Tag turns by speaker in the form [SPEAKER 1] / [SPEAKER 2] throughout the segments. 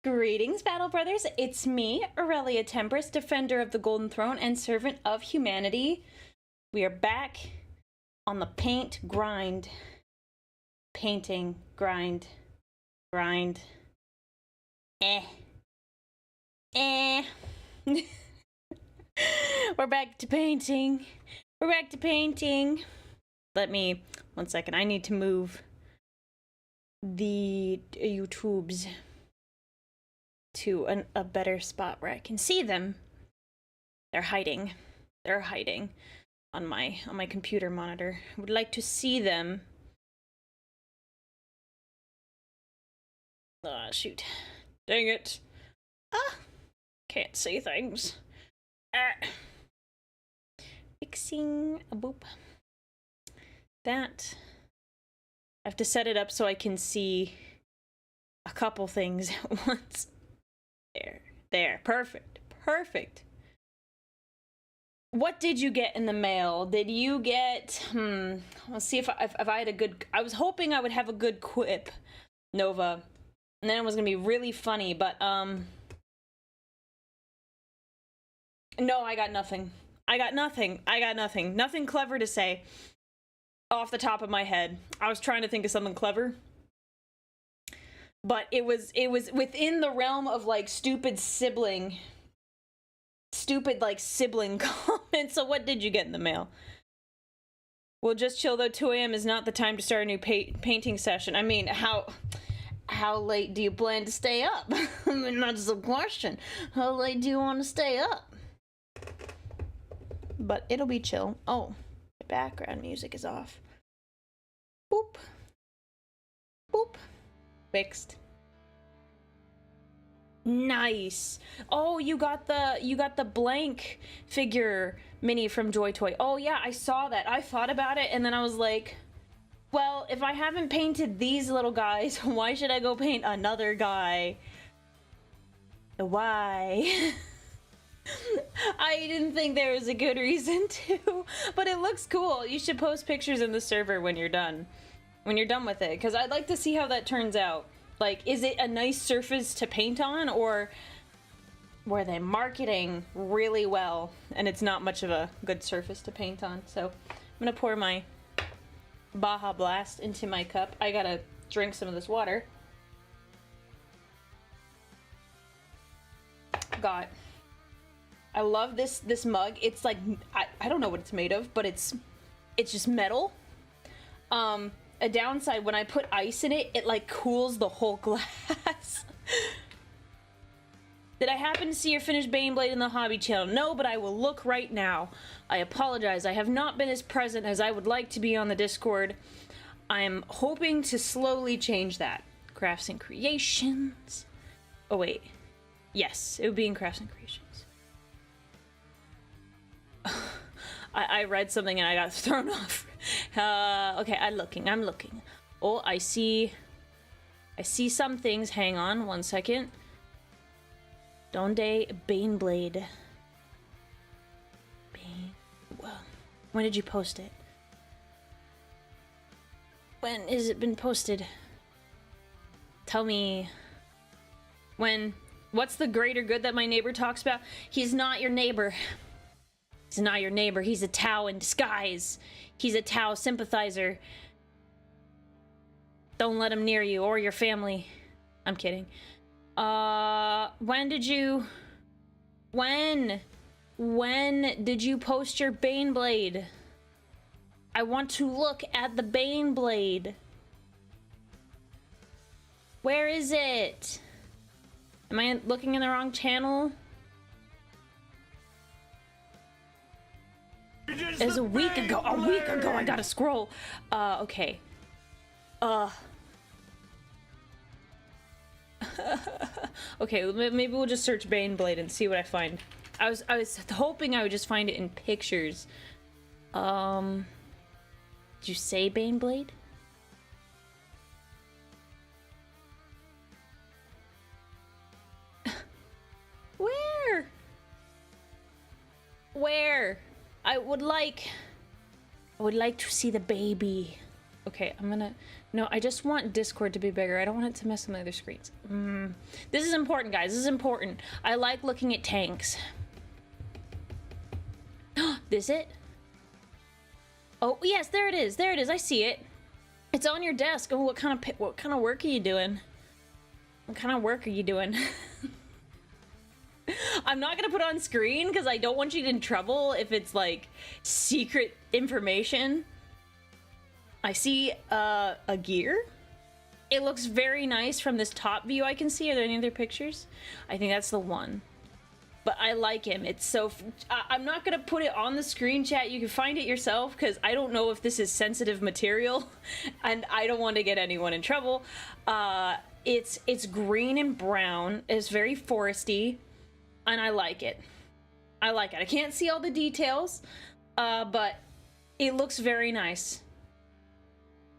[SPEAKER 1] Greetings, Battle Brothers. It's me, Aurelia Tempris, Defender of the Golden Throne and Servant of Humanity. We are back on the paint grind. Painting, grind. We're back to painting. Let me, 1 second, I need to move the YouTubes to a better spot where I can see them. They're hiding on my computer monitor. I would like to see them. Ah, shoot. Dang it. Ah, can't see things. Fixing a boop. That. I have to set it up so I can see a couple things at once. There, perfect. What did you get in the mail? Did you get, let's see if I had a good, I was hoping I would have a good quip, Nova, and then it was gonna be really funny, but, no, I got nothing. Nothing clever to say off the top of my head. I was trying to think of something clever, but it was within the realm of like stupid like sibling comments. So what did you get in the mail? We'll just chill though. 2 a.m. is not the time to start a new painting session. I mean, how late do you plan to stay up? I mean, that's the question. How late do you want to stay up? But it'll be chill. Oh, the background music is off. Boop. Boop. Fixed. Nice. Oh, you got the blank figure mini from Joy Toy. Oh yeah, I saw that. I thought about it and then I was like, well, if I haven't painted these little guys, why should I go paint another guy? Why? I didn't think there was a good reason to, but it looks cool. You should post pictures in the server when you're done. When you're done with it, because I'd like to see how that turns out. Like, is it a nice surface to paint on, or were they marketing really well and it's not much of a good surface to paint on? So I'm gonna pour my Baja Blast into my cup. I gotta drink some of this water. God, I love this mug. It's like, I don't know what it's made of, but it's just metal. A downside, when I put ice in it, it like cools the whole glass. Did I happen to see your finished Baneblade in the hobby channel? No, but I will look right now. I apologize. I have not been as present as I would like to be on the Discord. I'm hoping to slowly change that. Crafts and Creations. Oh wait. Yes, it would be in Crafts and Creations. I read something and I got thrown off. Okay, I'm looking. Oh, I see some things. Hang on 1 second. Donde Baneblade. When did you post it? When has it been posted? Tell me. When? What's the greater good that my neighbor talks about? He's not your neighbor. He's not your neighbor. He's a Tau in disguise. He's a Tau sympathizer. Don't let him near you or your family. I'm kidding. When did you post your Baneblade? I want to look at the Baneblade. Where is it? Am I looking in the wrong channel? It was a week ago. I gotta scroll. Okay. Okay, maybe we'll just search Baneblade and see what I find. I was hoping I would just find it in pictures. Did you say Baneblade? Where? I would like to see the baby. Okay, I'm gonna... No, I just want Discord to be bigger. I don't want it to mess with my other screens. This is important, guys. This is important. I like looking at tanks. This it? Oh, yes, there it is. There it is. I see it. It's on your desk. Oh, what kind of work are you doing? What kind of work are you doing? I'm not gonna put it on screen because I don't want you in trouble if it's like secret information. I see a gear. It looks very nice from this top view I can see. Are there any other pictures? I think that's the one. But I like him. It's so... I'm not gonna put it on the screen, chat. You can find it yourself because I don't know if this is sensitive material and I don't want to get anyone in trouble. It's green and brown. It's very foresty and I like it. I like it. I can't see all the details, but it looks very nice.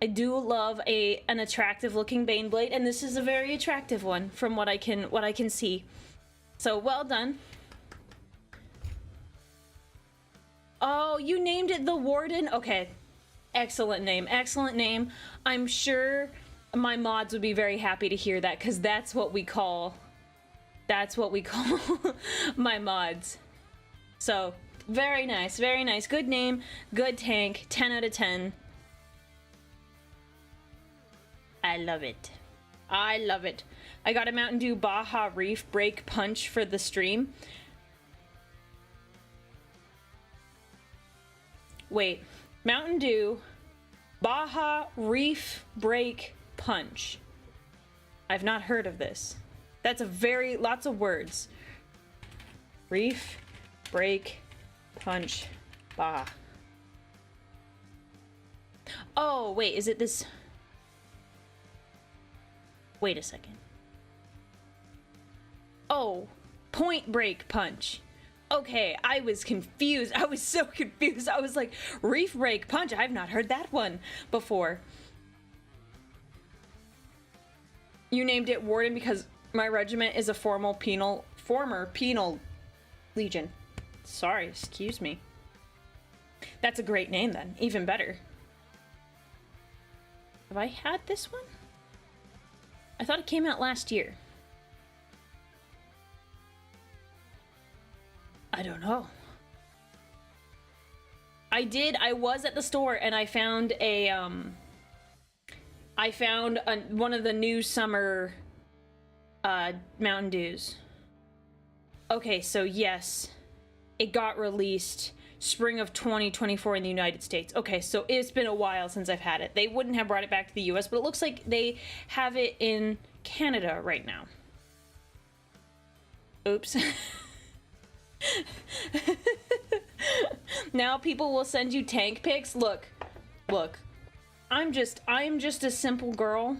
[SPEAKER 1] I do love an attractive looking Baneblade, and this is a very attractive one from what I can see. So well done. Oh, you named it the Warden? Okay. Excellent name. Excellent name. I'm sure my mods would be very happy to hear that, because that's what we call my mods. So, very nice. Very nice. Good name. Good tank. 10 out of 10. I love it. I love it. I got a Mountain Dew Baja Reef Break Punch for the stream. Wait. Mountain Dew Baja Reef Break Punch. I've not heard of this. That's lots of words. Reef Break Punch Baja. Oh, wait, is it this? Wait a second. Oh, Point Break Punch. Okay, I was confused. I was so confused. I was like, Reef Break Punch. I've not heard that one before. You named it Warden because my regiment is a former penal legion. Sorry, excuse me. That's a great name then. Even better. Have I had this one? I thought it came out last year. I don't know. I was at the store and I found one of the new summer Mountain Dews. Okay, so yes, it got released spring of 2024 in the United States. Okay, so it's been a while since I've had it. They wouldn't have brought it back to the US, but it looks like they have it in Canada right now. Oops. Now people will send you tank pics. Look. I'm just a simple girl.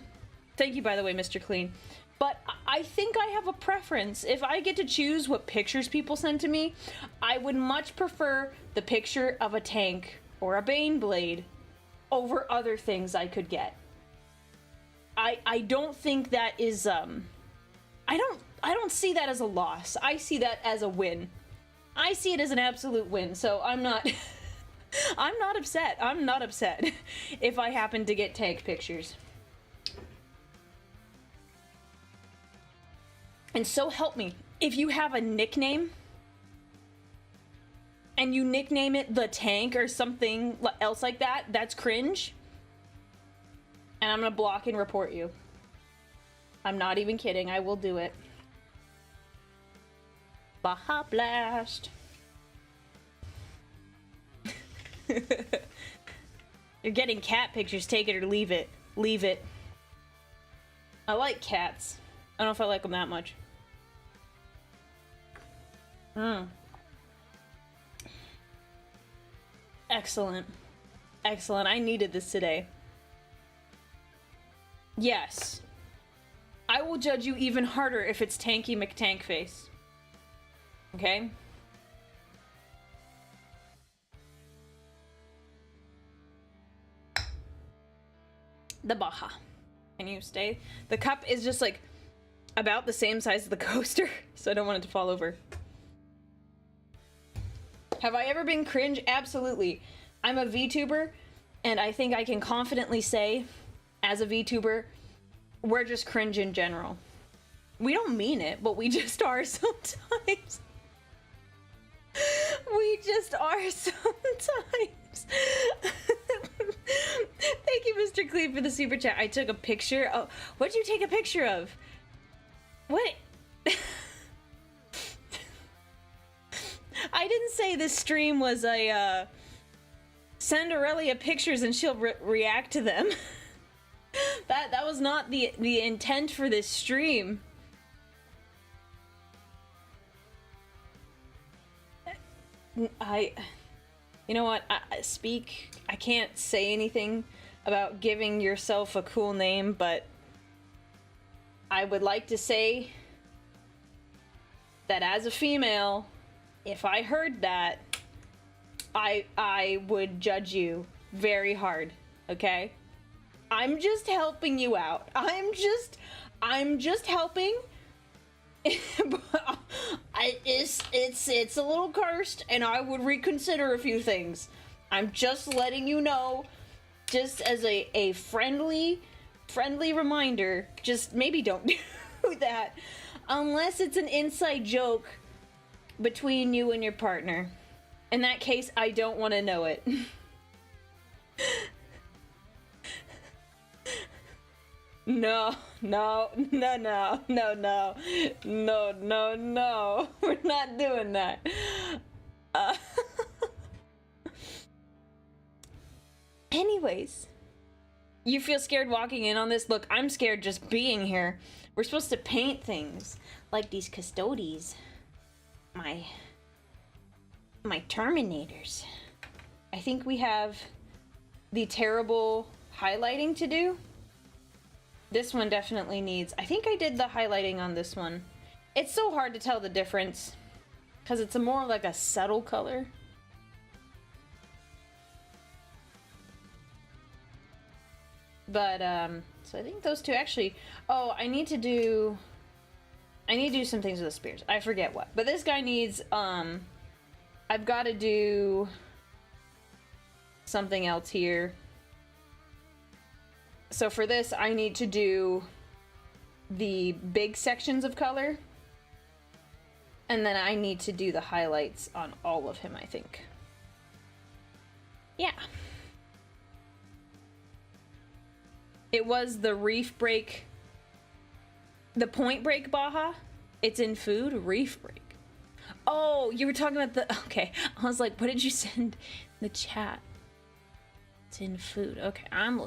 [SPEAKER 1] Thank you, by the way, Mr. Clean. But I think I have a preference. If I get to choose what pictures people send to me, I would much prefer the picture of a tank or a Baneblade over other things I could get. I don't think that is I don't see that as a loss. I see that as a win. I see it as an absolute win. So I'm not I'm not upset. I'm not upset if I happen to get tank pictures. And so help me, if you have a nickname and you nickname it the Tank or something else like that, that's cringe. And I'm gonna block and report you. I'm not even kidding, I will do it. Baja Blast. You're getting cat pictures, take it or leave it. Leave it. I like cats. I don't know if I like them that much. Excellent. Excellent. I needed this today. Yes. I will judge you even harder if it's Tanky McTankface. Okay? The Baja. Can you stay? The cup is just like about the same size as the coaster, so I don't want it to fall over. Have I ever been cringe? Absolutely. I'm a VTuber, And I think I can confidently say, as a VTuber, we're just cringe in general. We don't mean it, but we just are sometimes. We just are sometimes. Thank you, Mr. Cleve, for the super chat. I took a picture. Oh, what'd you take a picture of? What? I didn't say this stream was a, send Aurelia pictures and she'll react to them. That was not the intent for this stream. You know what, I can't say anything about giving yourself a cool name, but I would like to say that as a female, if I heard that, I would judge you very hard, okay? I'm just helping you out. I'm just helping. It's a little cursed, and I would reconsider a few things. I'm just letting you know, just as a friendly reminder. Just maybe don't do that unless it's an inside joke between you and your partner. In that case, I don't want to know it. No. We're not doing that. Anyways, you feel scared walking in on this? Look, I'm scared just being here. We're supposed to paint things like these custodies. My Terminators. I think we have the terrible highlighting to do. This one definitely needs... I think I did the highlighting on this one. It's so hard to tell the difference because it's more like a subtle color. But, so I think those two actually... Oh, I need to do some things with the spears. I forget what. But this guy needs, I've got to do something else here. So for this, I need to do the big sections of color. And then I need to do the highlights on all of him, I think. Yeah. It was the reef break, the point break Baja. It's in food, reef break. Oh, you were talking about the, okay. I was like, what did you send in the chat? It's in food. Okay, I'm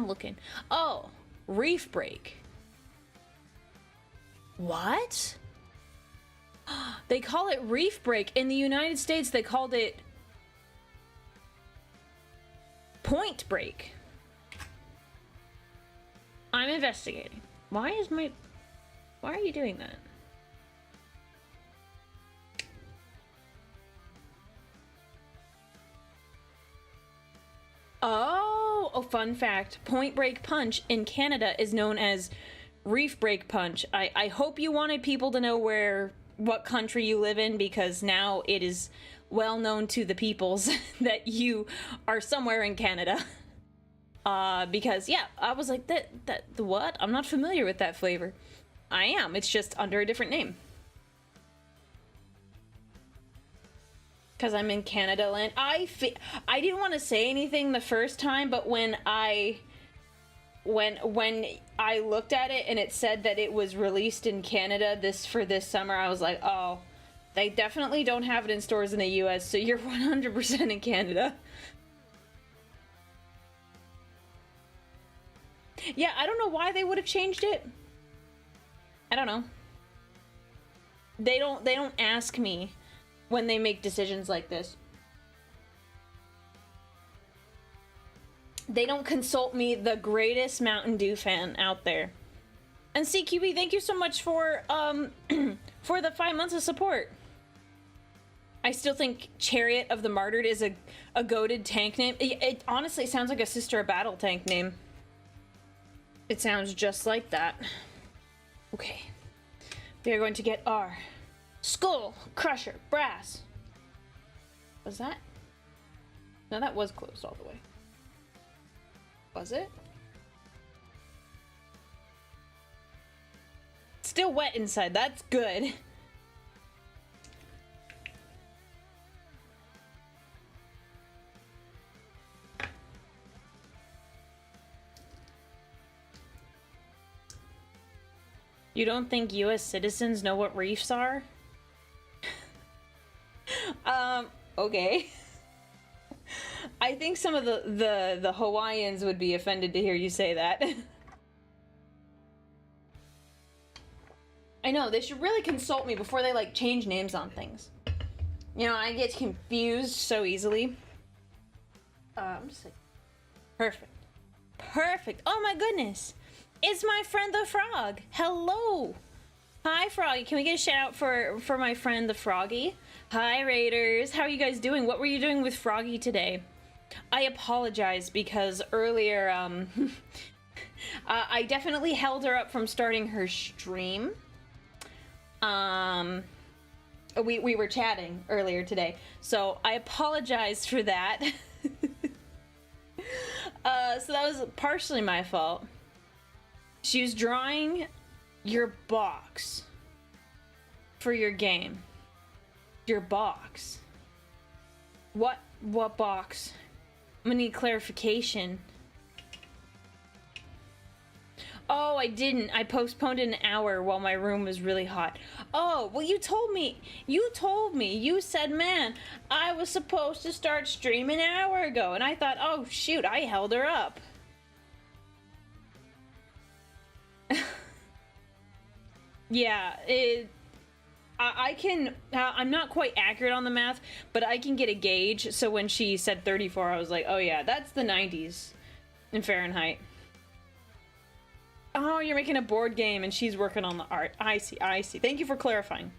[SPEAKER 1] looking. Oh, reef break. What? They call it reef break. In the United States, they called it point break. I'm investigating. Why are you doing that? Oh, fun fact. Point break punch in Canada is known as reef break punch. I hope you wanted people to know what country you live in, because now it is well known to the peoples that you are somewhere in Canada. Because yeah, I was like, the what? I'm not familiar with that flavor. I am. It's just under a different name. Because I'm in Canada land. I didn't want to say anything the first time, but when I looked at it and it said that it was released in Canada for this summer, I was like, oh, they definitely don't have it in stores in the US, so you're 100% in Canada. Yeah, I don't know why they would have changed it. I don't know. They don't ask me when they make decisions like this. They don't consult me, the greatest Mountain Dew fan out there. And CQB, thank you so much for for the 5 months of support. I still think Chariot of the Martyred is a goated tank name. It honestly sounds like a Sister of Battle tank name. It sounds just like that. Okay. We are going to get our Skull Crusher Brass. Was that? No, that was closed all the way. Was it? Still wet inside. That's good. You don't think US citizens know what reefs are? Okay. I think some of the Hawaiians would be offended to hear you say that. I know, they should really consult me before they, like, change names on things. You know, I get confused so easily. I'm just like... Perfect. Perfect. Oh my goodness. It's my friend the Frog. Hello. Hi, Froggy. Can we get a shout out for my friend the Froggy? Hi, Raiders. How are you guys doing? What were you doing with Froggy today? I apologize because earlier, I definitely held her up from starting her stream. We were chatting earlier today, so I apologize for that. So that was partially my fault. She was drawing your box for your game. Your box. What box? I'm gonna need clarification. Oh, I didn't. I postponed an hour while my room was really hot. Oh, well, you told me. You said, man, I was supposed to start streaming an hour ago. And I thought, oh, shoot, I held her up. Yeah, I can, I'm not quite accurate on the math, but I can get a gauge. So when she said 34, I was like, oh yeah, that's the 90s in Fahrenheit. Oh, you're making a board game and she's working on the art. I see, I see. Thank you for clarifying.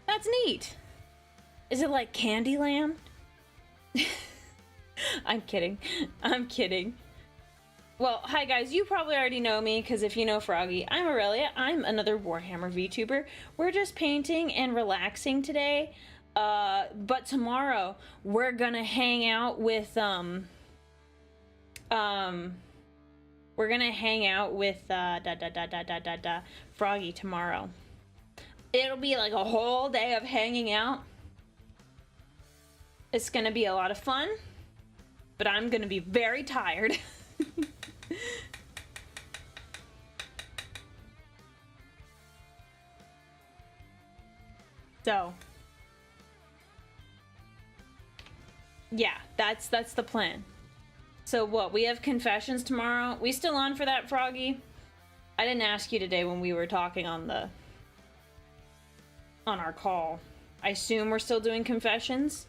[SPEAKER 1] That's neat. Is it like Candyland? I'm kidding. I'm kidding. Well, hi guys, you probably already know me, because if you know Froggy, I'm Aurelia. I'm another Warhammer Vtuber. We're just painting and relaxing today. But tomorrow, we're gonna hang out with, Froggy tomorrow. It'll be like a whole day of hanging out. It's gonna be a lot of fun, but I'm gonna be very tired. So, yeah, that's the plan. So what, we have confessions tomorrow? We still on for that, Froggy? I didn't ask you today when we were talking on our call. I assume we're still doing confessions?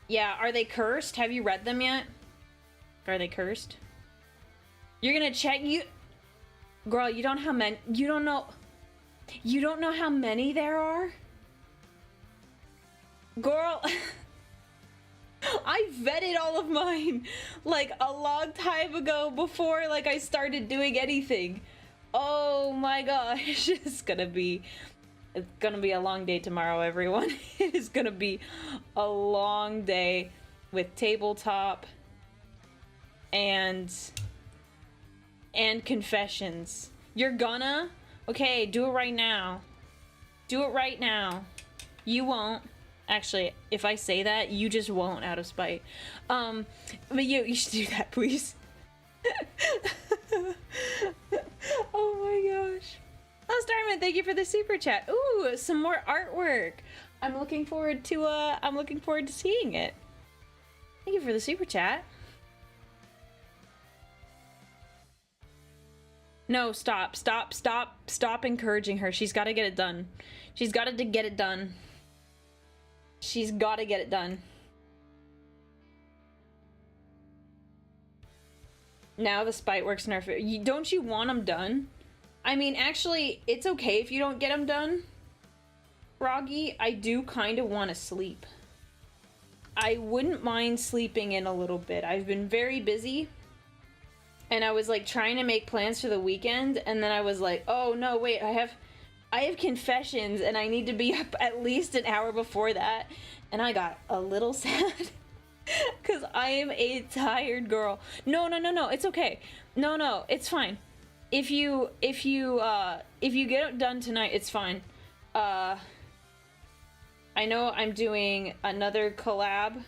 [SPEAKER 1] Yeah, are they cursed? Have you read them yet? Are they cursed? You're gonna check Girl, you don't know how many there are? Girl, I vetted all of mine like a long time ago before like I started doing anything. Oh my gosh, it's gonna be a long day tomorrow, everyone. It is gonna be a long day with tabletop and confessions. You're gonna? Okay, do it right now. Do it right now. You won't. Actually, if I say that, you just won't out of spite. But you should do that, please. Oh my gosh. Oh, Starman, thank you for the super chat. Ooh, some more artwork. I'm looking forward to seeing it. Thank you for the super chat. No, stop encouraging her. She's got to get it done. She's got to get it done. She's got to get it done. Now the spite works in our favor. Don't you want them done? I mean, actually, it's okay if you don't get them done. Froggy, I do kind of want to sleep. I wouldn't mind sleeping in a little bit. I've been very busy. And I was like trying to make plans for the weekend, and then I was like, oh no, wait, I have confessions and I need to be up at least an hour before that. And I got a little sad. Because I am a tired girl. No, no, no, no. It's okay. No, no, it's fine. If you get it done tonight, it's fine. I know I'm doing another collab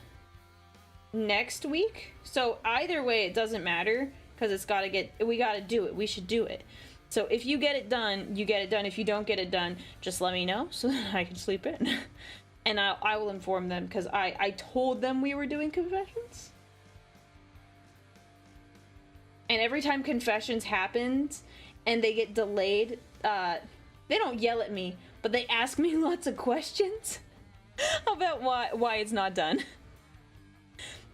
[SPEAKER 1] next week, so either way, it doesn't matter because we gotta do it. We should do it. So if you get it done, you get it done. If you don't get it done, just let me know so that I can sleep in. And I will inform them because I told them we were doing confessions. And every time confessions happens and they get delayed, they don't yell at me, but they ask me lots of questions about why it's not done.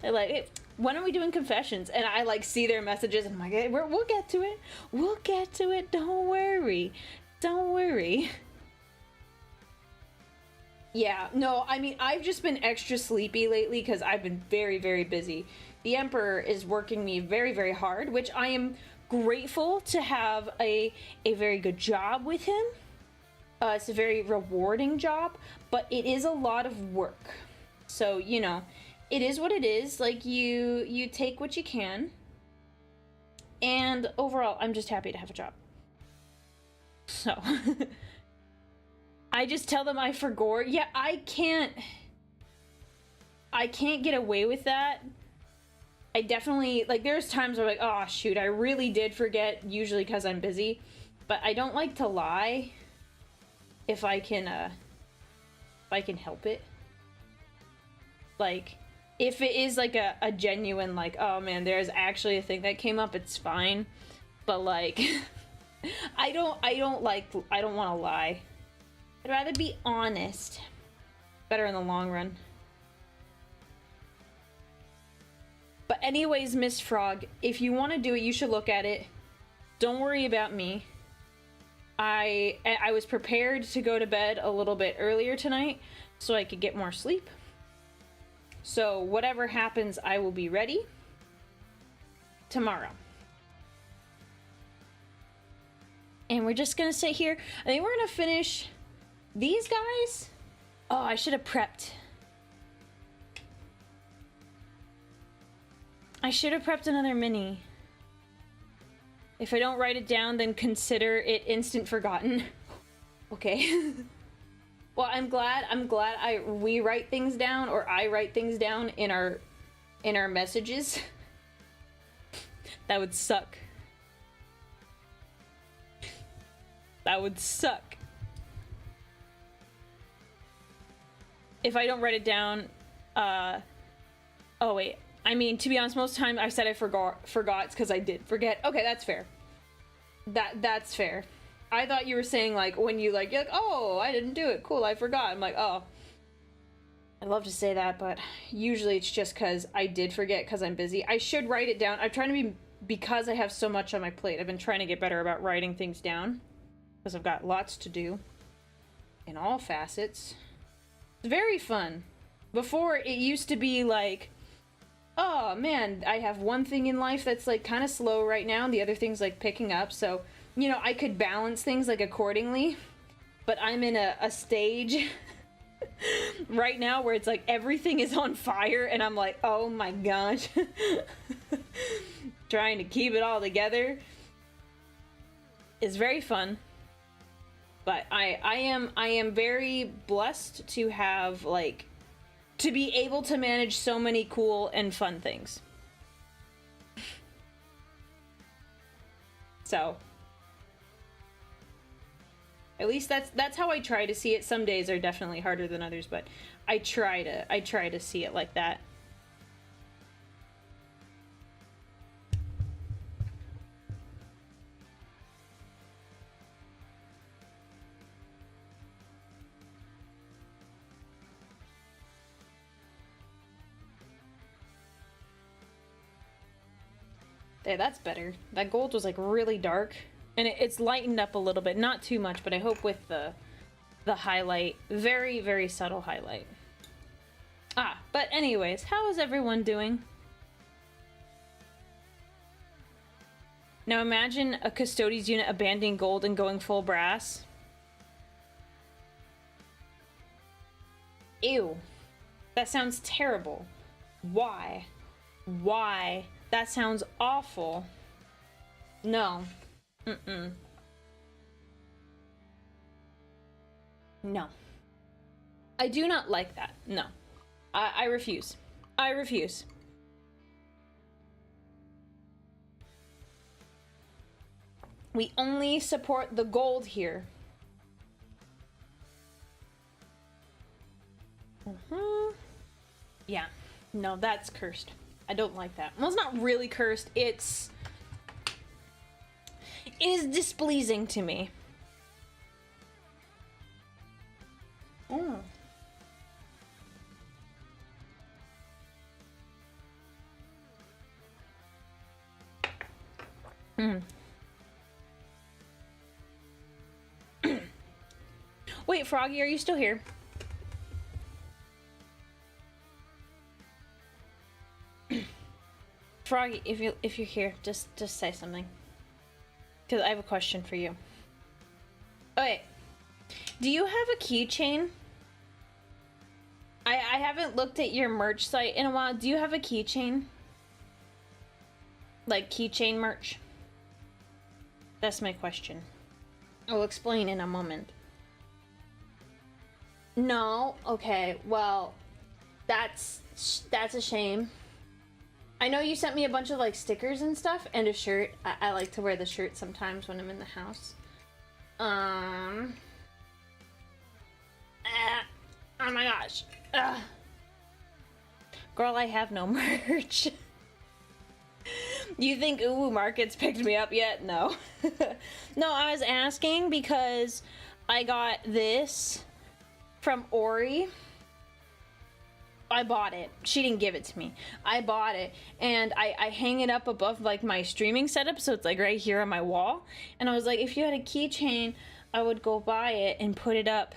[SPEAKER 1] They're like, hey, when are we doing confessions? And I like see their messages and I'm like, hey, we'll get to it. We'll get to it. Don't worry. Don't worry. Yeah, no, I mean, I've just been extra sleepy lately because I've been very, very busy. The Emperor is working me very, very hard, which I am grateful to have a very good job with him. It's a very rewarding job, but it is a lot of work. So, you know, it is what it is. Like, you take what you can. And overall, I'm just happy to have a job. So... I just tell them I forgot. Yeah, I can't get away with that. I definitely, like, there's times where I'm like, oh shoot, I really did forget, usually because I'm busy. But I don't like to lie if I can help it. Like, if it is like a genuine, like, oh man, there's actually a thing that came up, it's fine. But like, I don't want to lie. I'd rather be honest. Better in the long run. But anyways, Miss Frog, if you want to do it, you should look at it. Don't worry about me. I was prepared to go to bed a little bit earlier tonight so I could get more sleep. So whatever happens, I will be ready tomorrow. And we're just gonna sit here. I think we're gonna finish... These guys? Oh, I should have prepped. I should have prepped another mini. If I don't write it down, then consider it instant forgotten. Okay. Well, I'm glad we write things down, or I write things down in our messages. That would suck. That would suck. If I don't write it down, oh wait, I mean, to be honest, most of the time I said I forgot it's because I did forget. Okay, that's fair. That's fair. I thought you were saying, like, when you're like, oh, I didn't do it, cool, I forgot. I'm like, oh. I'd love to say that, but usually it's just because I did forget because I'm busy. I should write it down. I'm trying to be, because I have so much on my plate, I've been trying to get better about writing things down because I've got lots to do in all facets. It's very fun. Before, it used to be like, oh man, I have one thing in life that's like kind of slow right now, and the other thing's like picking up, so, you know, I could balance things like accordingly. But I'm in a stage right now where it's like everything is on fire, and I'm like, oh my gosh. Trying to keep it all together is very fun. But I am very blessed to have, like, to be able to manage so many cool and fun things. So, at least that's how I try to see it. Some days are definitely harder than others, but I try to see it like that. There, that's better. That gold was like really dark, and it's lightened up a little bit, not too much, but I hope with the highlight, very, very subtle highlight. Ah, but anyways, how is everyone doing? Now imagine a Custodes unit abandoning gold and going full brass. Ew. That sounds terrible. Why? Why? That sounds awful. No. Mm-mm. No. I do not like that. No. I refuse. I refuse. We only support the gold here. Yeah. No, that's cursed. I don't like that. Well, it's not really cursed. It is displeasing to me. Mm. Mm. Wait, Froggy, are you still here? Froggy, if you're here, just say something. Because I have a question for you. Okay. Do you have a keychain? I haven't looked at your merch site in a while. Do you have a keychain? Like keychain merch? That's my question. I'll explain in a moment. No? Okay, well, that's a shame. I know you sent me a bunch of like stickers and stuff and a shirt. I like to wear the shirt sometimes when I'm in the house. Oh my gosh. Girl, I have no merch. You think Uwu Market's picked me up yet? No. No, I was asking because I got this from Auri. I bought it. She didn't give it to me. I bought it and I hang it up above like my streaming setup, so it's like right here on my wall. And I was like, if you had a keychain, I would go buy it and put it up.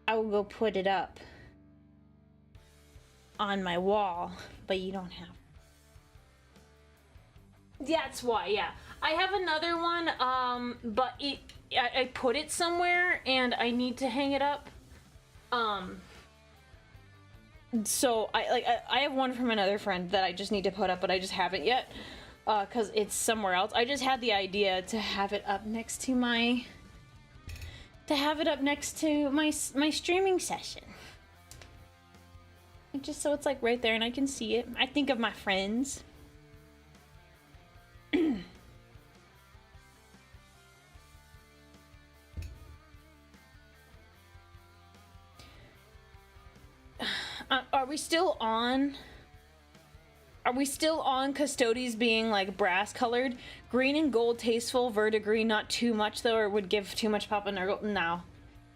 [SPEAKER 1] I will go put it up on my wall, but you don't have. That's why, yeah. I have another one, but I put it somewhere and I need to hang it up. So I have one from another friend that I just need to put up, but I just haven't yet, cause it's somewhere else. I just had the idea to have it up next to my my streaming session. Just so it's like right there and I can see it. I think of my friends. Are we still on? Are we still on Custodes being like brass colored? Green and gold tasteful, verdigris not too much though, or would give too much pop and nurgle? No.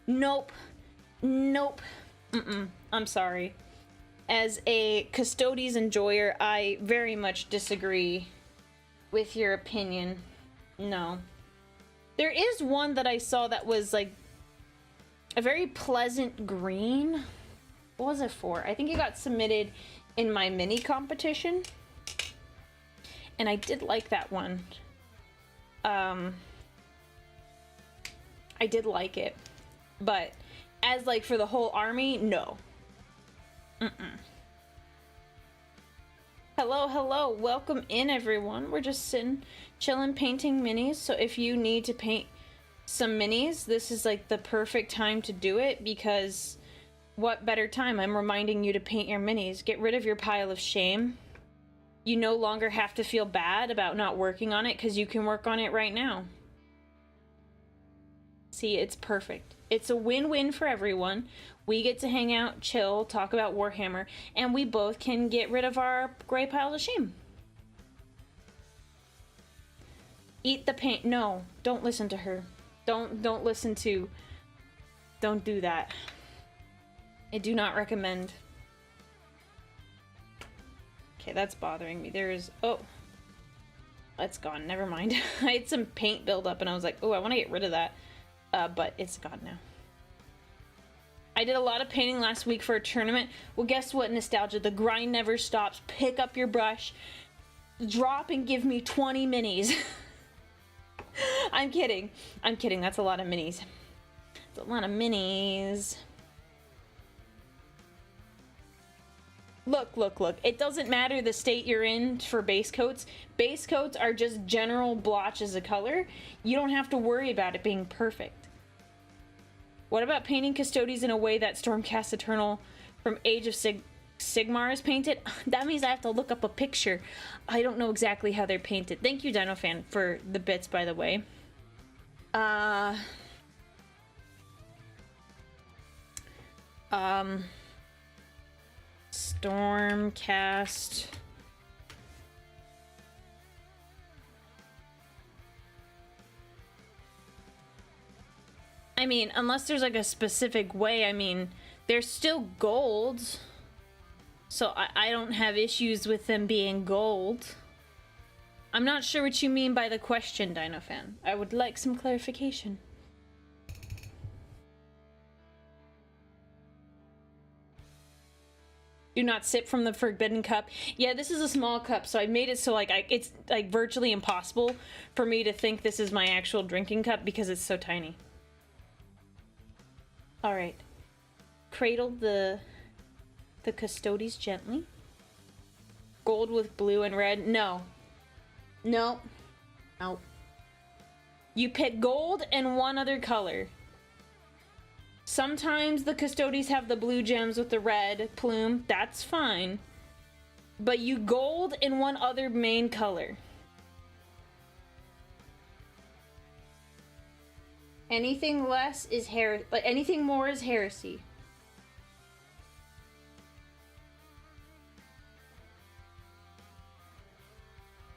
[SPEAKER 1] Nope. Nope. I'm sorry. As a Custodes enjoyer, I very much disagree with your opinion. No. There is one that I saw that was like a very pleasant green. What was it for? I think it got submitted in my mini competition. And I did like that one. I did like it. But as like for the whole army, no. Hello, hello. Welcome in, everyone. We're just sitting, chilling, painting minis. So if you need to paint some minis, this is like the perfect time to do it, because what better time? I'm reminding you to paint your minis. Get rid of your pile of shame. You no longer have to feel bad about not working on it, because you can work on it right now. See, it's perfect. It's a win-win for everyone. We get to hang out, chill, talk about Warhammer, and we both can get rid of our gray pile of shame. Eat the paint. No, don't listen to her. Don't listen to... Don't do that. I do not recommend. Okay, that's bothering me. There is... Oh. It's gone. Never mind. I had some paint buildup and I was like, oh, I want to get rid of that. But it's gone now. I did a lot of painting last week for a tournament. Well, guess what, Nostalgia? The grind never stops. Pick up your brush, drop and give me 20 minis. I'm kidding. I'm kidding. That's a lot of minis. It's a lot of minis. Look, look, look. It doesn't matter the state you're in for base coats. Base coats are just general blotches of color. You don't have to worry about it being perfect. What about painting Custodes in a way that Stormcast Eternal from Age of Sigmar is painted? That means I have to look up a picture. I don't know exactly how they're painted. Thank you, DinoFan, for the bits, by the way. Stormcast. I mean, unless there's like a specific way, I mean, they're still gold. So I don't have issues with them being gold. I'm not sure what you mean by the question, DinoFan. I would like some clarification. Do not sip from the forbidden cup. Yeah, this is a small cup, so I made it so like it's like virtually impossible for me to think this is my actual drinking cup because it's so tiny. All right, cradle the Custodes gently. Gold with blue and red. No, no, no. You pick gold and one other color. Sometimes the Custodes have the blue gems with the red plume. That's fine. But you gold in one other main color. Anything less is anything more is heresy.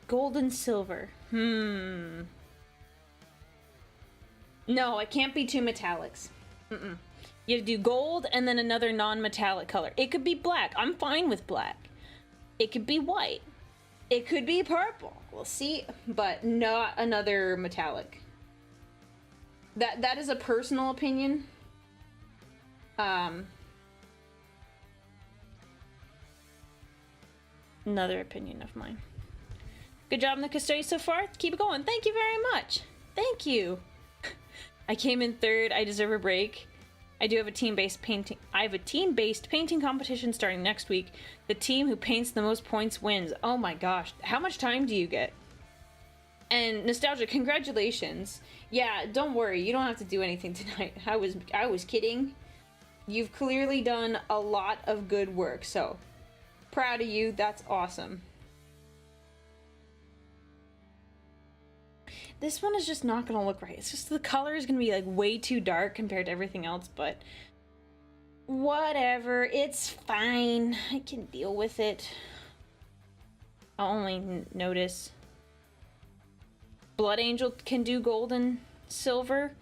[SPEAKER 1] Gold and silver. No, it can't be two metallics. You have to do gold and then another non-metallic color. It could be black. I'm fine with black. It could be white. It could be purple. We'll see, but not another metallic. That is a personal opinion. Another opinion of mine. Good job on the Custodes so far. Keep it going. Thank you very much. Thank you. I came in third. I deserve a break. I do have a team-based painting. I have a team-based painting competition starting next week. The team who paints the most points wins. Oh my gosh. How much time do you get? And Nostalgia, congratulations. Yeah, don't worry. You don't have to do anything tonight. I was kidding. You've clearly done a lot of good work, so proud of you. That's awesome. This one is just not gonna look right. It's just the color is gonna be like way too dark compared to everything else, but whatever. It's fine. I can deal with it. I'll only notice. Blood Angel can do gold and silver.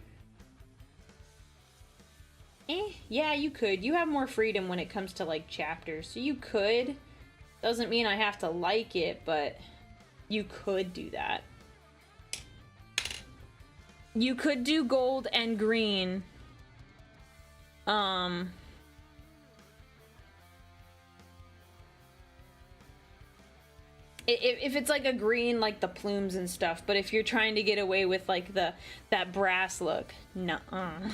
[SPEAKER 1] Yeah, you could. You have more freedom when it comes to like chapters, so you could. Doesn't mean I have to like it, but you could do that. You could do gold and green. If it's like a green, like the plumes and stuff, but if you're trying to get away with like that brass look, nuh-uh.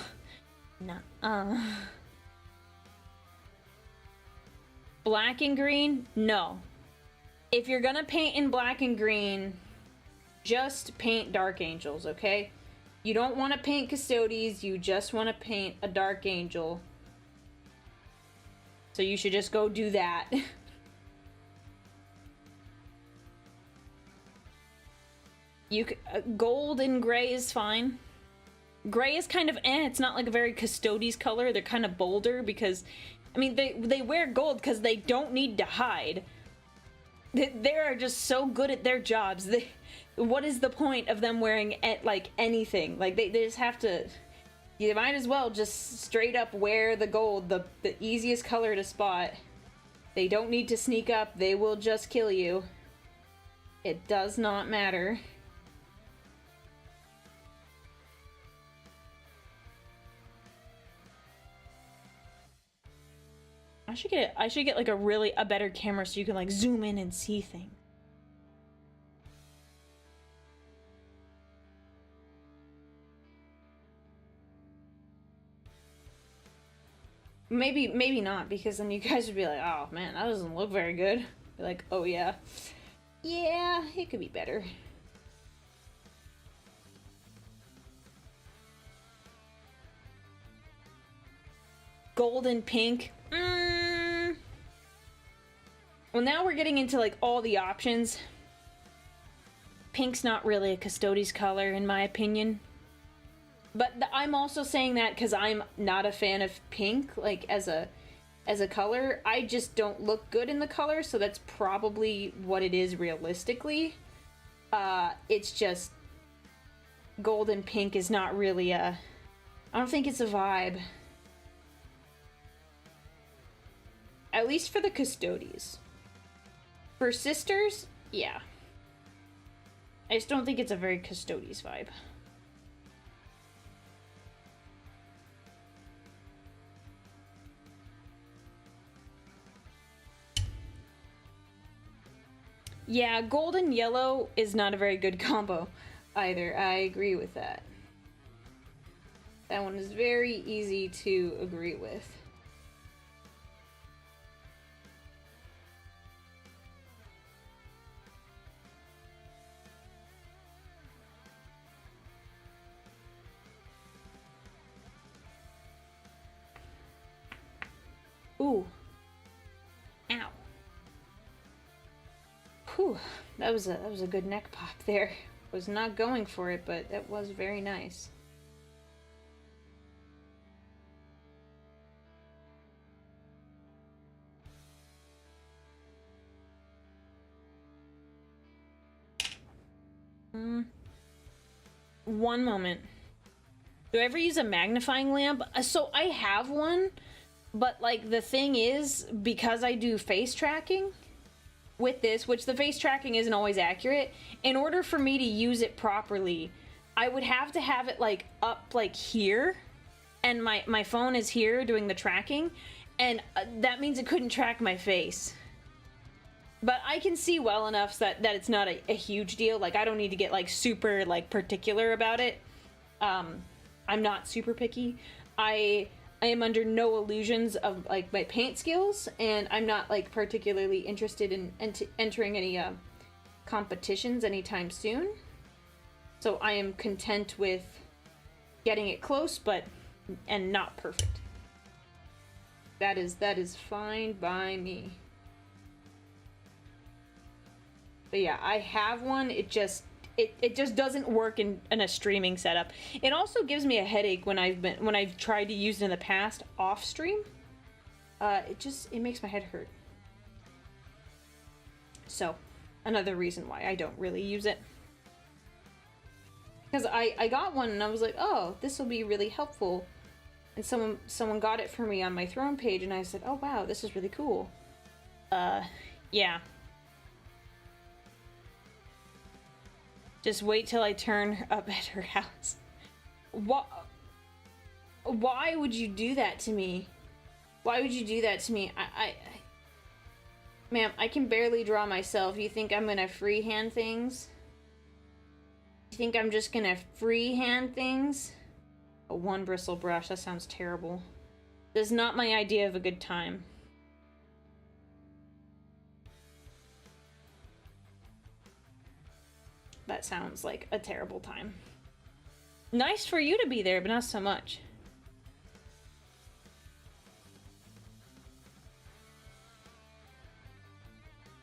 [SPEAKER 1] Nuh-uh. Black and green? No. If you're gonna paint in black and green, just paint Dark Angels, okay? You don't want to paint Custodes, you just want to paint a Dark Angel. So you should just go do that. Gold and gray is fine. Gray is kind of it's not like a very Custodes color. They're kind of bolder because, I mean, they wear gold because they don't need to hide. They are just so good at their jobs. What is the point of them wearing like anything? Like they just have to. You might as well just straight up wear the gold, the easiest color to spot. They don't need to sneak up. They will just kill you. It does not matter. I should get like a better camera so you can like zoom in and see things. Maybe not, because then you guys would be like, oh man, that doesn't look very good. Be like, oh yeah. Yeah, it could be better. Golden pink. Well, now we're getting into like all the options. Pink's not really a Custodes color in my opinion. But I'm also saying that because I'm not a fan of pink, like as a color. I just don't look good in the color, so that's probably what it is realistically. It's just golden pink is not really a... I don't think it's a vibe. At least for the Custodes. For sisters, yeah. I just don't think it's a very Custodes vibe. Yeah, gold and yellow is not a very good combo either. I agree with that. That one is very easy to agree with. Ooh. Ow. Whew. That was a good neck pop there. Was not going for it, but it was very nice. One moment. Do I ever use a magnifying lamp? So I have one, but like the thing is, because I do face tracking with this, which the face tracking isn't always accurate, in order for me to use it properly, I would have to have it like up like here, and my phone is here doing the tracking, and that means it couldn't track my face. But I can see well enough that it's not a huge deal. Like, I don't need to get like super like particular about it. I'm not super picky. I am under no illusions of like my paint skills, and I'm not like particularly interested in entering any competitions anytime soon. So I am content with getting it close, and not perfect. That is fine by me. But yeah, I have one. It just doesn't work in a streaming setup. It also gives me a headache when I've tried to use it in the past off stream. It makes my head hurt. So, another reason why I don't really use it. Because I got one and I was like, oh, this will be really helpful. And someone got it for me on my throne page, and I said, oh wow, this is really cool. Yeah. Just wait till I turn up at her house. Why would you do that to me? Why would you do that to me? Ma'am, I can barely draw myself. You think I'm gonna freehand things? You think I'm just gonna freehand things? A one bristle brush, that sounds terrible. This is not my idea of a good time. That sounds like a terrible time. Nice for you to be there, but not so much.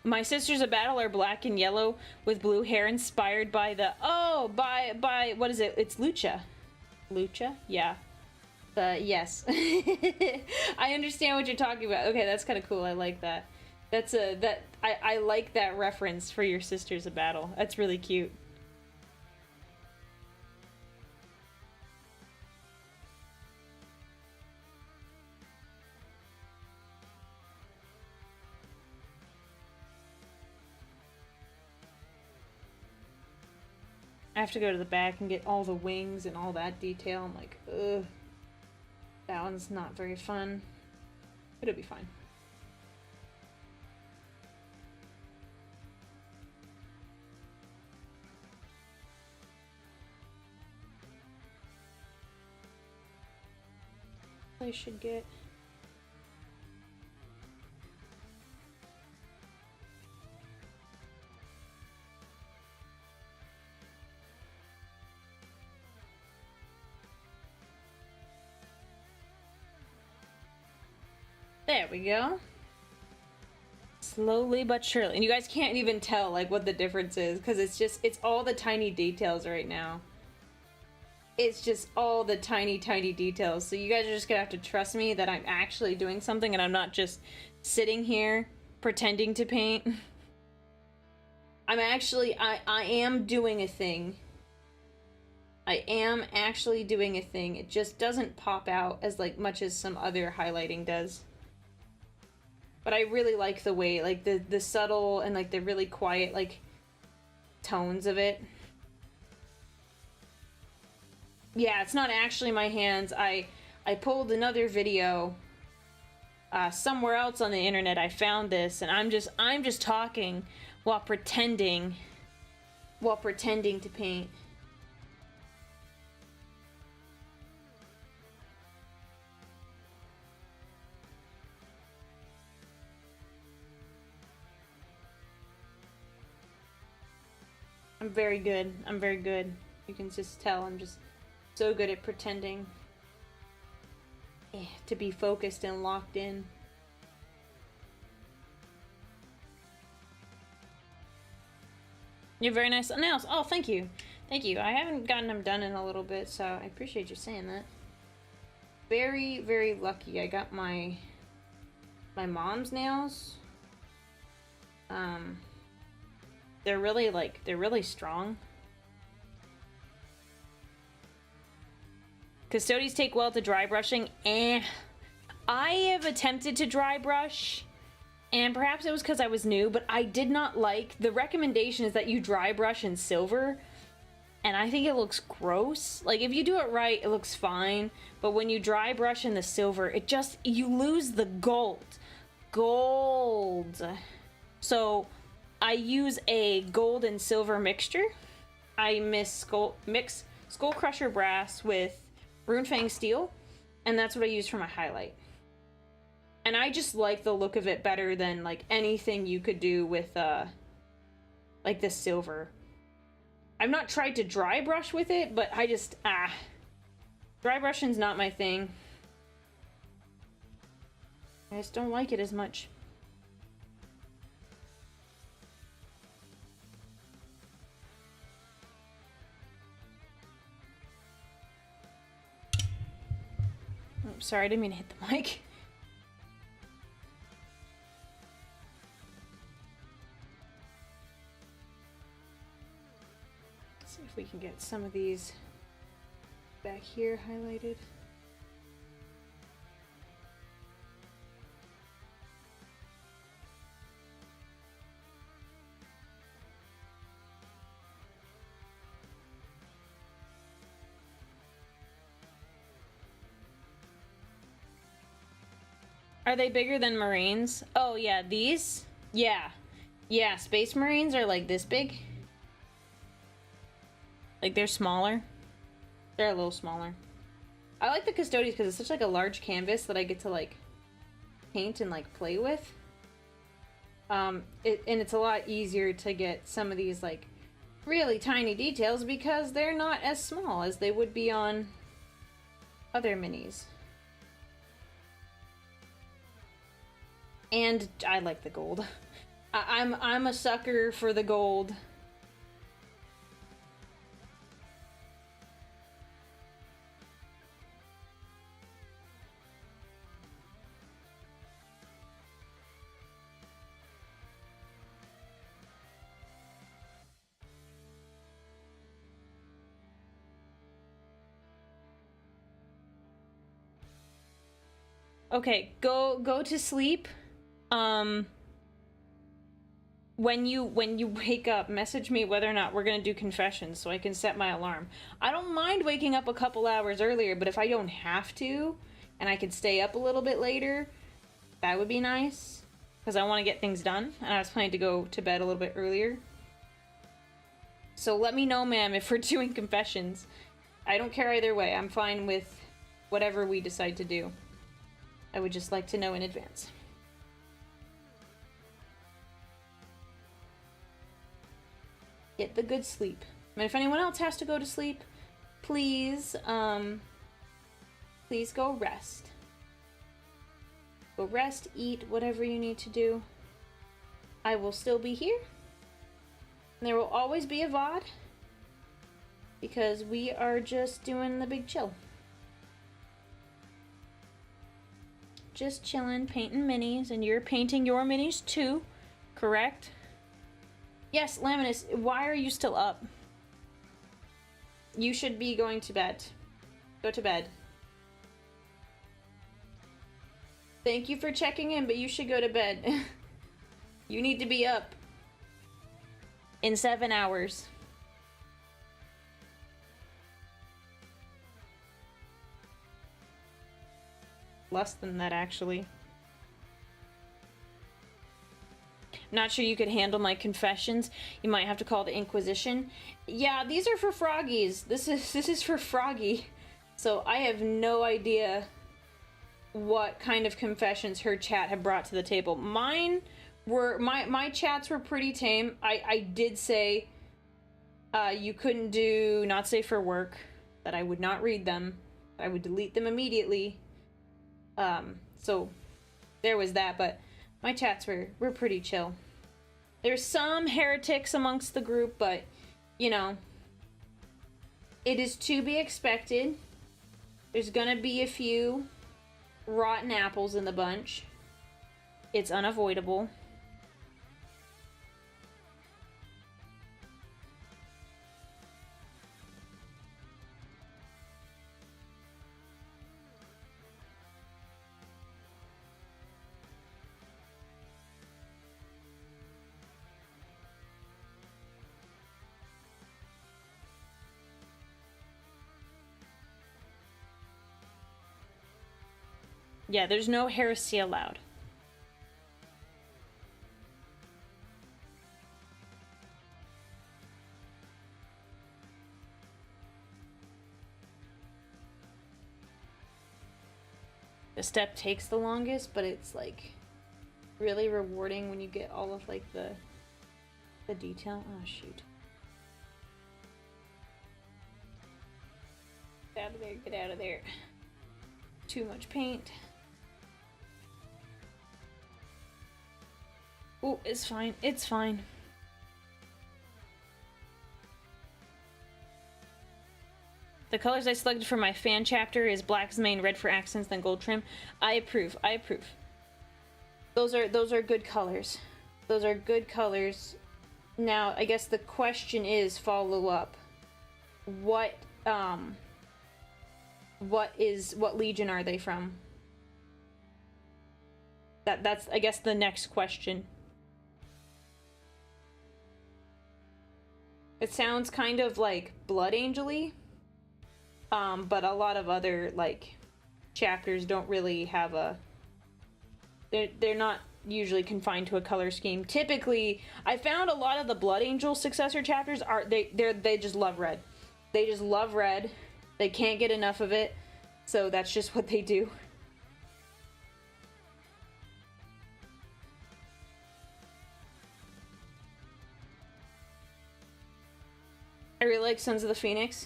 [SPEAKER 1] My sisters of battle are black and yellow with blue hair, inspired by the by what is it? It's Lucha. Lucha? Yeah. Yes. I understand what you're talking about. Okay, that's kind of cool. I like that. I like that reference for your sisters of battle. That's really cute. I have to go to the back and get all the wings and all that detail. I'm like, ugh. That one's not very fun. But it'll be fine. I should get There we go. Slowly but surely. And you guys can't even tell like what the difference is because it's all the tiny details right now. It's just all the tiny details. So you guys are just gonna have to trust me that I'm actually doing something and I'm not just sitting here pretending to paint. I'm actually, I am doing a thing. I am actually doing a thing. It just doesn't pop out as like much as some other highlighting does. But I really like the way, like the subtle and like the really quiet like tones of it. Yeah, it's not actually my hands. I pulled another video somewhere else on the internet. I found this and I'm just talking while pretending to paint. I'm very good. I'm very good. You can just tell I'm just so good at pretending to be focused and locked in. You have very nice nails. Oh, thank you. Thank you. I haven't gotten them done in a little bit, so I appreciate you saying that. Very, very lucky. I got my mom's nails. They're really strong. Custodies take well to dry brushing. I have attempted to dry brush, and perhaps it was because I was new, but I did not like, the recommendation is that you dry brush in silver, and I think it looks gross. Like, if you do it right, it looks fine, but when you dry brush in the silver, it just, you lose the gold. So, I use a gold and silver mixture. I mix Skull Crusher Brass with Runefang Steel, and that's what I use for my highlight. And I just like the look of it better than like anything you could do with like the silver. I've not tried to dry brush with it, but I just dry brushing's not my thing. I just don't like it as much. Oh, sorry, I didn't mean to hit the mic. Let's see if we can get some of these back here highlighted. Are they bigger than Marines? Oh yeah, these? Yeah. Yeah, Space Marines are like this big. Like they're smaller. They're a little smaller. I like the Custodies because it's such like a large canvas that I get to like paint and like play with. And it's a lot easier to get some of these like really tiny details because they're not as small as they would be on other minis. And I like the gold. I'm a sucker for the gold. Okay, go to sleep. When you wake up, message me whether or not we're gonna do confessions so I can set my alarm. I don't mind waking up a couple hours earlier, but if I don't have to, and I could stay up a little bit later, that would be nice. Because I want to get things done, and I was planning to go to bed a little bit earlier. So let me know, ma'am, if we're doing confessions. I don't care either way. I'm fine with whatever we decide to do. I would just like to know in advance. Get the good sleep. And if anyone else has to go to sleep, please, please go rest. Go rest, eat, whatever you need to do. I will still be here. And there will always be a VOD. Because we are just doing the big chill. Just chilling, painting minis, and you're painting your minis too, correct? Yes, Laminus, why are you still up? You should be going to bed. Go to bed. Thank you for checking in, but you should go to bed. You need to be up in 7 hours. Less than that, actually. Not sure you could handle my confessions. You might have to call the Inquisition. Yeah, these are for Froggies. This is for Froggy. So I have no idea what kind of confessions her chat had brought to the table. Mine were my chats were pretty tame. I did say you couldn't do not safe for work, that I would not read them. I would delete them immediately. So there was that, but my chats were pretty chill. There's some heretics amongst the group, but, you know, it is to be expected. There's gonna be a few rotten apples in the bunch. It's unavoidable. Yeah, there's no heresy allowed. The step takes the longest, but it's like really rewarding when you get all of like the detail. Oh shoot. Get out of there, get out of there. Too much paint. Oh, it's fine. It's fine. The colors I selected for my fan chapter is black as main, red for accents, then gold trim. I approve. I approve. Those are good colors. Those are good colors. Now, I guess the question is follow up. What legion are they from? That's I guess the next question. It sounds kind of like Blood Angel-y, but a lot of other like chapters don't really have a. They're not usually confined to a color scheme. Typically, I found a lot of the Blood Angel successor chapters are they just love red. They just love red. They can't get enough of it, so that's just what they do. I really like Sons of the Phoenix.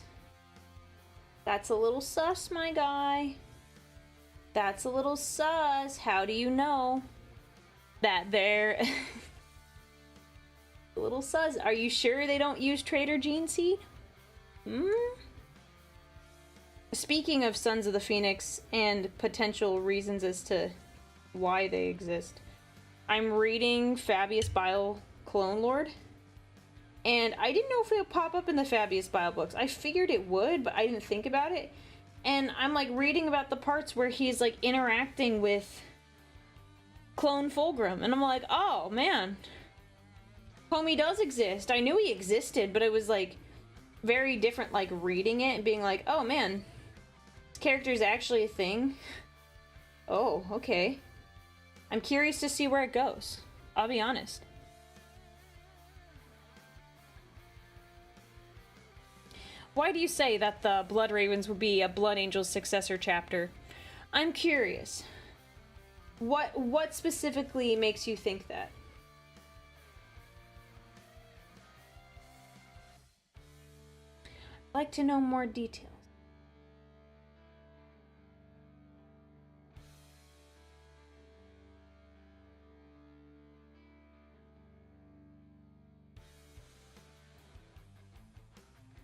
[SPEAKER 1] That's a little sus, my guy. That's a little sus. How do you know that they're a little sus? Are you sure they don't use Trader Gene Seed? Speaking of Sons of the Phoenix and potential reasons as to why they exist, I'm reading Fabius Bile Clone Lord. And I didn't know if it would pop up in the Fabius Bile books. I figured it would, but I didn't think about it. And I'm like reading about the parts where he's like interacting with Clone Fulgrim. And I'm like, oh man, homie does exist. I knew he existed, but it was like very different, like reading it and being like, oh man, this character is actually a thing. Oh, okay. I'm curious to see where it goes. I'll be honest. Why do you say that the Blood Ravens would be a Blood Angel's successor chapter? I'm curious. What specifically makes you think that? I'd like to know more details.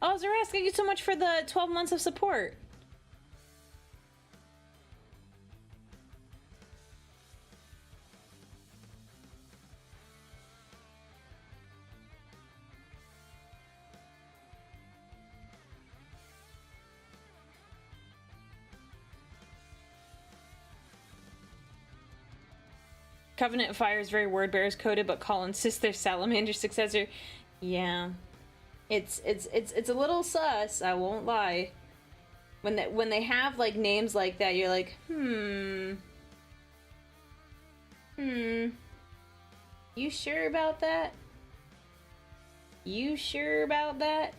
[SPEAKER 1] Oh, Zaraz, thank you so much for the 12 months of support. Covenant of Fire is very word bearers coded, but Call insists they're Salamander's successor. Yeah. It's a little sus, I won't lie. When they have like names like that, you're like, You sure about that? You sure about that?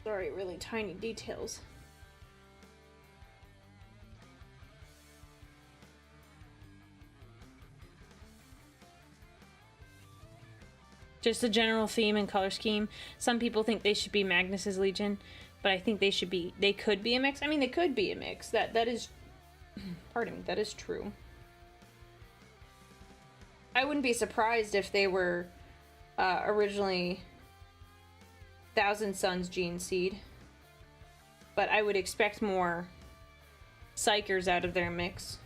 [SPEAKER 1] Sorry, really tiny details. Just a general theme and color scheme. Some people think they should be Magnus's Legion, but I think they could be a mix. I mean, they could be a mix. That is, pardon me, that is true. I wouldn't be surprised if they were originally Thousand Suns gene seed, but I would expect more Psychers out of their mix.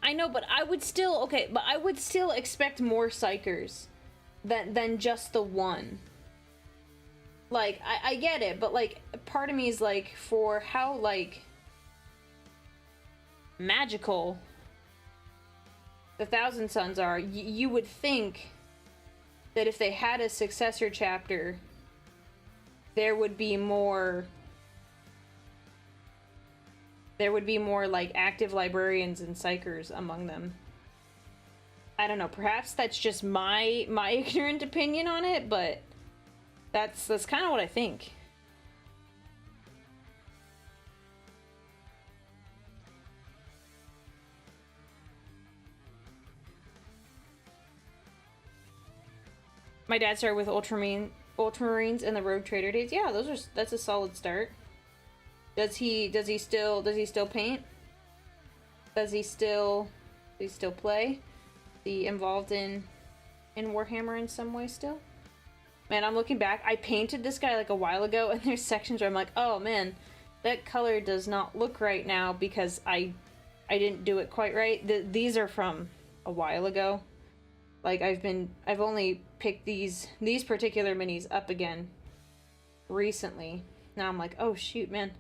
[SPEAKER 1] I know, but I would still, okay, but I would still expect more Psychers than just the one. Like, I get it, but, like, part of me is, like, for how, like, magical the Thousand Suns are, you would think that if they had a successor chapter, there would be more, like, active librarians and psychers among them. I don't know, perhaps that's just my ignorant opinion on it, but that's kind of what I think. My dad started with Ultramarines in the Rogue Trader days. Yeah, that's a solid start. Does he still paint? Does he still play? Is he involved in Warhammer in some way still? Man, I'm looking back. I painted this guy like a while ago, and there's sections where I'm like, oh man, that color does not look right now because I didn't do it quite right. These are from a while ago. Like, I've only picked these particular minis up again recently. Now I'm like, oh shoot, man.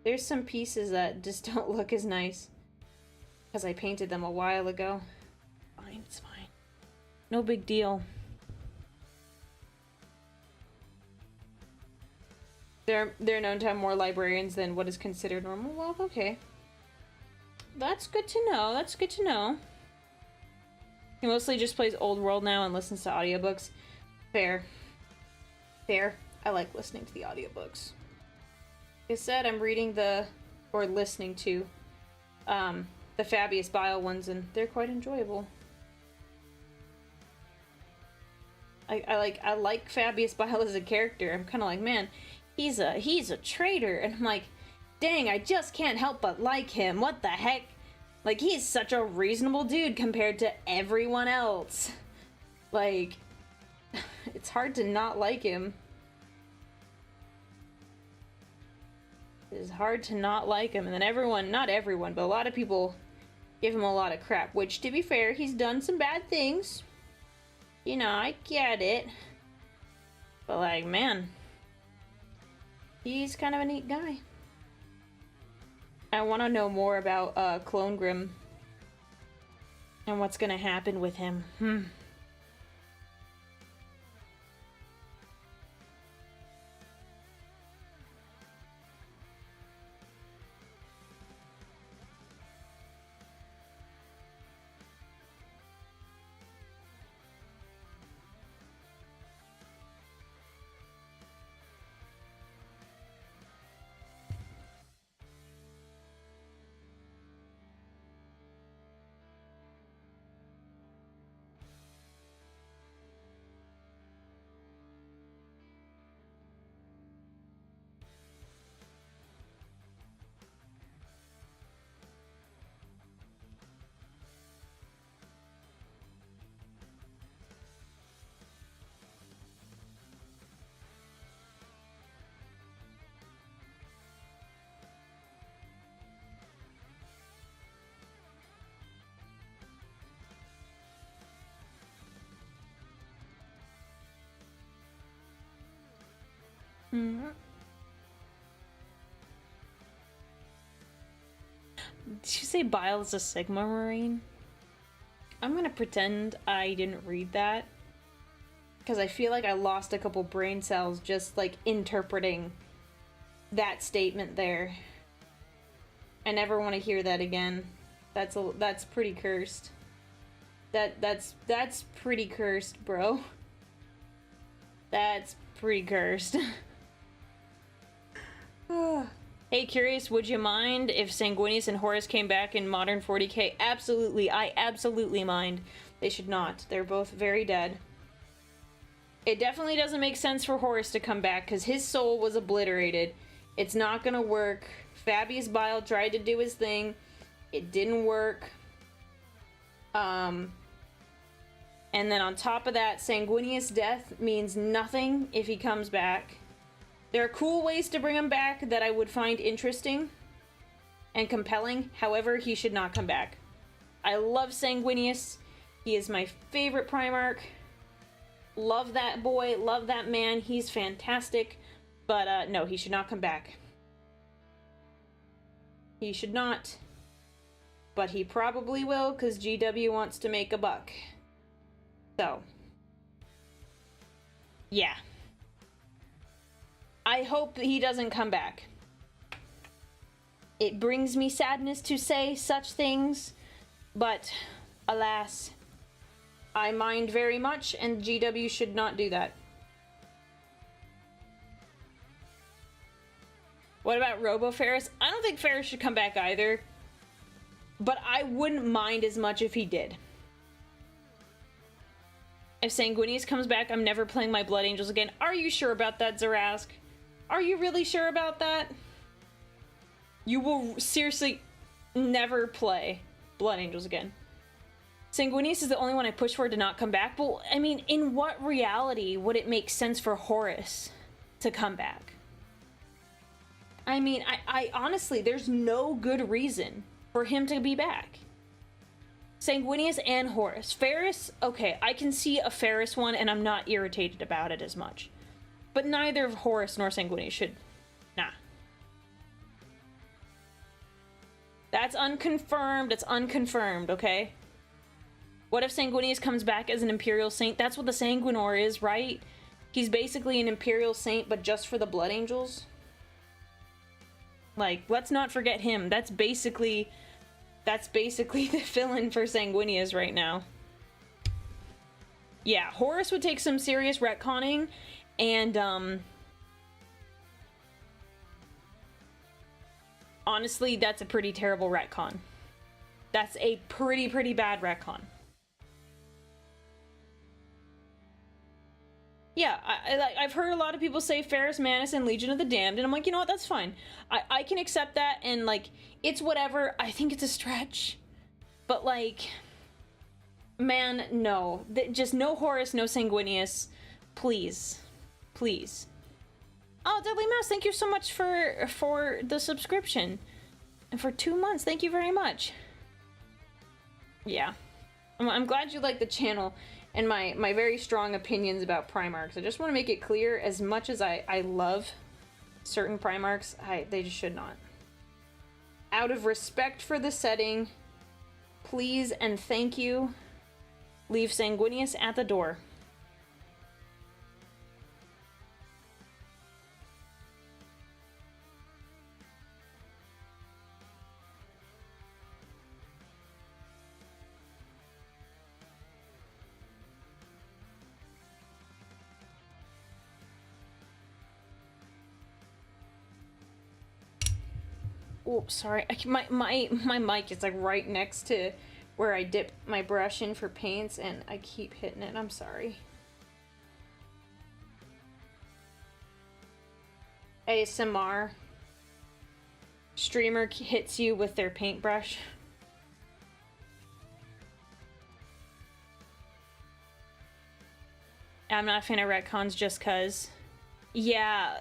[SPEAKER 1] There's some pieces that just don't look as nice because I painted them a while ago. Fine, it's fine. No big deal. They're known to have more librarians than what is considered normal. Well, okay. That's good to know. That's good to know. He mostly just plays Old World now and listens to audiobooks. Fair. Fair. I like listening to the audiobooks. Like I said, I'm reading listening to the Fabius Bile ones, and they're quite enjoyable. I like Fabius Bile as a character. I'm kind of like, man, he's a traitor, and I'm like, dang, I just can't help but like him. What the heck? Like, he's such a reasonable dude compared to everyone else. Like, it's hard to not like him. It's hard to not like him. And then everyone, not everyone, but a lot of people give him a lot of crap. Which, to be fair, he's done some bad things. You know, I get it. But, like, man, he's kind of a neat guy. I want to know more about Clone Grim and what's gonna happen with him. Did you say Bile is a Sigma Marine? I'm gonna pretend I didn't read that, because I feel like I lost a couple brain cells just like interpreting that statement there. I never want to hear that again. That's pretty cursed. That's pretty cursed, bro. That's pretty cursed. Hey, Curious, would you mind if Sanguinius and Horus came back in modern 40k? Absolutely, I absolutely mind. They should not. They're both very dead. It definitely doesn't make sense for Horus to come back, because his soul was obliterated. It's not gonna work. Fabius Bile tried to do his thing. It didn't work. And then on top of that, Sanguinius' death means nothing if he comes back. There are cool ways to bring him back that I would find interesting and compelling. However, he should not come back. I love Sanguinius. He is my favorite Primarch. Love that boy. Love that man. He's fantastic. But no, he should not come back. He should not. But he probably will, because GW wants to make a buck. So. Yeah. I hope that he doesn't come back. It brings me sadness to say such things, but alas, I mind very much, and GW should not do that. What about Robo Ferris? I don't think Ferris should come back either, but I wouldn't mind as much if he did. If Sanguinius comes back, I'm never playing my Blood Angels again. Are you sure about that, Zarask? Are you really sure about that? You will seriously never play Blood Angels again. Sanguinius is the only one I push for to not come back. But, I mean, in what reality would it make sense for Horus to come back? I mean, I honestly, there's no good reason for him to be back. Sanguinius and Horus. Ferris, okay, I can see a Ferris one and I'm not irritated about it as much. But neither Horus nor Sanguinius should. Nah. That's unconfirmed. It's unconfirmed, okay? What if Sanguinius comes back as an Imperial Saint? That's what the Sanguinor is, right? He's basically an Imperial Saint, but just for the Blood Angels. Like, let's not forget him. That's basically the fill-in for Sanguinius right now. Yeah, Horus would take some serious retconning. And, honestly, that's a pretty terrible retcon. That's a pretty bad retcon. Yeah, I've heard a lot of people say Ferris Manus and Legion of the Damned, and I'm like, you know what, that's fine. I can accept that, and, like, it's whatever. I think it's a stretch. But, like, man, no. Just no Horus, no Sanguinius. Please. Please. Oh, Deadly Mouse, thank you so much for the subscription. And for 2 months, thank you very much. Yeah. I'm glad you like the channel and my very strong opinions about Primarchs. I just want to make it clear, as much as I love certain Primarchs, they just should not. out of respect for the setting, please and thank you, leave Sanguinius at the door. Oops, sorry. My mic is like right next to where I dip my brush in for paints, and I keep hitting it. I'm sorry. ASMR. Streamer hits you with their paintbrush. I'm not a fan of retcons just cause. Yeah,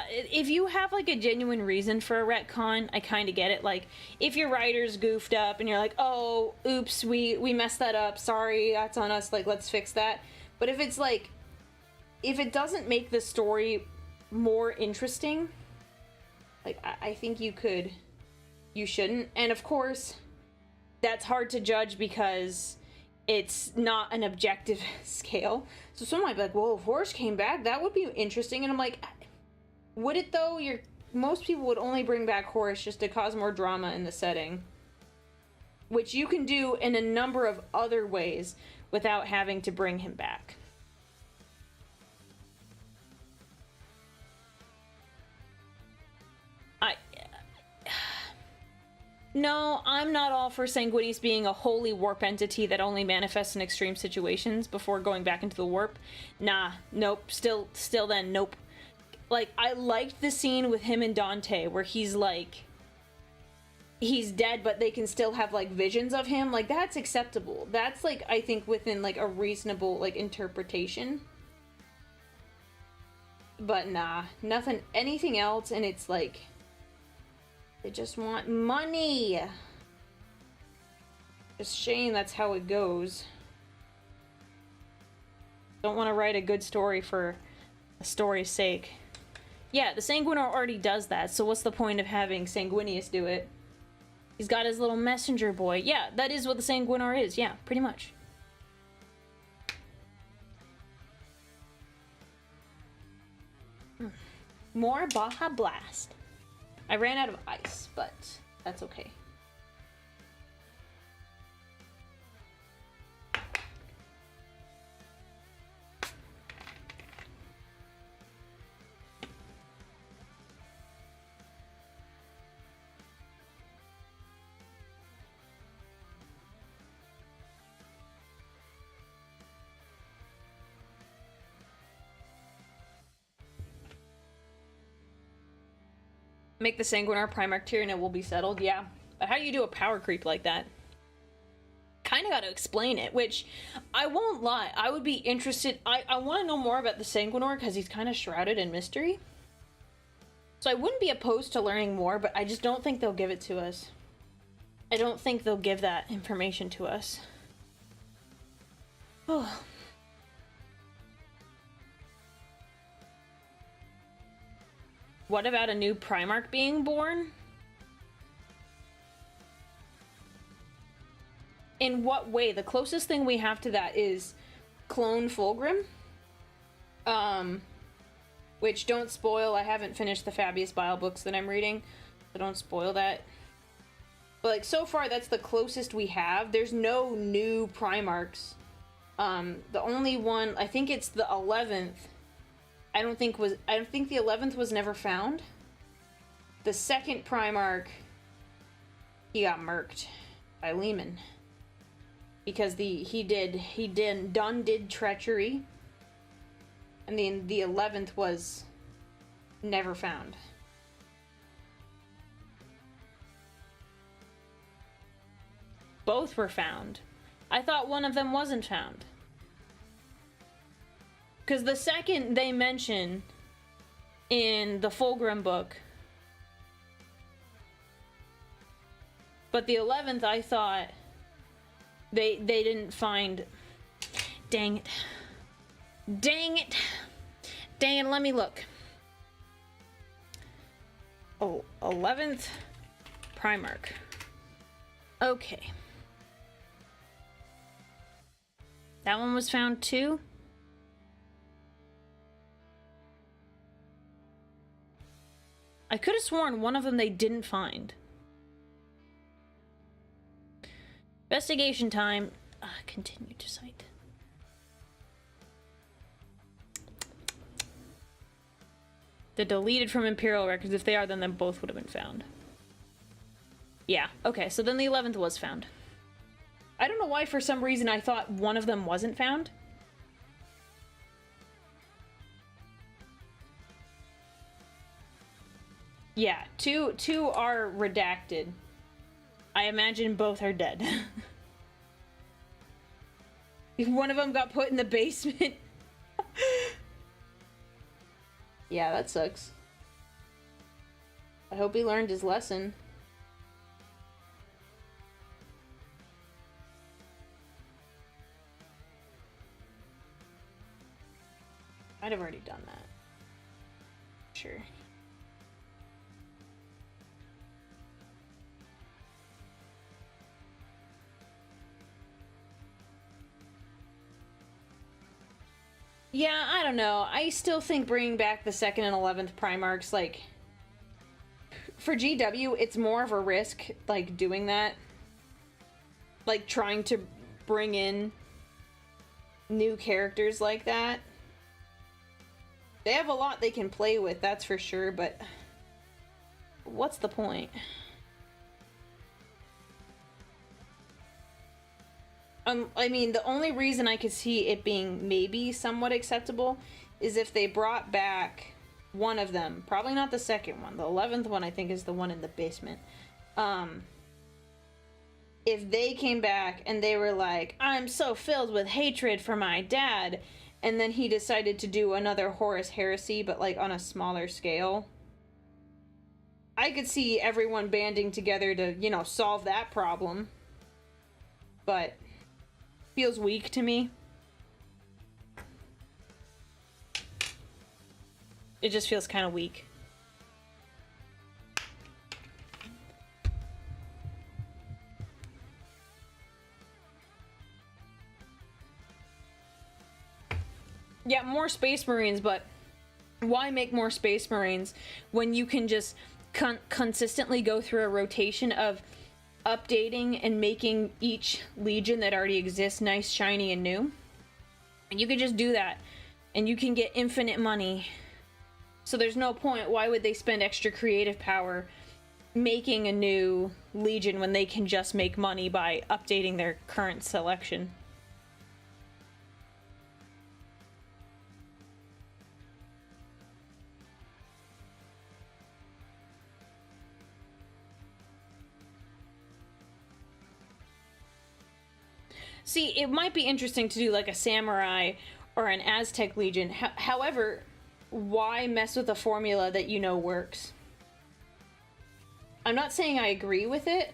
[SPEAKER 1] if you have like a genuine reason for a retcon, I kind of get it. Like, if your writer's goofed up and you're like, oh, oops, we messed that up, sorry, that's on us, like, let's fix that. But if it's like, if it doesn't make the story more interesting, like, I think you shouldn't. And of course, that's hard to judge because it's not an objective scale. So someone might be like, well, if Horus came back, that would be interesting. And I'm like, would it though? Most people would only bring back Horus just to cause more drama in the setting, which you can do in a number of other ways without having to bring him back. No, I'm not all for Sanguinius being a holy warp entity that only manifests in extreme situations before going back into the warp. Nah, nope, still then, nope. Like, I liked the scene with him and Dante where he's like, he's dead, but they can still have, like, visions of him. Like, that's acceptable. That's, like, I think within, like, a reasonable, like, interpretation. But nah, nothing, anything else, and it's like, they just want money. It's a shame that's how it goes. Don't want to write a good story for a story's sake. Yeah, the Sanguinar already does that, so what's the point of having Sanguinius do it? He's got his little messenger boy. Yeah, that is what the Sanguinar is. Yeah, pretty much. More Baja Blast. I ran out of ice, but that's okay. Make the Sanguinar Primarch tier and it will be settled. Yeah, but how do you do a power creep like that? Kind of got to explain it, which I won't lie, I would be interested. I want to know more about the Sanguinar because he's kind of shrouded in mystery, so I wouldn't be opposed to learning more, but I just don't think they'll give it to us. I don't think they'll give that information to us. Oh. What about a new Primarch being born? In what way? The closest thing we have to that is Clone Fulgrim. Which, don't spoil, I haven't finished the Fabius Bile books that I'm reading, so don't spoil that. But, like, so far, that's the closest we have. There's no new Primarchs. The only one, I think it's the 11th, I don't think the 11th was never found. The second Primarch, he got murked by Lehman. Because he did treachery. And then the 11th was never found. Both were found. I thought one of them wasn't found. Because the second they mention in the Fulgrim book, but the 11th I thought they didn't find. Dang it. Dang it. Dang it, let me look. Oh, 11th. Primarch. Okay. That one was found too? I could have sworn one of them they didn't find. Investigation time. Continue to cite. They're deleted from Imperial records. If they are, then both would have been found. Yeah, okay, so then the 11th was found. I don't know why for some reason I thought one of them wasn't found. Yeah, two are redacted. I imagine both are dead. One of them got put in the basement. Yeah, that sucks. I hope he learned his lesson. I'd have already done that. Sure. Yeah, I don't know. I still think bringing back the 2nd and 11th Primarchs, like, for GW, it's more of a risk, like, doing that. Like, trying to bring in new characters like that. They have a lot they can play with, that's for sure, but what's the point? I mean, the only reason I could see it being maybe somewhat acceptable is if they brought back one of them. Probably not the 2nd one. The 11th one, I think, is the one in the basement. If they came back and they were like, I'm so filled with hatred for my dad, and then he decided to do another Horus Heresy, but, like, on a smaller scale, I could see everyone banding together to, you know, solve that problem. But feels weak to me. It just feels kind of weak. Yeah, more Space Marines, but why make more Space Marines when you can just consistently go through a rotation of updating and making each legion that already exists nice, shiny, and new? And you can just do that, and you can get infinite money. So there's no point. Why would they spend extra creative power making a new legion when they can just make money by updating their current selection? See, it might be interesting to do like a samurai or an Aztec legion. However, why mess with a formula that you know works? I'm not saying I agree with it.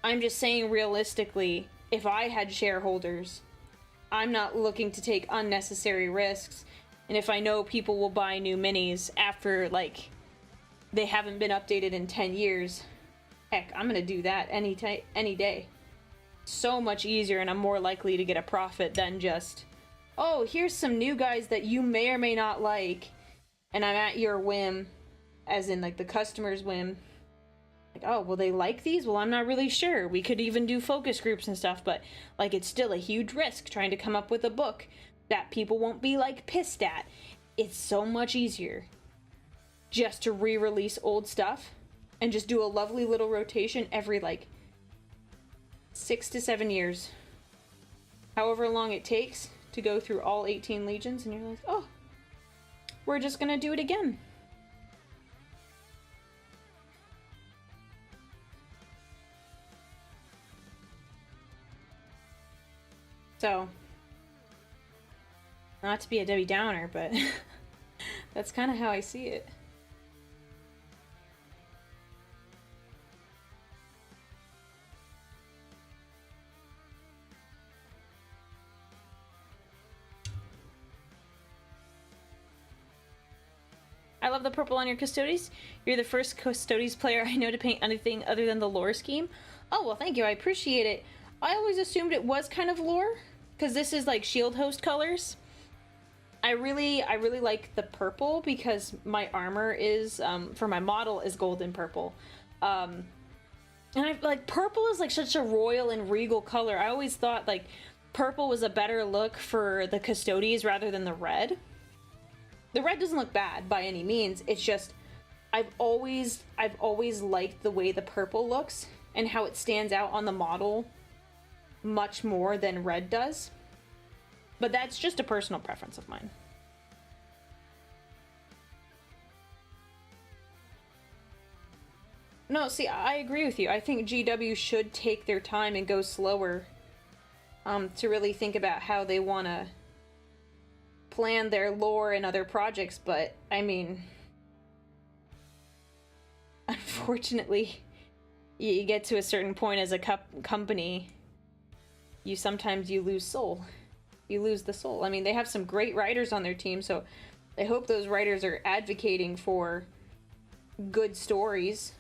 [SPEAKER 1] I'm just saying realistically, if I had shareholders, I'm not looking to take unnecessary risks. And if I know people will buy new minis after, like, they haven't been updated in 10 years, heck, I'm gonna do that any day. So much easier, and I'm more likely to get a profit than just, oh, here's some new guys that you may or may not like, and I'm at your whim, as in, like, the customer's whim. Like, oh, will they like these? Well, I'm not really sure. We could even do focus groups and stuff, but, like, it's still a huge risk trying to come up with a book that people won't be, like, pissed at. It's so much easier just to re-release old stuff and just do a lovely little rotation every, like, 6 to 7 years. However long it takes to go through all 18 legions, and you're like, oh, we're just gonna do it again. So, not to be a Debbie Downer, but that's kind of how I see it. I love the purple on your Custodes. You're the first Custodes player I know to paint anything other than the lore scheme. Oh, well, thank you. I appreciate it. I always assumed it was kind of lore, because this is like shield host colors. I really like the purple because my armor is, for my model, is golden purple. And I like, purple is like such a royal and regal color. I always thought like purple was a better look for the Custodes rather than the red. The red doesn't look bad by any means. It's just, I've always liked the way the purple looks and how it stands out on the model much more than red does. But that's just a personal preference of mine. No, see, I agree with you. I think GW should take their time and go slower to really think about how they want to plan their lore and other projects, but, I mean, unfortunately, you get to a certain point as a company, sometimes you lose soul. You lose the soul. I mean, they have some great writers on their team, so I hope those writers are advocating for good stories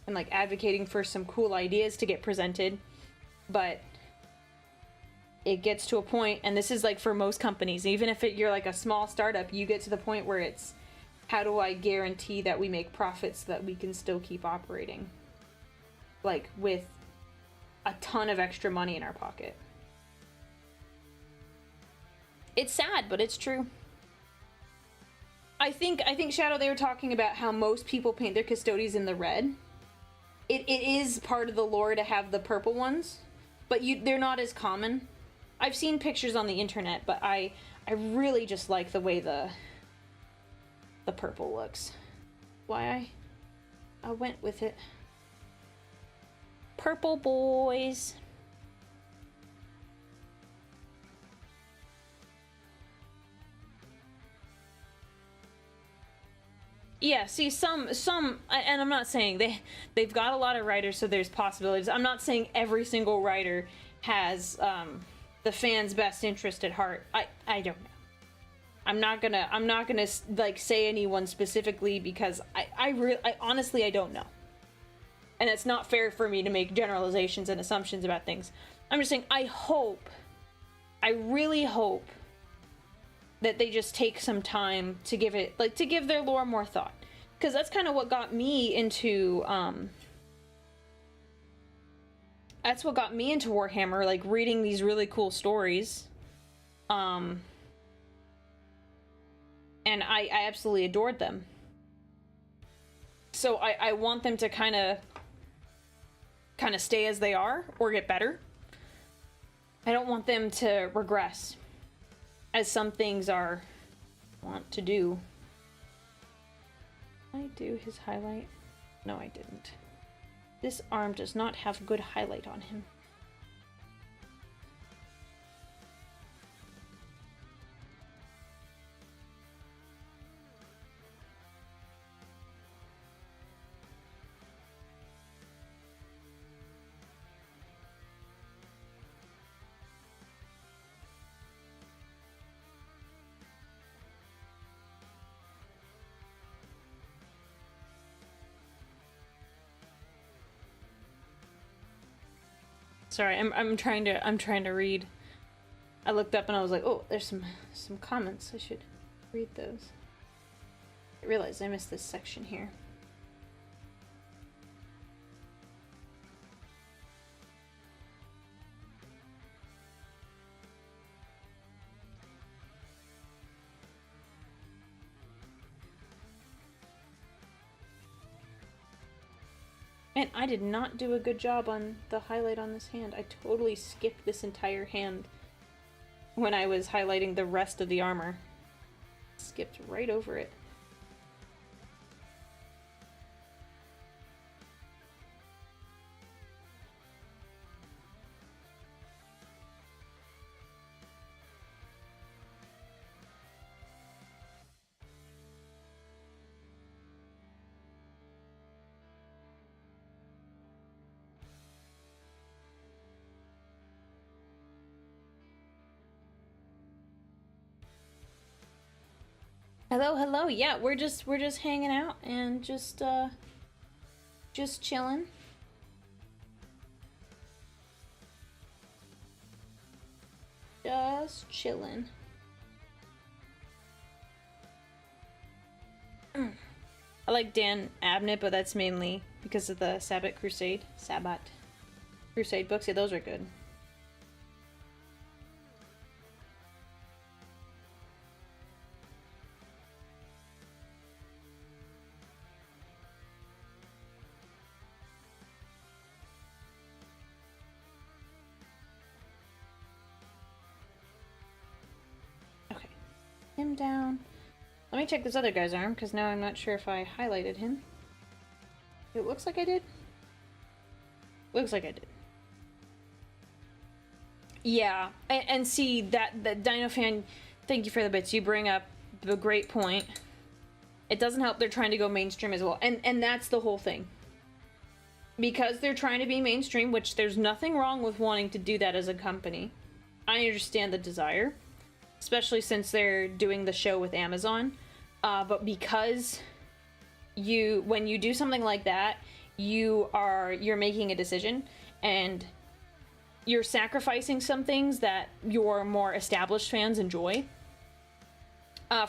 [SPEAKER 1] and like advocating for some cool ideas to get presented. But it gets to a point, and this is like for most companies, even if you're like a small startup, you get to the point where it's, how do I guarantee that we make profits so that we can still keep operating, like with a ton of extra money in our pocket? It's sad, but it's true. I think Shadow, they were talking about how most people paint their Custodes in the red. It is part of the lore to have the purple ones, but they're not as common. I've seen pictures on the internet, but I really just like the way the purple looks. Why I went with it. Purple boys. Yeah, see, some, and I'm not saying they've got a lot of writers, so there's possibilities. I'm not saying every single writer has the fans' best interest at heart. I don't know. I'm not gonna like say anyone specifically because I honestly I don't know, and it's not fair for me to make generalizations and assumptions about things. I'm just saying I really hope that they just take some time to give it, like, to give their lore more thought, because that's kind of what got me into Warhammer, like reading these really cool stories, and I absolutely adored them. So I want them to kind of stay as they are or get better. I don't want them to regress, as some things are want to do. Did I do his highlight? No, I didn't. This arm does not have good highlight on him. Sorry, I'm trying to read. I looked up and I was like, oh, there's some comments. I should read those. I realized I missed this section here. Man, I did not do a good job on the highlight on this hand. I totally skipped this entire hand when I was highlighting the rest of the armor. Skipped right over it. Hello, hello. Yeah, we're just hanging out and just chilling. Just chilling. I like Dan Abnett, but that's mainly because of the Sabbath Crusade books. Yeah, those are good. Okay, him down. Let me check this other guy's arm, because now I'm not sure if I highlighted him. It looks like I did. Looks like I did. Yeah, and see, that Dino Fan, thank you for the bits. You bring up the great point. It doesn't help they're trying to go mainstream as well. And that's the whole thing. Because they're trying to be mainstream, which there's nothing wrong with wanting to do that as a company. I understand the desire. Especially since they're doing the show with Amazon. But because when you do something like that, you're making a decision, and you're sacrificing some things that your more established fans enjoy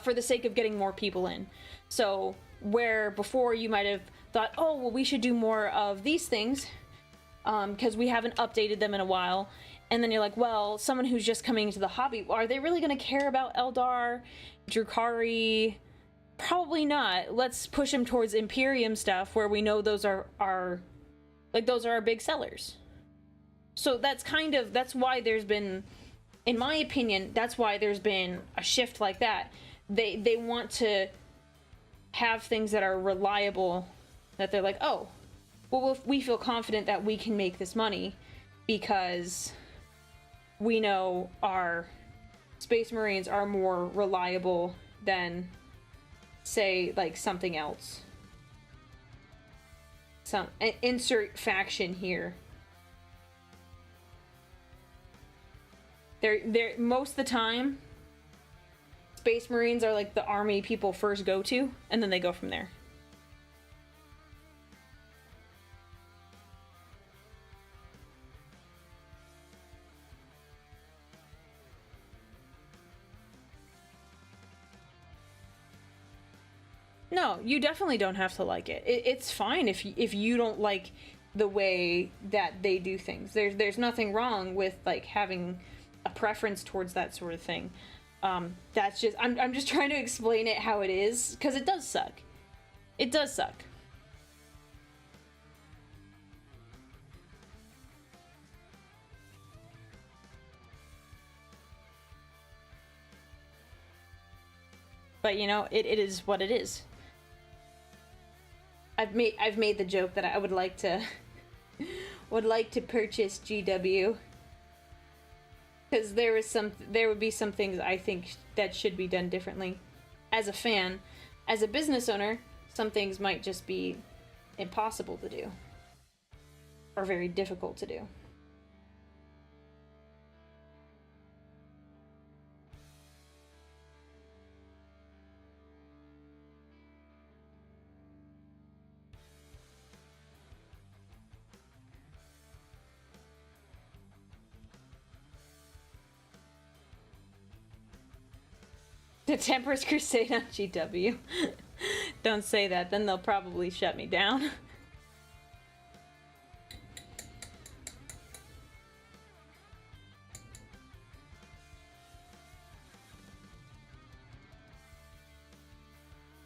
[SPEAKER 1] for the sake of getting more people in. So where before you might have thought, oh, well, we should do more of these things because we haven't updated them in a while. And then you're like, well, someone who's just coming into the hobby, are they really going to care about Eldar, Drukhari? Probably not. Let's push them towards Imperium stuff where we know those are our big sellers. So that's why there's been, in my opinion, that's why there's been a shift like that. They want to have things that are reliable, that they're like, oh, well, we feel confident that we can make this money because we know our Space Marines are more reliable than, say, like something else. Insert faction here. They're most of the time, Space Marines are like the army people first go to, and then they go from there. No, you definitely don't have to like it. It's fine if you don't like the way that they do things. There's nothing wrong with like having a preference towards that sort of thing. That's just I'm just trying to explain it how it is, because it does suck. It does suck. But you know, it is what it is. I've made the joke that I would like to purchase GW, because there would be some things I think that should be done differently. As a fan, as a business owner, some things might just be impossible to do, or very difficult to do. The Tempris Crusade on GW. Don't say that, then they'll probably shut me down.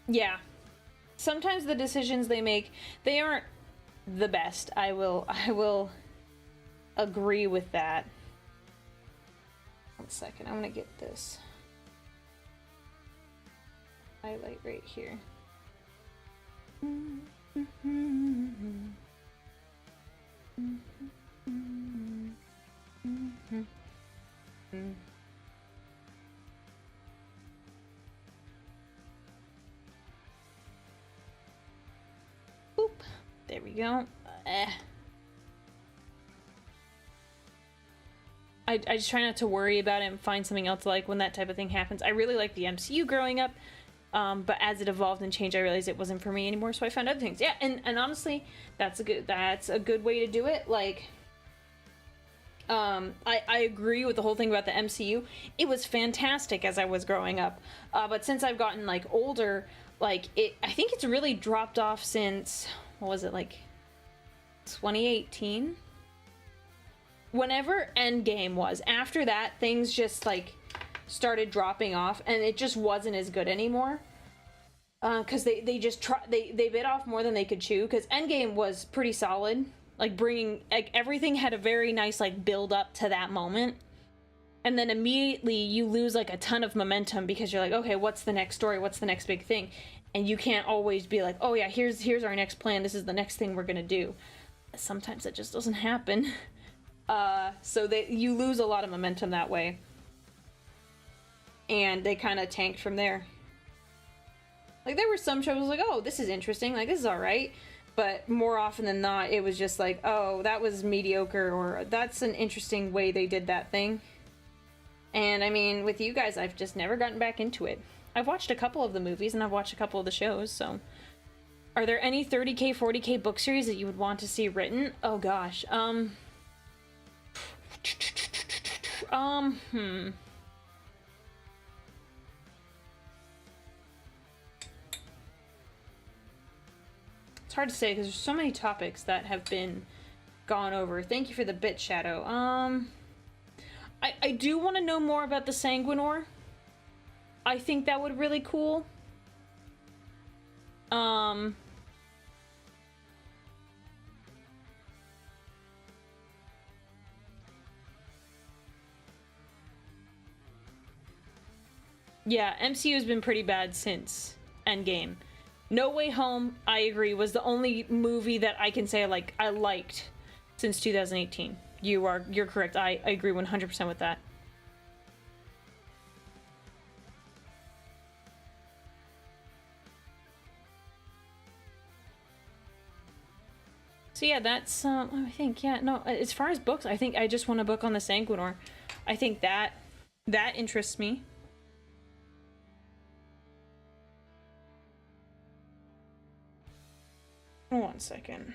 [SPEAKER 1] Yeah. Sometimes the decisions they make, they aren't the best. I will agree with that. 1 second, I'm gonna get this highlight right here. Boop. There we go. I just try not to worry about it and find something else to like when that type of thing happens. I really like the MCU growing up. But as it evolved and changed, I realized it wasn't for me anymore, so I found other things. Yeah, and honestly, that's a good way to do it. Like, I agree with the whole thing about the MCU. It was fantastic as I was growing up, but since I've gotten like older, like I think it's really dropped off since, what was it, like 2018? Whenever Endgame was. After that, things just like started dropping off, and it just wasn't as good anymore. Because they bit off more than they could chew. Because Endgame was pretty solid. Like, bringing, like, everything had a very nice, like, build up to that moment. And then immediately you lose, like, a ton of momentum because you're like, okay, what's the next story? What's the next big thing? And you can't always be like, oh yeah, here's our next plan. This is the next thing we're gonna do. Sometimes that just doesn't happen. So you lose a lot of momentum that way. And they kind of tanked from there. Like, there were some shows like, oh, this is interesting. Like, this is alright. But more often than not, it was just like, oh, that was mediocre, or that's an interesting way they did that thing. And I mean, with you guys, I've just never gotten back into it. I've watched a couple of the movies, and I've watched a couple of the shows, so. Are there any 30k, 40k book series that you would want to see written? Oh gosh, It's hard to say because there's so many topics that have been gone over. Thank you for the bit, Shadow. I do want to know more about the Sanguinor. I think that would be really cool. Yeah, MCU has been pretty bad since Endgame. No Way Home, I agree, was the only movie that I can say I liked since 2018. You're correct. I agree 100% with that. So yeah, that's I think, yeah, no, as far as books, I think I just want a book on the Sanguinor. I think that interests me. One second.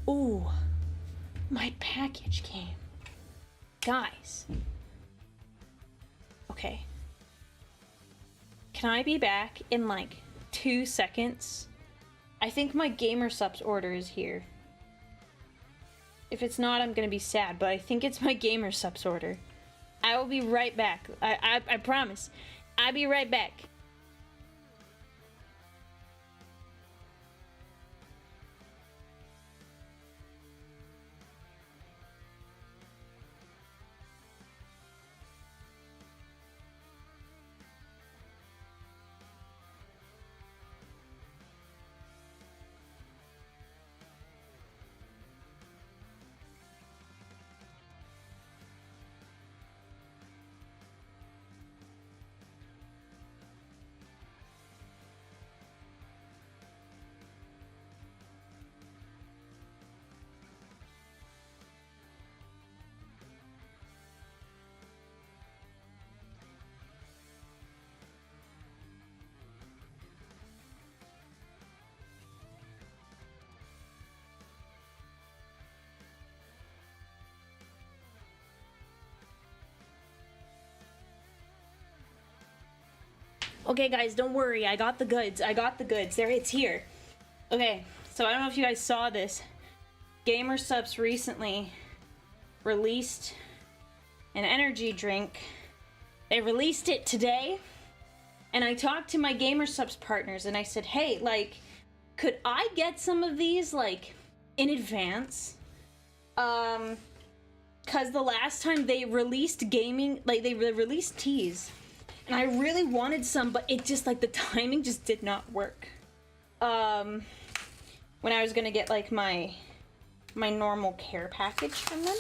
[SPEAKER 1] Ooh, my package came. Guys. Okay. Can I be back in like 2 seconds? I think my gamer subs order is here. If it's not, I'm gonna be sad, but I think it's my gamer subs order. I will be right back. I promise. I'll be right back. Okay, guys, don't worry. I got the goods. There, it's here. Okay, so I don't know if you guys saw this. Gamer Subs recently released an energy drink. They released it today. And I talked to my Gamer Subs partners and I said, hey, like, could I get some of these, like, in advance? Cause the last time they released gaming, like, they released teas. And I really wanted some, but it just, like, the timing just did not work. When I was gonna get, like, my normal care package from them.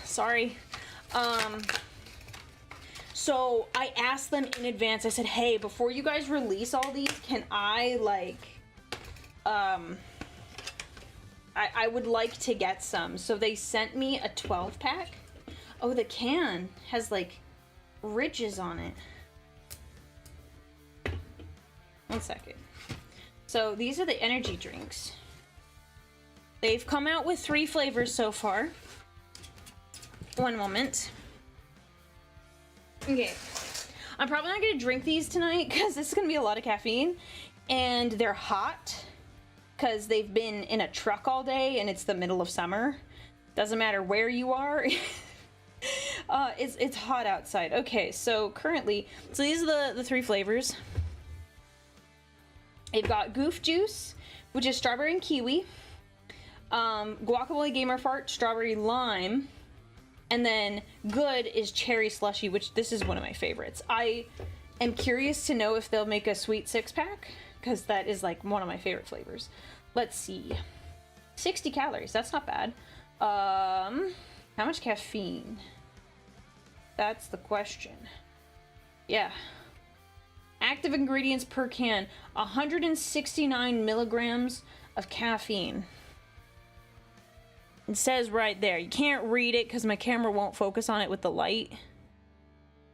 [SPEAKER 1] Sorry. So I asked them in advance, I said, hey, before you guys release all these, can I, like, I would like to get some. So they sent me a 12-pack. Oh, the can has like ridges on it. 1 second. So these are the energy drinks. They've come out with 3 flavors so far. 1 moment. Okay. I'm probably not going to drink these tonight because this is going to be a lot of caffeine. And they're hot because they've been in a truck all day and it's the middle of summer. Doesn't matter where you are. It's hot outside. Okay, so currently, so these are the 3 flavors. They've got Goof Juice, which is strawberry and kiwi. Guacamole Gamer Fart, strawberry lime. And then Good is cherry slushy, which this is one of my favorites. I am curious to know if they'll make a sweet 6-pack, because that is like one of my favorite flavors. Let's see. 60 calories, that's not bad. How much caffeine? That's the question. Yeah. Active ingredients per can, 169 milligrams of caffeine. It says right there. You can't read it because my camera won't focus on it with the light.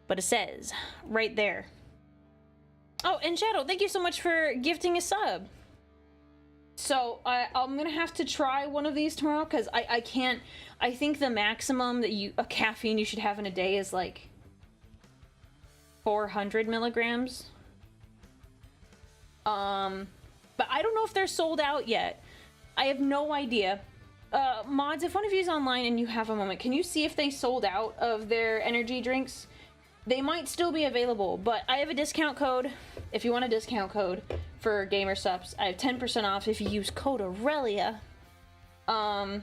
[SPEAKER 1] But it says right there. Oh, and Shadow, thank you so much for gifting a sub. So I'm gonna have to try one of these tomorrow because I can't. I think the maximum that a caffeine you should have in a day is like 400 milligrams. But I don't know if they're sold out yet. I have no idea. Mods, if one of you is online and you have a moment, can you see if they sold out of their energy drinks? They might still be available, but I have a discount code. If you want a discount code for Gamer Subs, I have 10% off if you use code Aurelia. Yeah,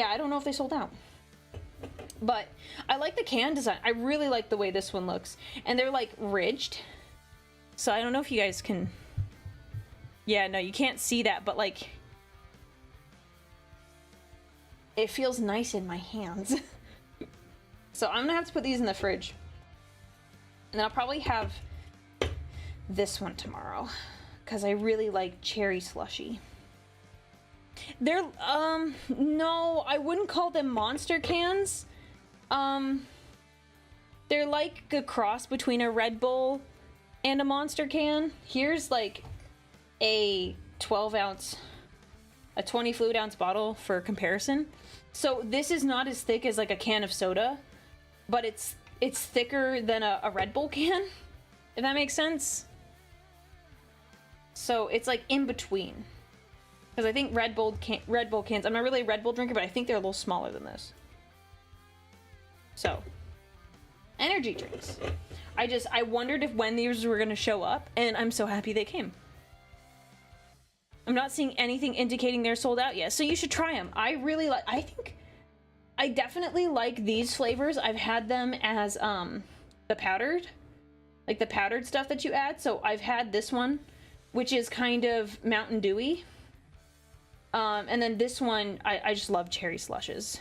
[SPEAKER 1] I don't know if they sold out. But I like the can design. I really like the way this one looks. And they're like ridged. So I don't know if you guys can... Yeah, no, you can't see that, but like... It feels nice in my hands. So I'm gonna have to put these in the fridge. And then I'll probably have this one tomorrow. Because I really like cherry slushy. They're, no, I wouldn't call them monster cans. They're like a cross between a Red Bull and a monster can. Here's like a 12-ounce, a 20 fluid ounce bottle for comparison. So this is not as thick as like a can of soda, but it's thicker than a Red Bull can, if that makes sense. So it's like in between. Because I think Red Bull cans, I'm not really a Red Bull drinker, but I think they're a little smaller than this. So, energy drinks. I wondered if when these were going to show up, and I'm so happy they came. I'm not seeing anything indicating they're sold out yet, so you should try them. I really like, I definitely like these flavors. I've had them as, the powdered stuff that you add. So I've had this one, which is kind of Mountain Dewy. And then this one, I just love cherry slushes.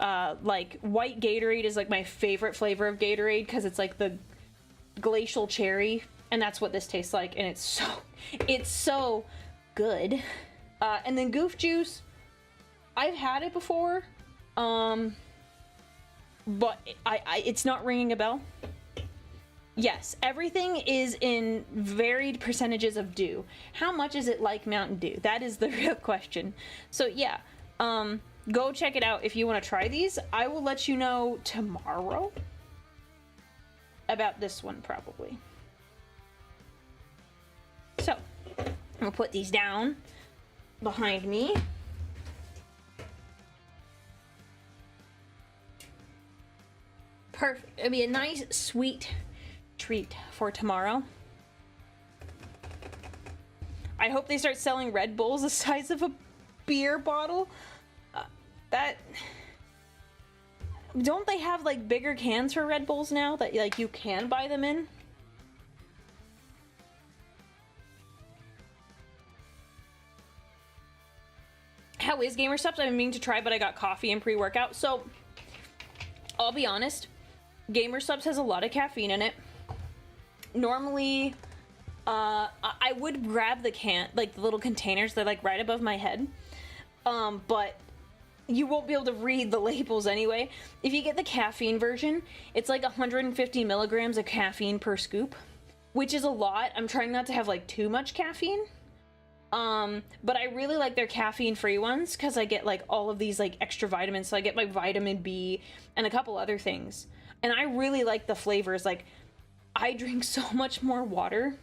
[SPEAKER 1] Like white Gatorade is like my favorite flavor of Gatorade because it's like the glacial cherry, and that's what this tastes like, and it's so good. And then Goof Juice, I've had it before, but it's not ringing a bell. Yes, everything is in varied percentages of dew. How much is it like Mountain Dew? That is the real question. So yeah, go check it out if you want to try these. I will let you know tomorrow about this one, probably. So, I'm gonna put these down behind me. Perfect. It'll be a nice, sweet treat for tomorrow. I hope they start selling Red Bulls the size of a beer bottle. Don't they have like bigger cans for Red Bulls now that like you can buy them in? How is Gamer Subs? I've been meaning to try, but I got coffee and pre-workout. So I'll be honest, Gamer Subs has a lot of caffeine in it. Normally, I would grab the can, like the little containers that are like right above my head, But you won't be able to read the labels anyway. If you get the caffeine version, it's like 150 milligrams of caffeine per scoop, which is a lot. I'm trying not to have like too much caffeine. But I really like their caffeine-free ones because I get like all of these like extra vitamins. So I get my vitamin B and a couple other things. And I really like the flavors. Like, I drink so much more water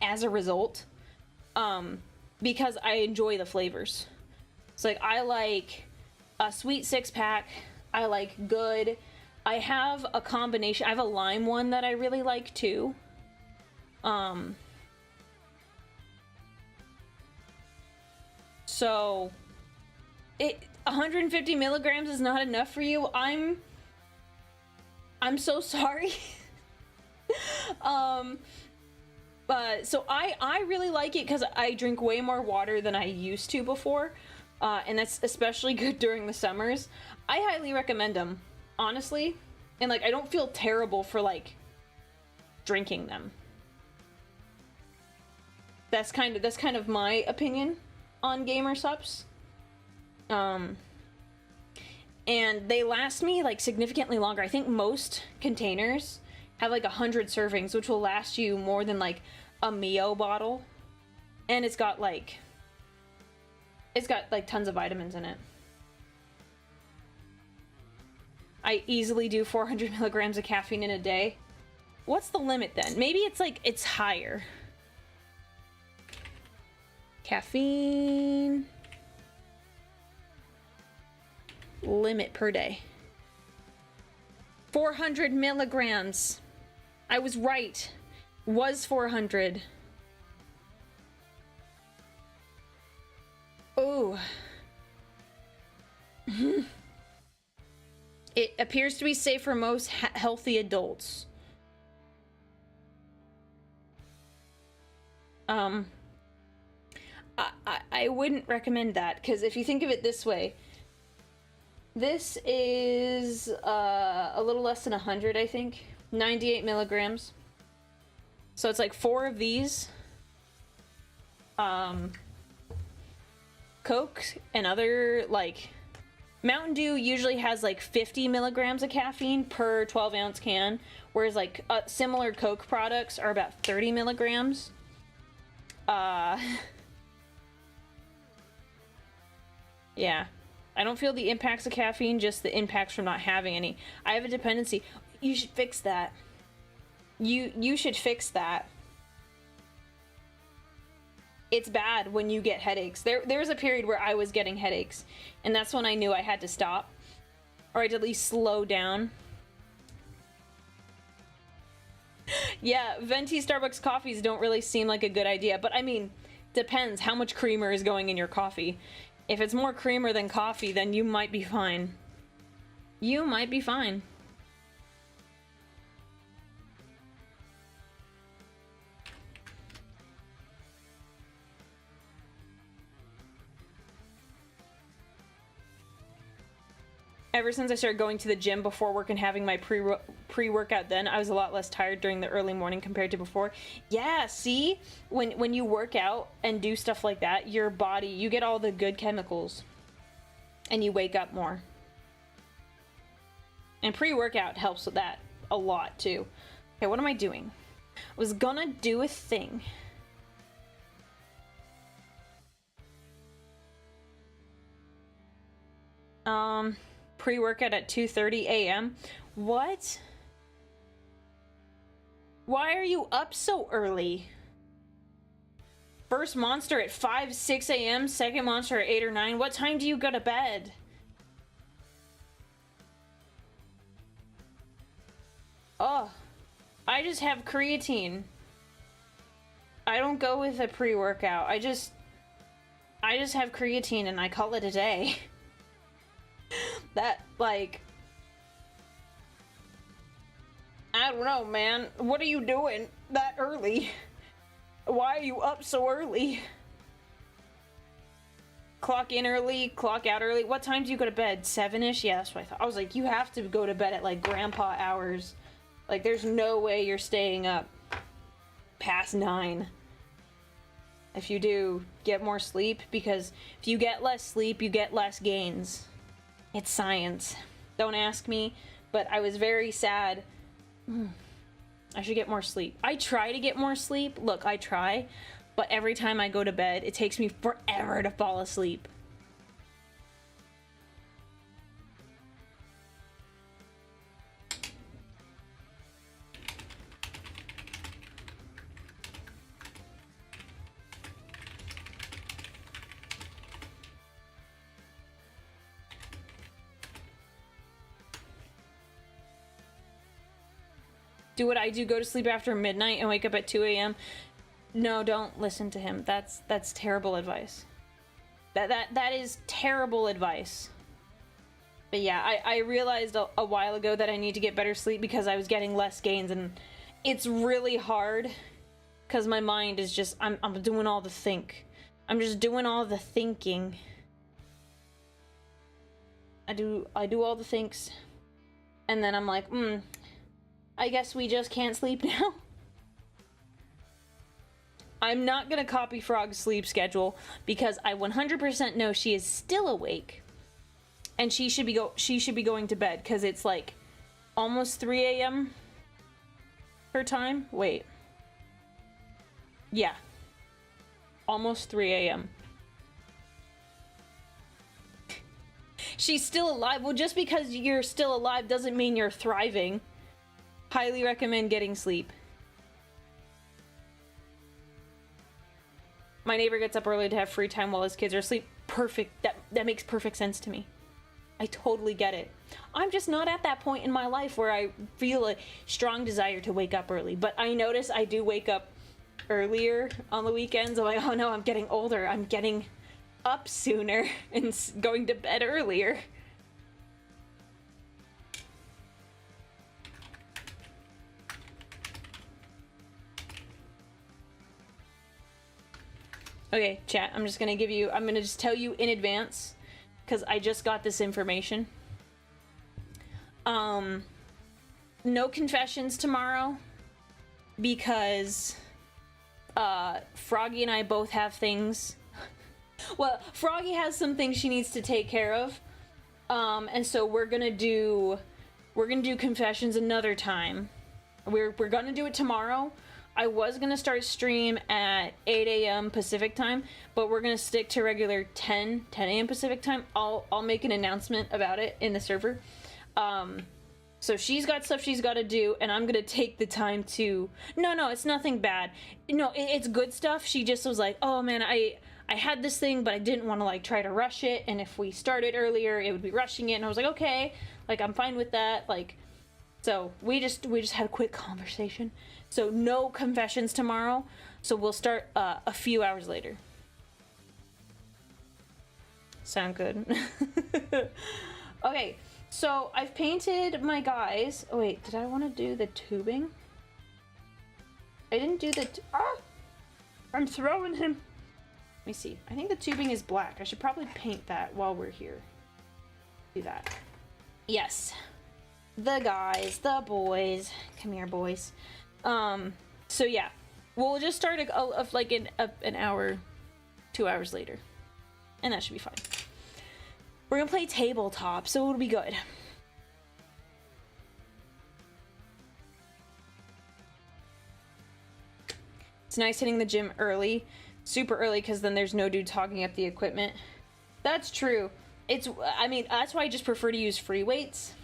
[SPEAKER 1] as a result, because I enjoy the flavors. So like, I like a sweet 6-pack. I like good. I have a combination. I have a lime one that I really like too. So 150 milligrams is not enough for you. I'm so sorry. So I really like it because I drink way more water than I used to before. And that's especially good during the summers. I highly recommend them, honestly. And like, I don't feel terrible for like drinking them. That's kind of my opinion on gamer sups. And they last me like significantly longer. I think most containers have like 100 servings, which will last you more than like a Mio bottle. And it's got like tons of vitamins in it. I easily do 400 milligrams of caffeine in a day. What's the limit then? Maybe it's higher. Caffeine limit per day. 400 milligrams. I was right. Was 400. Oh. It appears to be safe for most healthy adults. I wouldn't recommend that, because if you think of it this way, this is a little less than 100, I think. 98 milligrams. So it's like 4 of these. Coke and other, like, Mountain Dew usually has like 50 milligrams of caffeine per 12-ounce can, whereas like similar Coke products are about 30 milligrams. Yeah. I don't feel the impacts of caffeine, just the impacts from not having any. I have a dependency. You should fix that. You should fix that. It's bad when you get headaches. There was a period where I was getting headaches, and that's when I knew I had to stop, or I'd at least slow down. Yeah, venti Starbucks coffees don't really seem like a good idea, but I mean, depends how much creamer is going in your coffee. If it's more creamer than coffee, then you might be fine. You might be fine. Ever since I started going to the gym before work and having my pre-workout then, I was a lot less tired during the early morning compared to before. Yeah, see? When you work out and do stuff like that, your body, you get all the good chemicals. And you wake up more. And pre-workout helps with that a lot, too. Okay, what am I doing? I was gonna do a thing. Pre-workout at 2:30 a.m. What? Why are you up so early? First monster at 5, 6 a.m. Second monster at 8 or 9. What time do you go to bed? Oh, I just have creatine. I don't go with a pre-workout. I just have creatine and I call it a day. That, like, I don't know, man. What are you doing that early? Why are you up so early? Clock in early, clock out early. What time do you go to bed? 7-ish? Yeah, that's what I thought. I was like, you have to go to bed at, like, grandpa hours. Like, there's no way you're staying up past 9. If you do, get more sleep, because if you get less sleep, you get less gains. It's science. Don't ask me, but I was very sad. I should get more sleep. I try to get more sleep. Look, I try, but every time I go to bed, it takes me forever to fall asleep. Do what I do, go to sleep after midnight and wake up at 2 a.m. No, don't listen to him. That's terrible advice. That is terrible advice. But yeah, I realized a while ago that I need to get better sleep because I was getting less gains, and it's really hard because my mind is just, I'm doing all the think. I'm just doing all the thinking. I do all the thinks, and then I'm like, I guess we just can't sleep now. I'm not gonna copy Frog's sleep schedule because I 100% know she is still awake, and she should be going to bed because it's like almost 3 a.m. her time. Wait. Yeah. Almost 3 a.m. She's still alive. Well, just because you're still alive doesn't mean you're thriving. Highly recommend getting sleep. My neighbor gets up early to have free time while his kids are asleep. Perfect. That makes perfect sense to me. I totally get it. I'm just not at that point in my life where I feel a strong desire to wake up early. But I notice I do wake up earlier on the weekends. I'm like, oh no, I'm getting older. I'm getting up sooner and going to bed earlier. Okay, chat, I'm gonna just tell you in advance, because I just got this information. No confessions tomorrow, because, Froggy and I both have things. Well, Froggy has some things she needs to take care of, and so we're gonna do confessions another time. We're gonna do it tomorrow. I was gonna start stream at 8 a.m. Pacific time, but we're gonna stick to regular 10 a.m. Pacific time. I'll make an announcement about it in the server. So she's got stuff she's got to do, and I'm gonna take the time to. No, it's nothing bad. No, it's good stuff. She just was like, oh man, I had this thing, but I didn't want to like try to rush it, and if we started earlier, it would be rushing it. And I was like, okay, like I'm fine with that. Like, so we just had a quick conversation. So no confessions tomorrow. So we'll start a few hours later. Sound good? Okay, so I've painted my guys. Oh wait, did I want to do the tubing? I didn't do the. I'm throwing him. Let me see. I think the tubing is black. I should probably paint that while we're here. Do that. Yes. The guys, the boys. Come here, boys. So yeah, we'll just start like an hour, 2 hours later, and that should be fine. We're gonna play tabletop, so it'll be good. It's nice hitting the gym early, super early, because then there's no dude hogging up the equipment. That's true. I mean, that's why I just prefer to use free weights.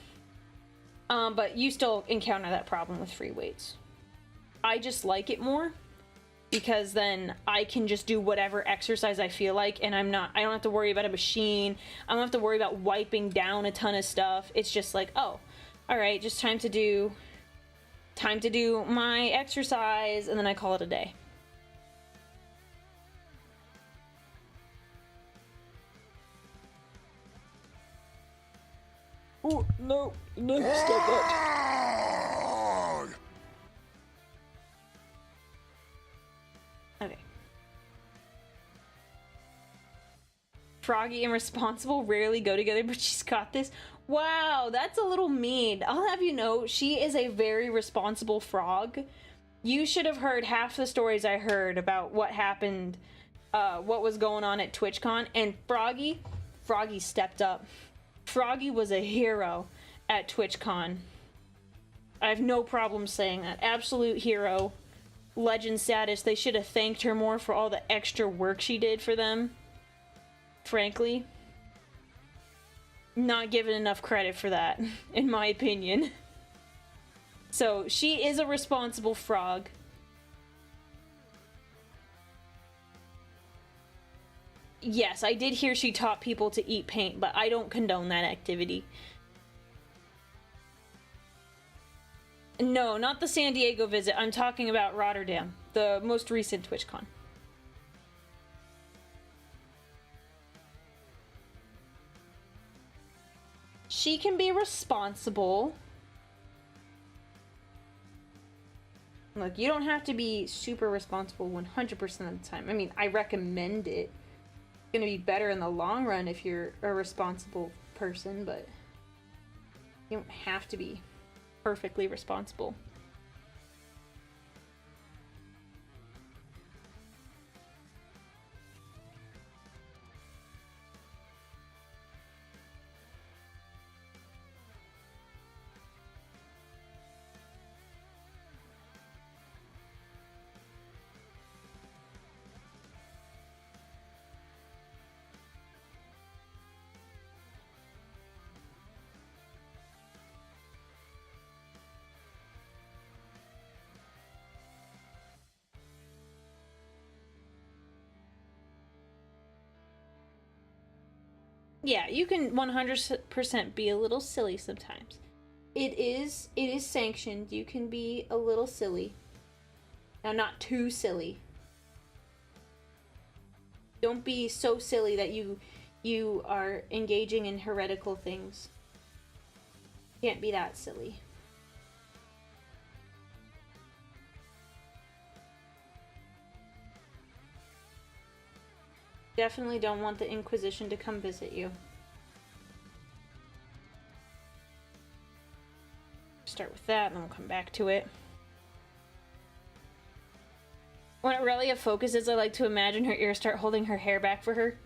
[SPEAKER 1] But you still encounter that problem with free weights. I just like it more because then I can just do whatever exercise I feel like, and I don't have to worry about a machine. I don't have to worry about wiping down a ton of stuff. It's just like, oh, all right, just time to do my exercise, and then I call it a day. Oh, no, stop that. Okay. Froggy and responsible rarely go together, but she's got this. Wow, that's a little mean. I'll have you know, she is a very responsible frog. You should have heard half the stories I heard about what happened what was going on at TwitchCon, and Froggy stepped up. Froggy was a hero at TwitchCon. I have no problem saying that. Absolute hero. Legend status. They should have thanked her more for all the extra work she did for them. Frankly. Not given enough credit for that, in my opinion. So, she is a responsible frog. Yes, I did hear she taught people to eat paint, but I don't condone that activity. No, not the San Diego visit. I'm talking about Rotterdam, the most recent TwitchCon. She can be responsible. Look, you don't have to be super responsible 100% of the time. I mean, I recommend it. It's gonna be better in the long run if you're a responsible person, but you don't have to be perfectly responsible. Yeah, you can 100% be a little silly sometimes. It is sanctioned. You can be a little silly. Now, not too silly. Don't be so silly that you are engaging in heretical things. Can't be that silly. Definitely don't want the Inquisition to come visit you. Start with that, and then we'll come back to it. When Aurelia focuses, I like to imagine her ears start holding her hair back for her.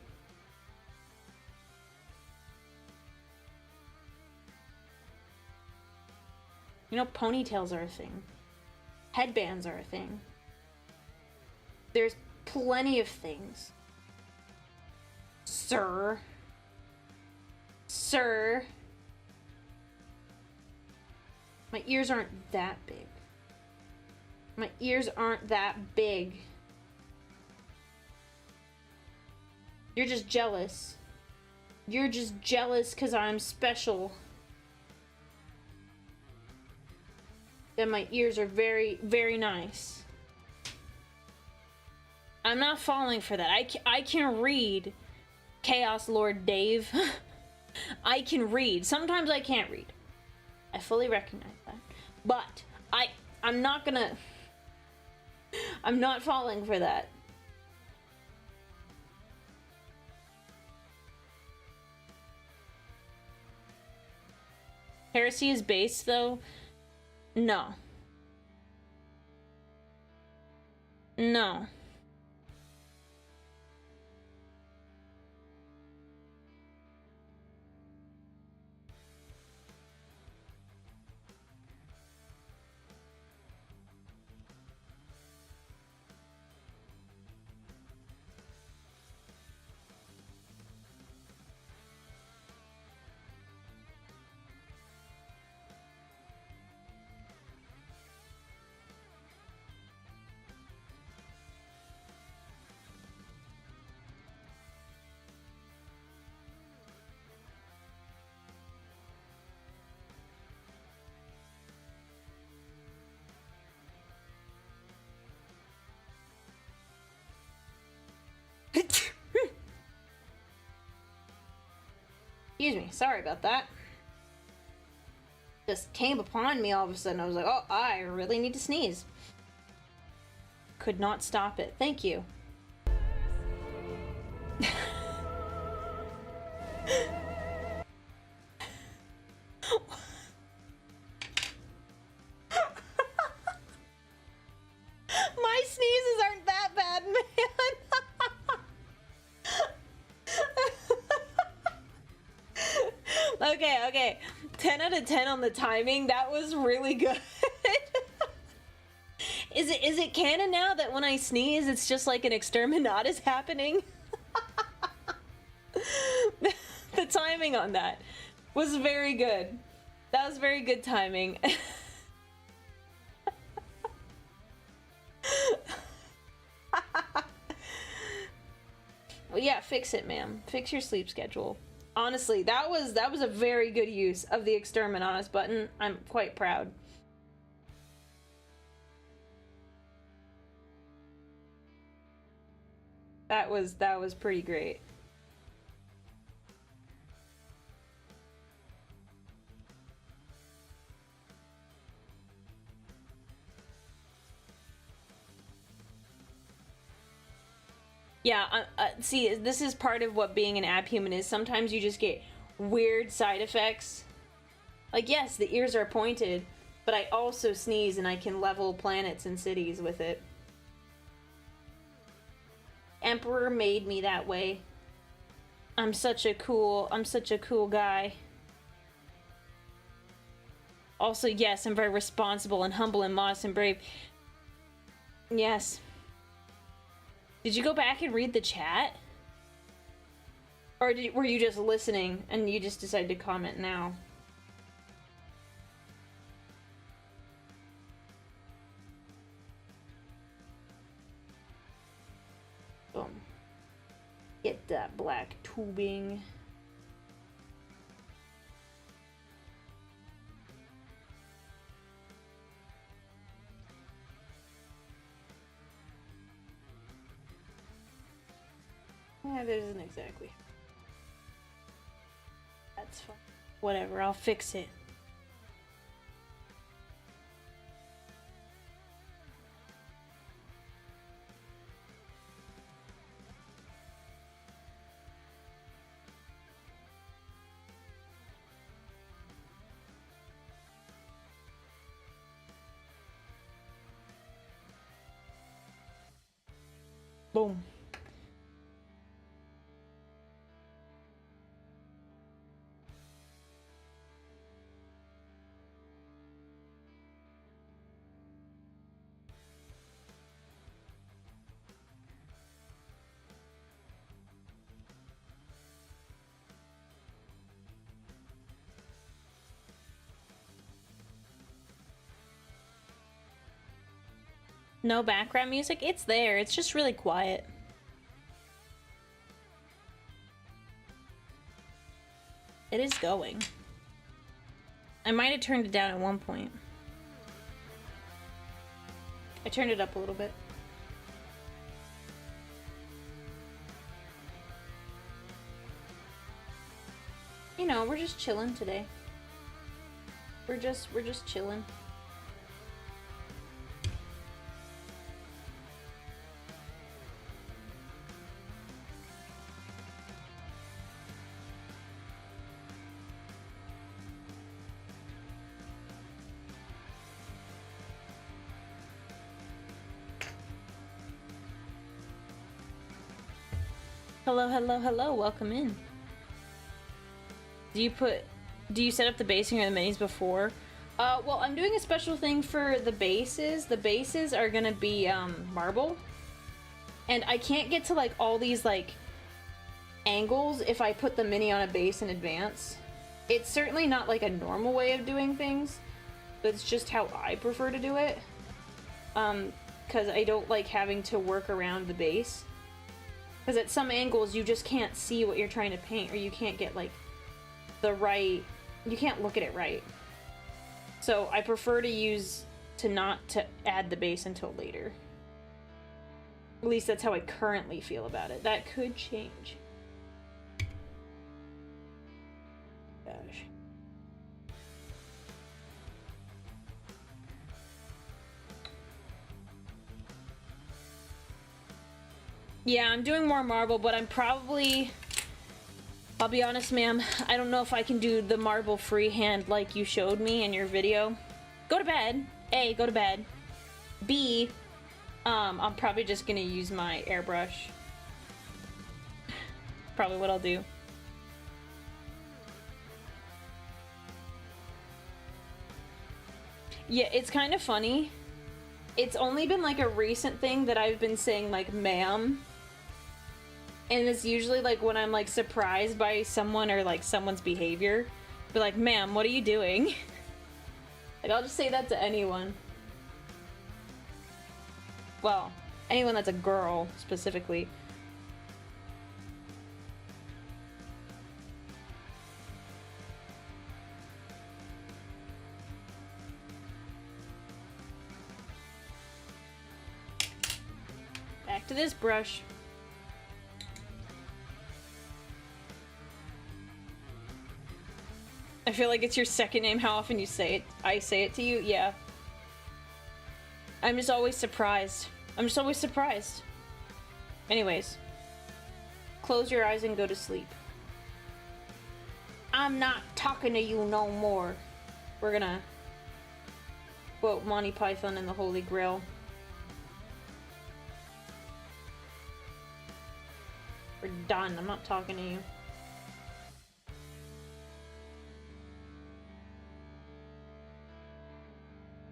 [SPEAKER 1] You know, ponytails are a thing. Headbands are a thing. There's plenty of things. Sir. Sir. My ears aren't that big. My ears aren't that big. You're just jealous. You're just jealous because I'm special. That my ears are very, very nice. I'm not falling for that. I can read Chaos Lord Dave. I can read. Sometimes I can't read. I fully recognize that. But I'm not gonna... I'm not falling for that. Heresy is base, though? No. No. Excuse me, sorry about that. Just came upon me all of a sudden. I was like, oh, I really need to sneeze. Could not stop it. Thank you. My sneezes aren't that bad, man. Okay. 10 out of 10 on the timing. That was really good. Is it canon now that when I sneeze, it's just like an exterminatus happening? The timing on that was very good. That was very good timing. Well, yeah, fix it, ma'am. Fix your sleep schedule. Honestly, that was a very good use of the exterminatus button. I'm quite proud. That was pretty great. Yeah, see, this is part of what being an abhuman is. Sometimes you just get weird side effects. Like, yes, the ears are pointed, but I also sneeze and I can level planets and cities with it. Emperor made me that way. I'm such a cool guy. Also, yes, I'm very responsible and humble and modest and brave. Yes. Did you go back and read the chat? Or were you just listening and you just decided to comment now? Boom. Get that black tubing. Yeah, there isn't exactly. That's fine. Whatever, I'll fix it. Boom. No background music? It's there. It's just really quiet. It is going. I might have turned it down at one point. I turned it up a little bit. You know, we're just chilling today. We're just chilling. Hello, hello, hello, welcome in. Do you set up the basing or the minis before? Well, I'm doing a special thing for the bases. The bases are gonna be, marble. And I can't get to, like, all these, like, angles if I put the mini on a base in advance. It's certainly not, like, a normal way of doing things, but it's just how I prefer to do it. Because I don't like having to work around the base. Because at some angles, you just can't see what you're trying to paint, or you can't get, like, the right... You can't look at it right. So I prefer to not add the base until later. At least that's how I currently feel about it. That could change. Gosh. Yeah, I'm doing more marble, but I'm probably... I'll be honest, ma'am, I don't know if I can do the marble freehand like you showed me in your video. Go to bed. A, go to bed. B, I'm probably just gonna use my airbrush. Probably what I'll do. Yeah, it's kind of funny. It's only been like a recent thing that I've been saying like ma'am. And it's usually like when I'm like surprised by someone or like someone's behavior. Be like, ma'am, what are you doing? Like, I'll just say that to anyone. Well, anyone that's a girl, specifically. Back to this brush. I feel like it's your second name. How often you say it? I say it to you? Yeah. I'm just always surprised. I'm just always surprised. Anyways. Close your eyes and go to sleep. I'm not talking to you no more. We're gonna quote Monty Python and the Holy Grail. We're done. I'm not talking to you.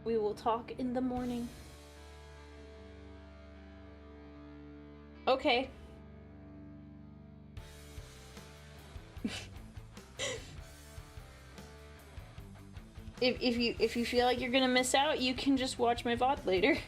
[SPEAKER 1] We will talk in the morning. Okay. If you feel like you're gonna miss out, you can just watch my VOD later.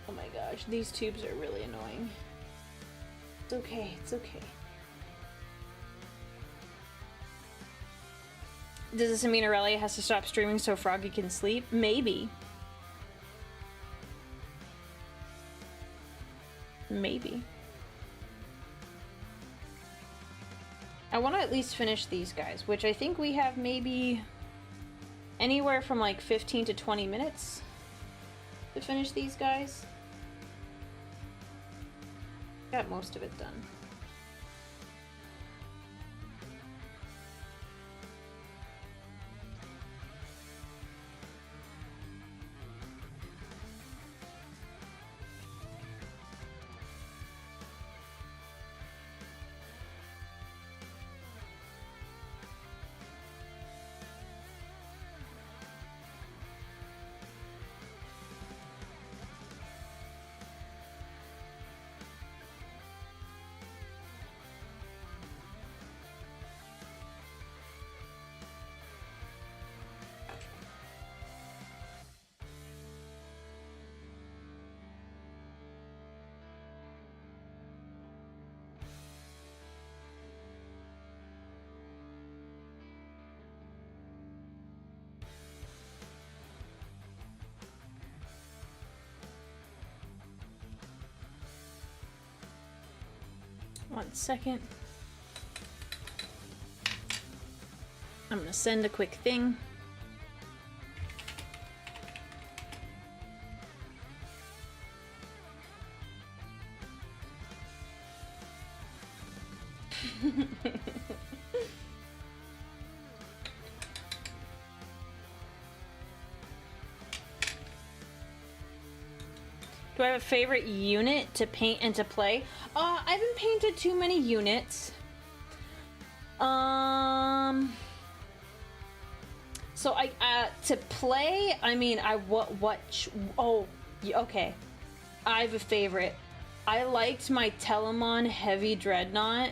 [SPEAKER 1] Oh my gosh, these tubes are really annoying. It's okay, it's okay. Does this mean Aurelia has to stop streaming so Froggy can sleep? Maybe. Maybe. I want to at least finish these guys, which I think we have maybe anywhere from like 15 to 20 minutes to finish these guys. Got most of it done. One second. I'm gonna send a quick thing. Do I have a favorite unit to paint and to play? I haven't painted too many units. So to play, I mean, oh, okay. I have a favorite. I liked my Telemon Heavy Dreadnought.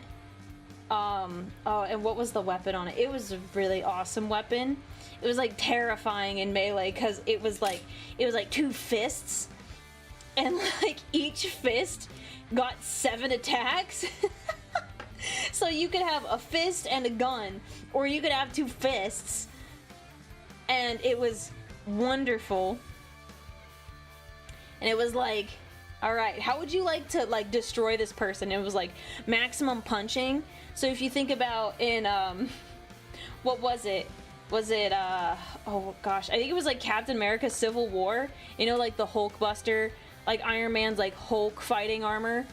[SPEAKER 1] Oh, and what was the weapon on it? It was a really awesome weapon. It was like terrifying in melee because it was like two fists. And like each fist got 7 attacks. So you could have a fist and a gun, or you could have 2 fists. And it was wonderful. And it was like, all right, how would you like to like destroy this person? It was like maximum punching. So if you think about in what was it? Was it oh gosh, I think it was like Captain America Civil War. You know, like the Hulkbuster, like Iron Man's like Hulk fighting armor.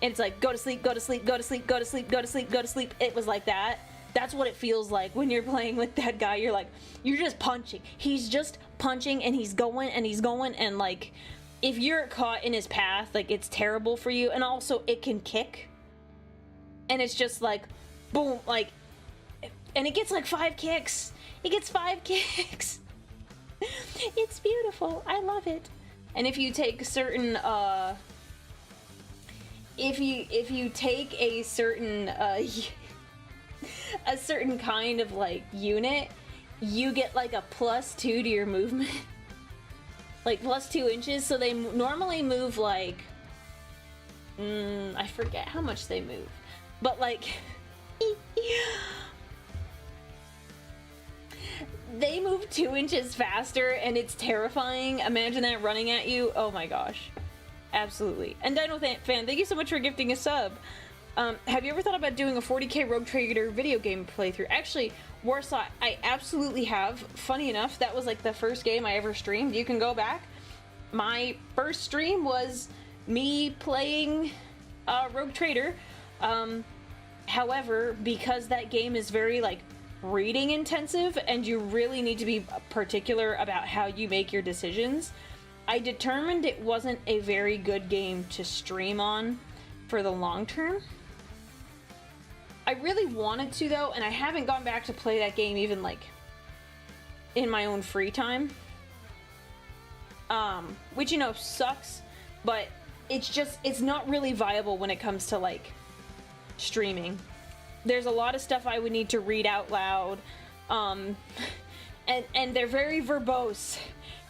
[SPEAKER 1] And it's like go to sleep, go to sleep, go to sleep, go to sleep, go to sleep, go to sleep. It was like that. That's what it feels like when you're playing with that guy. You're like, you're just punching. He's just punching and he's going and he's going, and like, if you're caught in his path, like, it's terrible for you. And also, it can kick. And it's just like, boom, like, and it gets like 5 kicks. It gets 5 kicks. It's beautiful. I love it. And if you take certain, if you take a certain, a certain kind of, like, unit, you get, like, a +2 to your movement. Like, +2 inches, so they normally move, like, I forget how much they move. But, like, they move 2 inches faster, and it's terrifying. Imagine that running at you. Oh my gosh. Absolutely. And Dino Fan, thank you so much for gifting a sub. Have you ever thought about doing a 40k Rogue Trader video game playthrough? Actually, Warsaw, I absolutely have. Funny enough, that was like the first game I ever streamed. You can go back. My first stream was me playing Rogue Trader. However, because that game is very, like, reading intensive and you really need to be particular about how you make your decisions, I determined it wasn't a very good game to stream on for the long term. I really wanted to, though, and I haven't gone back to play that game even, like, in my own free time. Which, you know, sucks, but it's not really viable when it comes to, like, streaming. There's a lot of stuff I would need to read out loud, and they're very verbose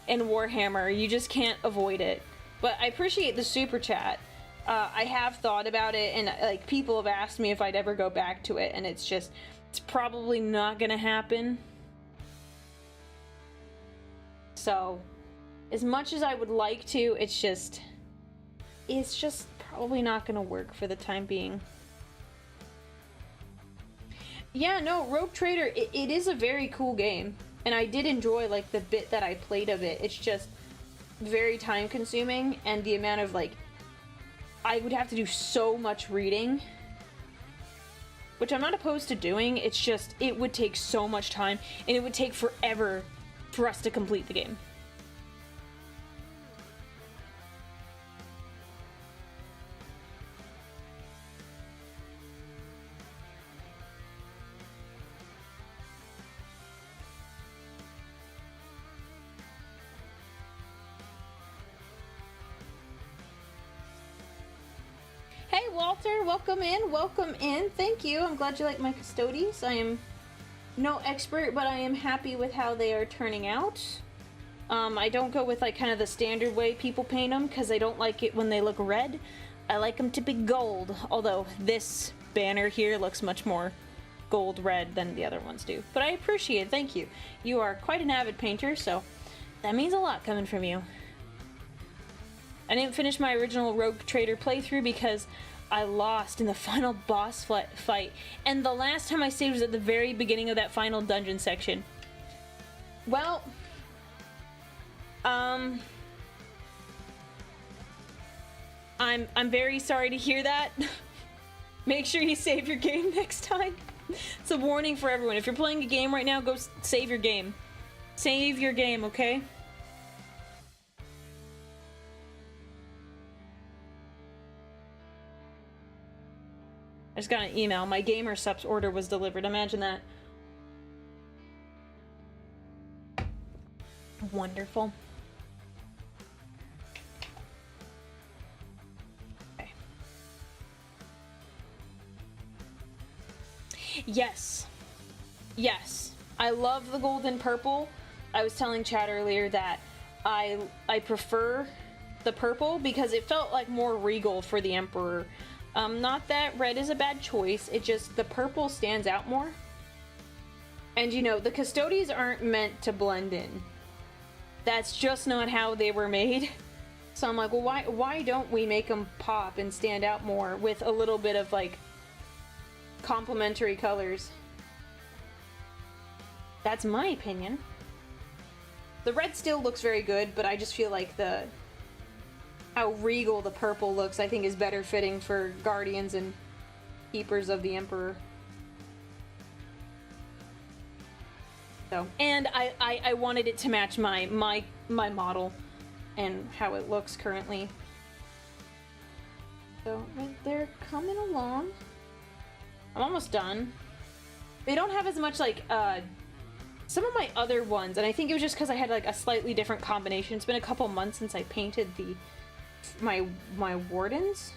[SPEAKER 1] in Warhammer. You just can't avoid it. But I appreciate the super chat. I have thought about it, and like, people have asked me if I'd ever go back to it, and it's probably not gonna happen. So, as much as I would like to, it's just probably not gonna work for the time being. Yeah, no, Rogue Trader, it is a very cool game, and I did enjoy, like, the bit that I played of it. It's just very time consuming, and the amount of, like, I would have to do so much reading, which I'm not opposed to doing. It's just, it would take so much time, and it would take forever for us to complete the game. Hey Walter, welcome in, thank you. I'm glad you like my Femstodes. I am no expert, but I am happy with how they are turning out. I don't go with, like, kind of the standard way people paint them, because I don't like it when they look red. I like them to be gold, although this banner here looks much more gold red than the other ones do. But I appreciate it, thank you. You are quite an avid painter, so that means a lot coming from you. I didn't finish my original Rogue Trader playthrough because I lost in the final boss fight, and the last time I saved was at the very beginning of that final dungeon section. Well, I'm very sorry to hear that. Make sure you save your game next time. It's a warning for everyone. If you're playing a game right now, go save your game. Save your game, okay? I just got an email. My gamer subs order was delivered. Imagine that. Wonderful. Okay. Yes. Yes. I love the gold and purple. I was telling Chad earlier that I prefer the purple because it felt like more regal for the Emperor. Not that red is a bad choice, it just, the purple stands out more. And you know, the Custodes aren't meant to blend in. That's just not how they were made. So I'm like, well, why don't we make them pop and stand out more with a little bit of, like, complementary colors? That's my opinion. The red still looks very good, but I just feel like how regal the purple looks, I think, is better fitting for Guardians and Keepers of the Emperor. So, and I wanted it to match my model and how it looks currently. So they're coming along. I'm almost done. They don't have as much like some of my other ones, and I think it was just because I had like a slightly different combination. It's been a couple months since I painted my wardens.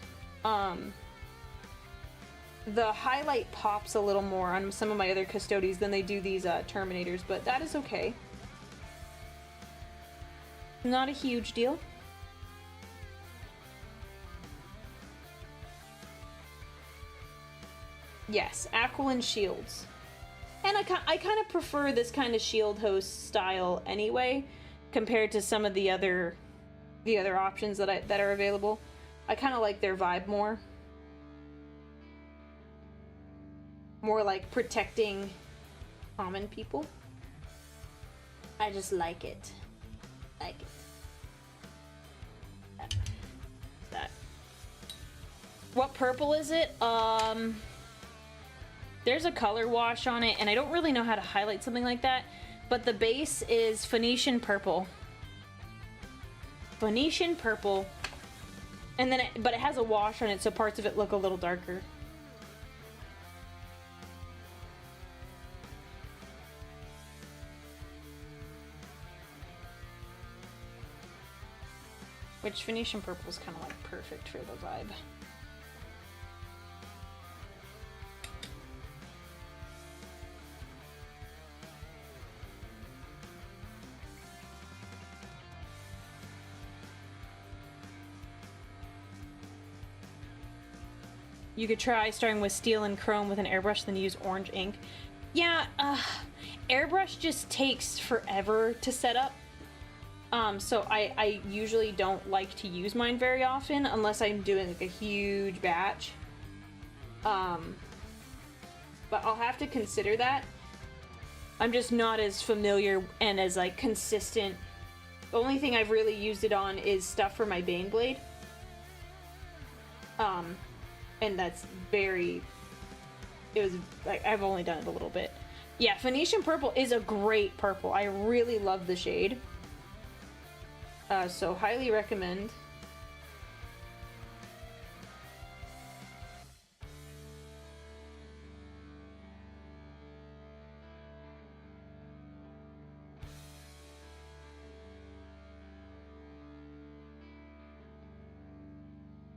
[SPEAKER 1] The highlight pops a little more on some of my other custodies than they do these terminators, but that is okay. Not a huge deal. Yes, Aquilin shields. And I kind of prefer this kind of shield host style anyway, compared to some of the other options that are available. I kind of like their vibe more. More like protecting common people. I just like it. Like it. That. What purple is it? There's a color wash on it, and I don't really know how to highlight something like that, but the base is Phoenician purple. Phoenician purple. And then but it has a wash on it, so parts of it look a little darker. Which Phoenician purple is kind of like perfect for the vibe. You could try starting with steel and chrome with an airbrush, then use orange ink. Yeah, airbrush just takes forever to set up. So I usually don't like to use mine very often unless I'm doing like a huge batch. But I'll have to consider that. I'm just not as familiar and as like consistent. The only thing I've really used it on is stuff for my Baneblade. And that's very, it was like, I've only done it a little bit. Yeah, Phoenician purple is a great purple. I really love the shade. So highly recommend.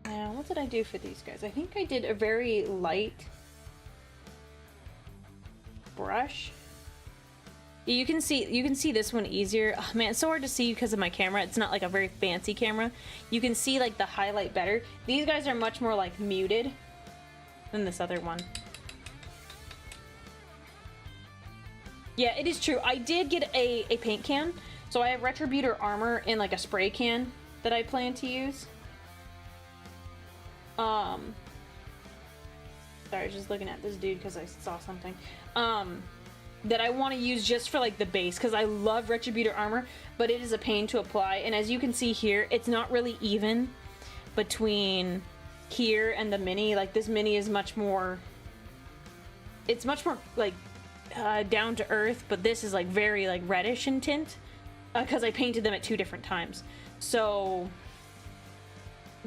[SPEAKER 1] Now, what did I do for these guys? I think I did a very light brush. You can see this one easier. Oh, man, it's so hard to see because of my camera. It's not like a very fancy camera. You can see like the highlight better. These guys are much more like muted than this other one. Yeah, it is true. I did get a paint can. So I have Retributor armor in like a spray can that I plan to use. Sorry, I was just looking at this dude because I saw something. That I want to use just for like the base because I love Retributor armor, but it is a pain to apply. And as you can see here, it's not really even between here and the mini. Like this mini is much more, it's much more like down to earth, but this is like very like reddish in tint because I painted them at 2 different times. So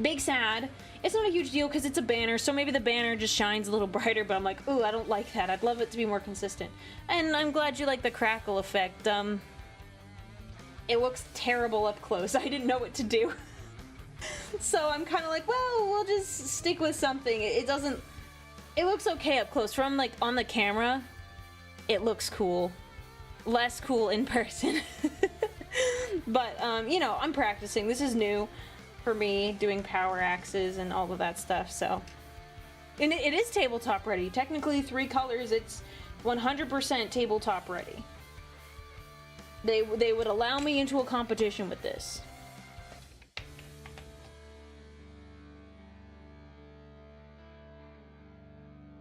[SPEAKER 1] big sad. It's not a huge deal because it's a banner, so maybe the banner just shines a little brighter, but I'm like, ooh, I don't like that. I'd love it to be more consistent. And I'm glad you like the crackle effect. It looks terrible up close. I didn't know what to do. So I'm kind of like, well, we'll just stick with something. It looks okay up close. From like on the camera, it looks cool. Less cool in person. But, you know, I'm practicing. This is new for me, doing power axes and all of that stuff, so. And it is tabletop ready. Technically 3 colors, it's 100% tabletop ready. They would allow me into a competition with this.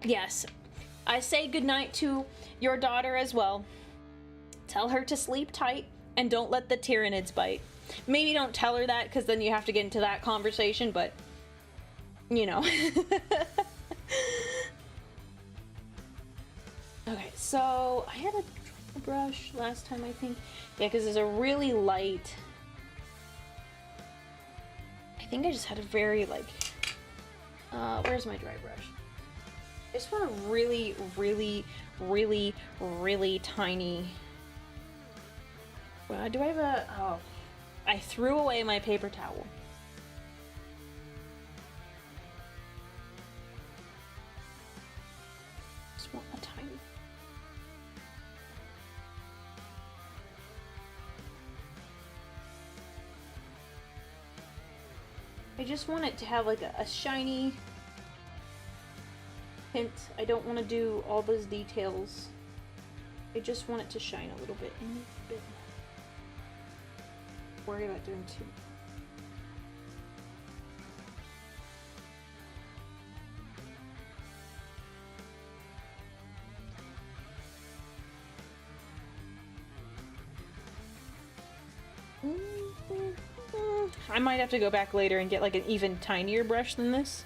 [SPEAKER 1] Yes, I say goodnight to your daughter as well. Tell her to sleep tight and don't let the Tyranids bite. Maybe don't tell her that because then you have to get into that conversation, but you know. Okay, so I had a brush last time, I think. Yeah, because there's a really light... I think I just had a very, like... where's my dry brush? I just want a really, really, really, really tiny... do I have a... Oh. I threw away my paper towel. Just want a tiny... I just want it to have like a shiny hint. I don't want to do all those details. I just want it to shine a little bit. Worry about doing too. I might have to go back later and get like an even tinier brush than this.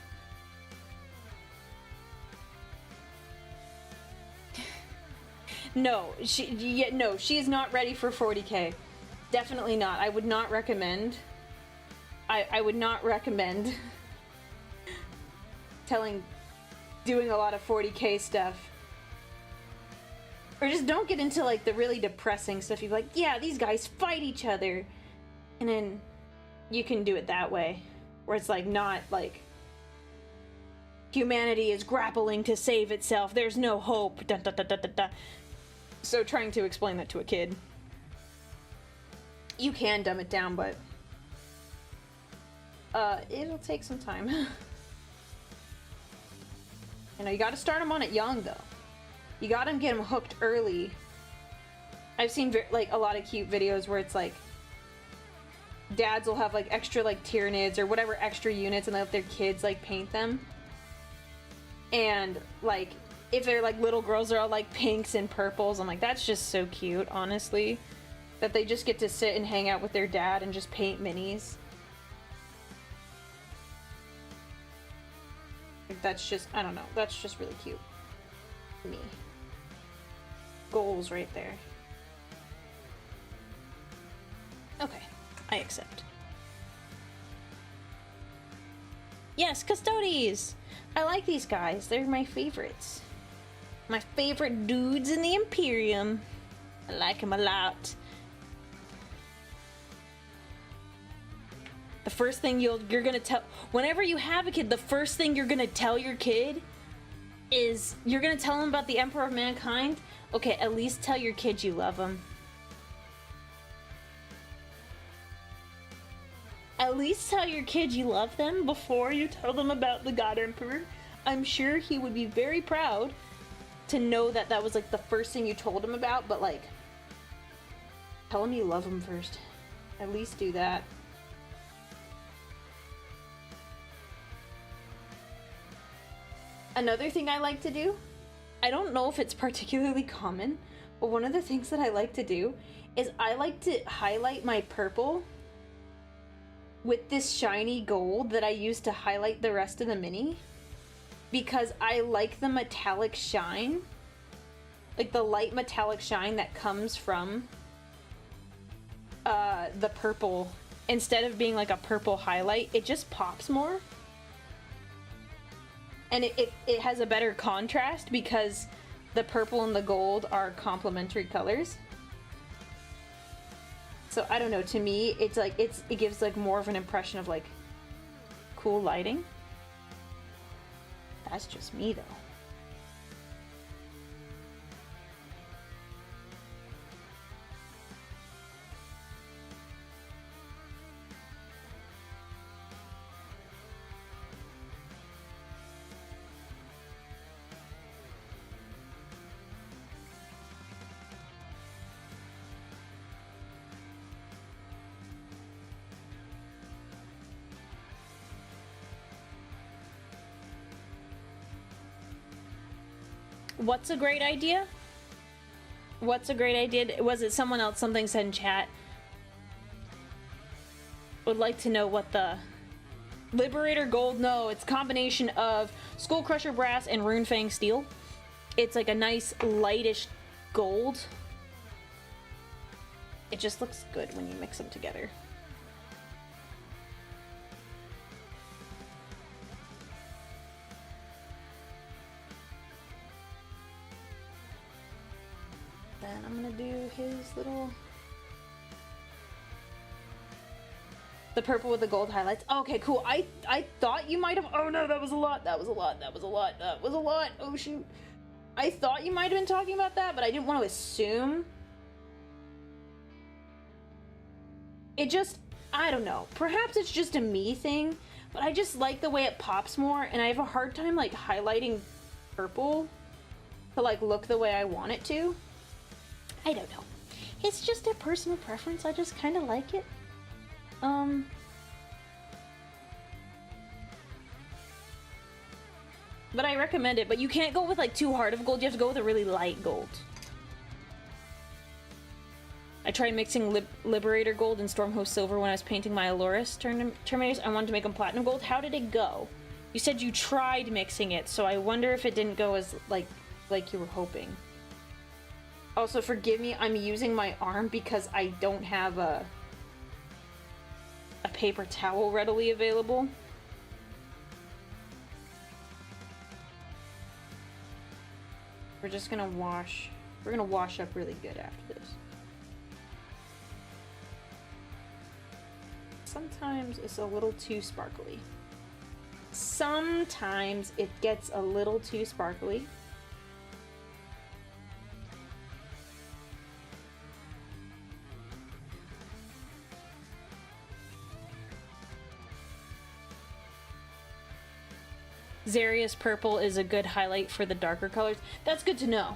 [SPEAKER 1] No, she is not ready for 40K. Definitely not. I would not recommend. I would not recommend doing a lot of 40K stuff. Or just don't get into like the really depressing stuff. You're like, yeah, these guys fight each other. And then you can do it that way. Where it's like not like humanity is grappling to save itself. There's no hope. Dun, dun, dun, dun, dun, dun. So trying to explain that to a kid. You can dumb it down, but it'll take some time. You know, you gotta start them on it young, though. You gotta get them hooked early. I've seen like a lot of cute videos where it's like dads will have like extra like Tyranids or whatever extra units, and they let their kids like paint them. And like if they're like little girls, are all like pinks and purples. I'm like, that's just so cute, honestly. That they just get to sit and hang out with their dad and just paint minis. Like, that's just, I don't know, that's just really cute. Me. Goals right there. Okay, I accept. Yes, Custodes! I like these guys, they're my favorites. My favorite dudes in the Imperium. I like them a lot. The first thing you're gonna tell, whenever you have a kid, the first thing you're gonna tell your kid is, you're gonna tell them about the Emperor of Mankind. Okay, at least tell your kid you love them. At least tell your kid you love them before you tell them about the God Emperor. I'm sure he would be very proud to know that that was like the first thing you told him about, but like, tell him you love him first. At least do that. Another thing I like to do, I don't know if it's particularly common, but one of the things that I like to do is I like to highlight my purple with this shiny gold that I use to highlight the rest of the mini, because I like the metallic shine, like the light metallic shine that comes from the purple. Instead of being like a purple highlight, it just pops more. And it has a better contrast because the purple and the gold are complementary colors. So I don't know, to me, it's like, it gives like more of an impression of like cool lighting. That's just me though. What's a great idea? What's a great idea? Was it someone else? Something said in chat. Would like to know what the Liberator Gold. No, it's a combination of Skull Crusher Brass and Runefang Steel. It's like a nice lightish gold. It just looks good when you mix them together. Then I'm gonna do his little... The purple with the gold highlights. Okay, cool. I thought you might have... Oh no, that was a lot. That was a lot. That was a lot. That was a lot. Oh shoot. I thought you might have been talking about that, but I didn't want to assume. It just... I don't know. Perhaps it's just a me thing, but I just like the way it pops more, and I have a hard time, like, highlighting purple to, like, look the way I want it to. I don't know. It's just a personal preference. I just kind of like it. But I recommend it, but you can't go with like too hard of gold, you have to go with a really light gold. I tried mixing Liberator gold and Stormhost silver when I was painting my Aloris Terminators. I wanted to make them platinum gold. How did it go? You said you tried mixing it, so I wonder if it didn't go as like you were hoping. Also, forgive me, I'm using my arm because I don't have a paper towel readily available. We're just gonna wash. We're gonna wash up really good after this. Sometimes it's a little too sparkly. Sometimes it gets a little too sparkly. Xarius purple is a good highlight for the darker colors. That's good to know.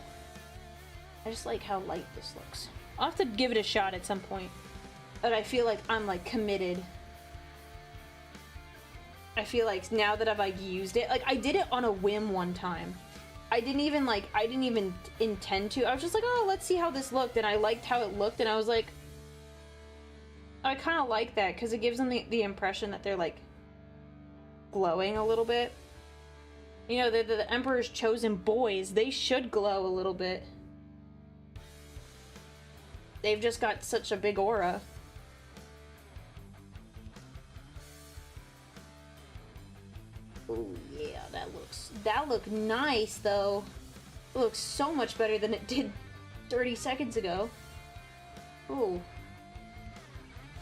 [SPEAKER 1] I just like how light this looks. I'll have to give it a shot at some point. But I feel like I'm like committed. I feel like now that I've like used it, like I did it on a whim one time. I didn't even intend to. I was just like, oh, let's see how this looked, and I liked how it looked, and I was like, I kind of like that because it gives them the impression that they're like glowing a little bit. You know, the Emperor's chosen boys. They should glow a little bit. They've just got such a big aura. Oh yeah, that looked nice though. It looks so much better than it did 30 seconds ago. Oh,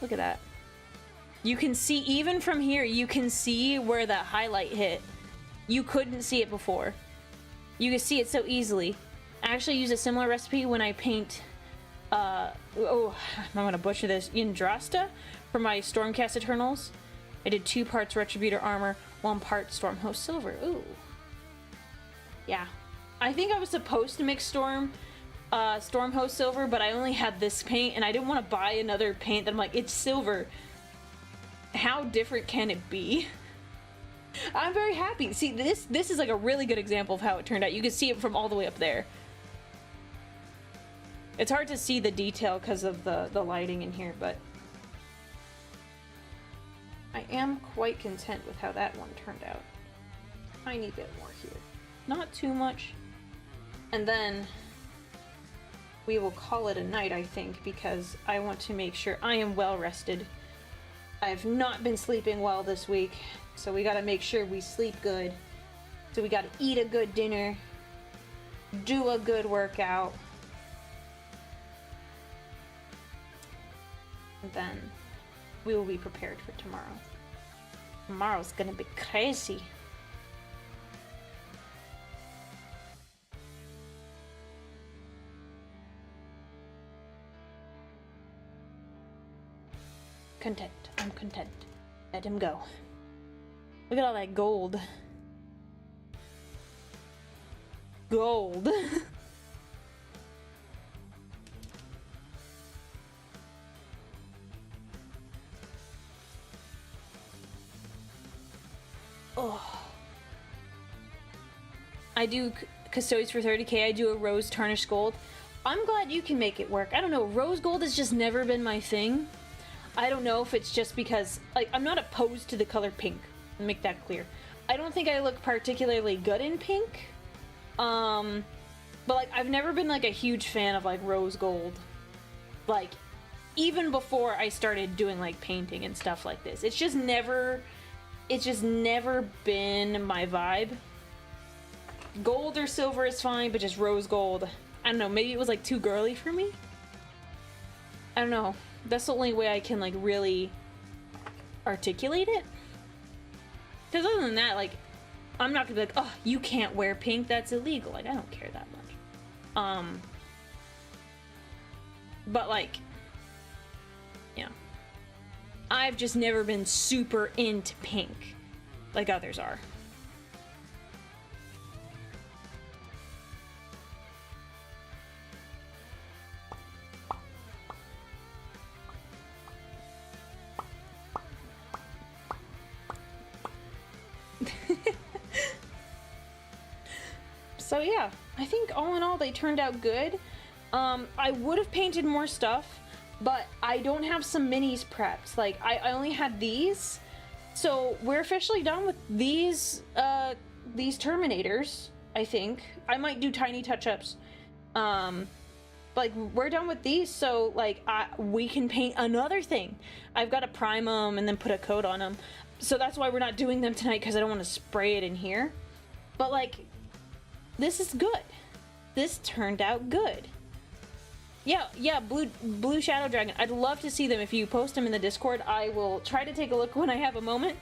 [SPEAKER 1] look at that. You can see, even from here, you can see where that highlight hit. You couldn't see it before. You can see it so easily. I actually use a similar recipe when I paint, oh, I'm gonna butcher this, Yndrasta for my Stormcast Eternals. I did 2 parts Retributor armor, 1 part Stormhost silver. Ooh. Yeah. I think I was supposed to mix Stormhost silver, but I only had this paint, and I didn't want to buy another paint that I'm like, it's silver. How different can it be? I'm very happy. See, this is like a really good example of how it turned out. You can see it from all the way up there. It's hard to see the detail because of the lighting in here, but I am quite content with how that one turned out. Tiny bit more here. Not too much. And then we will call it a night, I think, because I want to make sure I am well rested. I have not been sleeping well this week, so we gotta make sure we sleep good. So we gotta eat a good dinner, do a good workout, and then we will be prepared for tomorrow. Tomorrow's gonna be crazy. Content. I'm content. Let him go. Look at all that gold. Gold. Oh. I do Custodes for 30k. I do a rose tarnished gold. I'm glad you can make it work. I don't know. Rose gold has just never been my thing. I don't know if it's just because, like, I'm not opposed to the color pink. I'll make that clear. I don't think I look particularly good in pink. But, like, I've never been, like, a huge fan of, like, rose gold. Like, even before I started doing like painting and stuff like this. It's just never been my vibe. Gold or silver is fine, but just rose gold, I don't know, maybe it was like too girly for me. I don't know. That's the only way I can like really articulate it. Because other than that, like, I'm not gonna be like, oh, you can't wear pink, that's illegal. Like, I don't care that much. But like, yeah. I've just never been super into pink like others are. So yeah, I think all in all they turned out good. I would have painted more stuff, but I don't have some minis prepped. Like I only had these, so we're officially done with these Terminators. I think I might do tiny touch-ups. Like we're done with these, so like we can paint another thing. I've got to prime them and then put a coat on them, so that's why we're not doing them tonight, because I don't want to spray it in here. But like, this is good. This turned out good. Yeah, blue shadow dragon. I'd love to see them. If you post them in the Discord, I will try to take a look when I have a moment.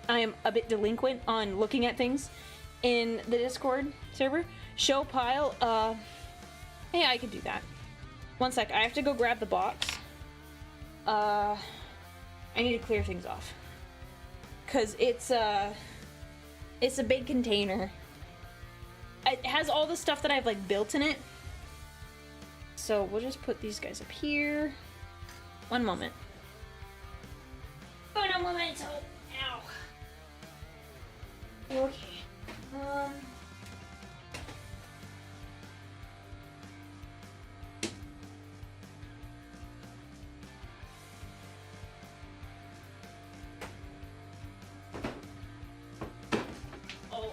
[SPEAKER 1] I am a bit delinquent on looking at things in the Discord server. Show pile. Yeah, I could do that. One sec. I have to go grab the box. I need to clear things off, cause it's a big container. It has all the stuff that I've like built in it. So we'll just put these guys up here. One moment. Un momento. Ow. Okay. Oh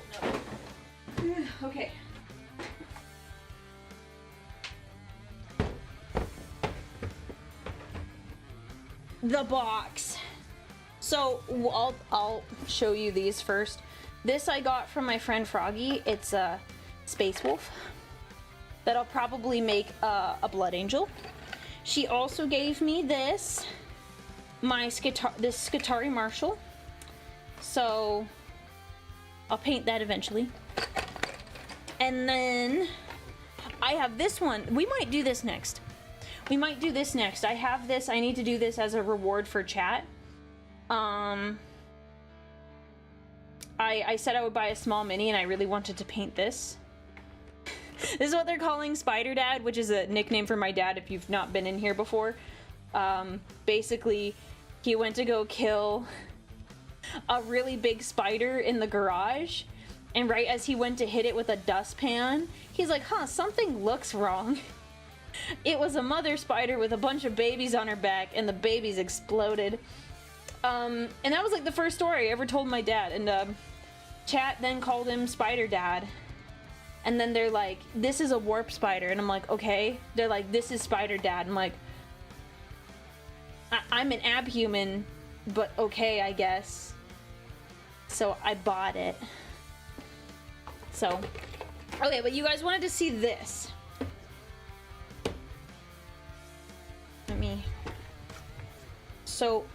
[SPEAKER 1] no. Okay. The box. So I'll show you these first. This I got from my friend Froggy. It's a Space Wolf that I'll probably make a Blood Angel. She also gave me this, this Skitarii Marshal. So I'll paint that eventually. And then I have this one. We might do this next. I have this. I need to do this as a reward for chat. I said I would buy a small mini, and I really wanted to paint this. This is what they're calling Spider Dad, which is a nickname for my dad if you've not been in here before. Basically, he went to go kill a really big spider in the garage, and right as he went to hit it with a dustpan, he's like, huh, something looks wrong. It was a mother spider with a bunch of babies on her back, and the babies exploded. And that was like the first story I ever told my dad, and chat then called him Spider Dad. And then they're like, this is a warp spider, and I'm like, okay. They're like, this is Spider Dad. I'm like, I'm an abhuman, but okay, I guess. So I bought it. So, okay, but you guys wanted to see this. So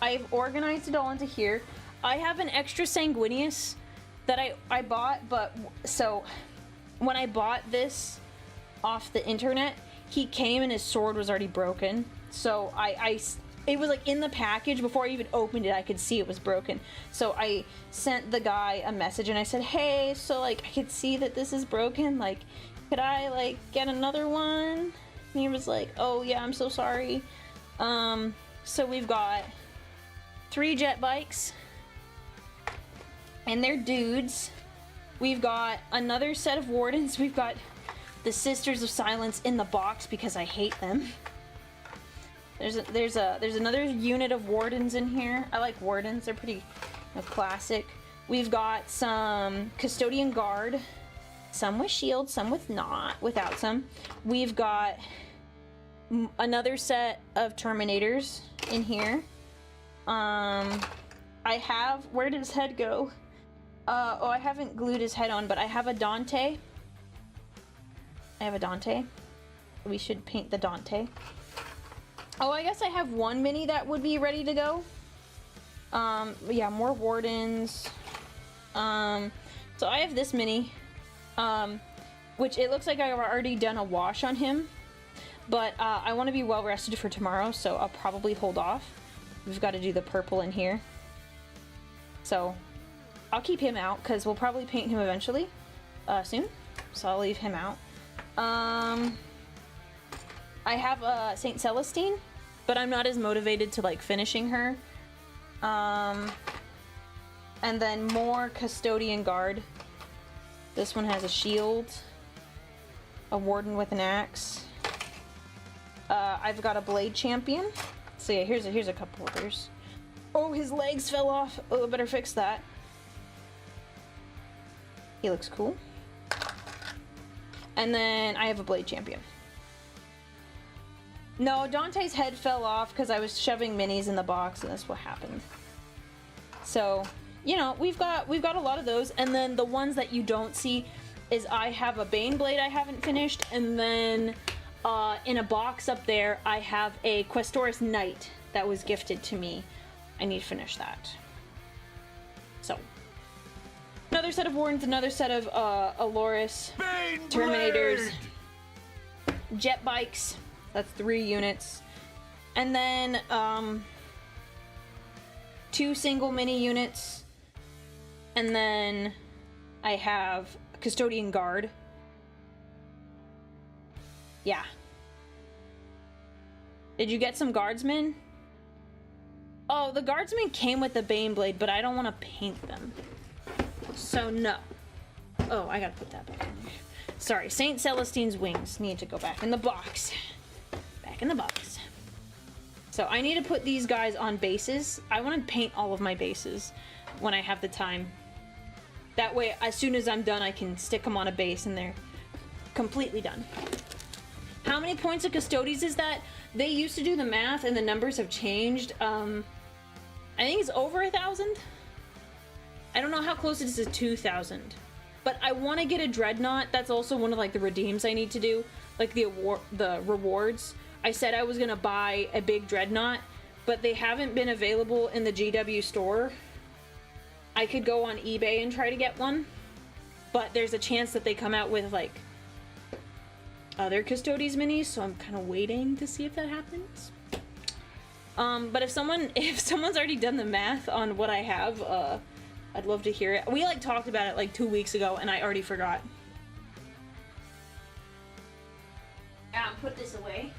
[SPEAKER 1] I've organized it all into here. I have an extra Sanguinius that I bought, but so when I bought this off the internet, he came and his sword was already broken. So it was like in the package. Before I even opened it, I could see it was broken. So I sent the guy a message and I said, hey, so like I could see that this is broken. Like, could I like get another one? And he was like, oh yeah, I'm so sorry. So we've got 3 jet bikes, and they're dudes. We've got another set of wardens. We've got the Sisters of Silence in the box because I hate them. There's another unit of wardens in here. I like wardens. They're pretty classic. We've got some Custodian Guard, some with shields, some without some. We've got another set of Terminators in here. I have, where did his head go? Oh, I haven't glued his head on, but I have a Dante. We should paint the Dante. Oh, I guess I have one mini that would be ready to go. Yeah, more Wardens. So I have this mini, which it looks like I've already done a wash on him, but I want to be well rested for tomorrow, so I'll probably hold off. We've got to do the purple in here. So I'll keep him out because we'll probably paint him eventually, soon. So I'll leave him out. I have Saint Celestine, but I'm not as motivated to like finishing her. And then more Custodian Guard. This one has a shield, a Warden with an axe. I've got a Blade Champion. So yeah, here's a couple others. Oh, his legs fell off. Oh, I better fix that. He looks cool. And then I have a Blade Champion. No, Dante's head fell off because I was shoving minis in the box, and that's what happened. So, you know, we've got a lot of those, and then the ones that you don't see is I have a Baneblade I haven't finished, and then in a box up there I have a Questoris Knight that was gifted to me. I need to finish that. So, another set of Wardens, another set of Aloris, Terminators, Jet Bikes. That's 3 units, and then 2 single mini units, and then I have Custodian Guard. Yeah. Did you get some Guardsmen? Oh, the Guardsmen came with the Baneblade, but I don't want to paint them. So no. Oh, I gotta put that back in there. Sorry, Saint Celestine's wings need to go back in the box. Back in the box. So I need to put these guys on bases. I want to paint all of my bases when I have the time. That way, as soon as I'm done, I can stick them on a base and they're completely done. How many points of Custodes is that? They used to do the math and the numbers have changed. I think it's over 1,000. I don't know how close it is to 2,000. But I want to get a Dreadnought. That's also one of like the redeems I need to do. Like the rewards. I said I was going to buy a big Dreadnought, but they haven't been available in the GW store. I could go on eBay and try to get one, but there's a chance that they come out with like other Custodes minis, so I'm kind of waiting to see if that happens. But if someone's already done the math on what I have, I'd love to hear it. We like talked about it like 2 weeks ago and I already forgot. Put this away.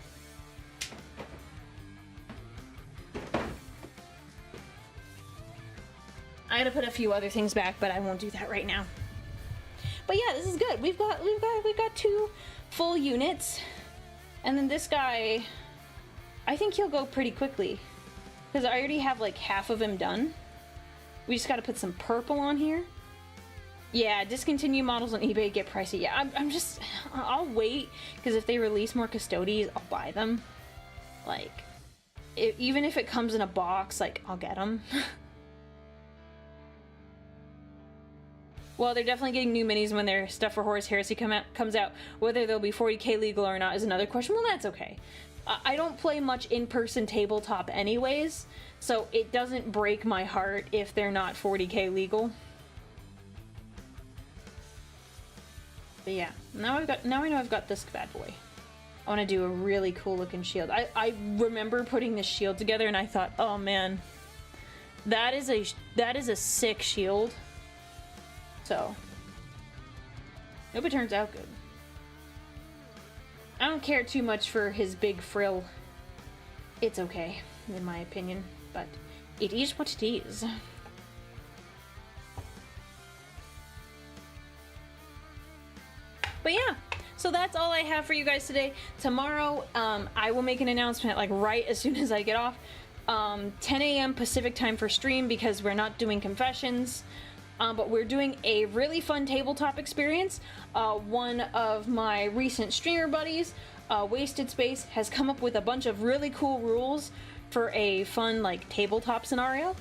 [SPEAKER 1] I gotta put a few other things back, but I won't do that right now. But yeah, this is good. We've got 2 full units, and then this guy, I think he'll go pretty quickly because I already have like half of him done. We just gotta put some purple on here. Yeah, discontinue models on eBay get pricey. Yeah, I'll wait because if they release more Custodes, I'll buy them. Like, even if it comes in a box, like I'll get them. Well, they're definitely getting new minis when their Stuff for Horus Heresy comes out. Whether they'll be 40k legal or not is another question. Well, that's okay. I don't play much in-person tabletop anyways, so it doesn't break my heart if they're not 40k legal. But yeah, now I know I've got this bad boy. I want to do a really cool looking shield. I remember putting this shield together and I thought, oh man, that is a sick shield. So, hope it turns out good. I don't care too much for his big frill. It's okay, in my opinion, but it is what it is. But yeah, so that's all I have for you guys today. Tomorrow, I will make an announcement like right as soon as I get off. 10 a.m. Pacific time for stream because we're not doing confessions. But we're doing a really fun tabletop experience. One of my recent streamer buddies Wasted Space has come up with a bunch of really cool rules for a fun, like, tabletop scenario.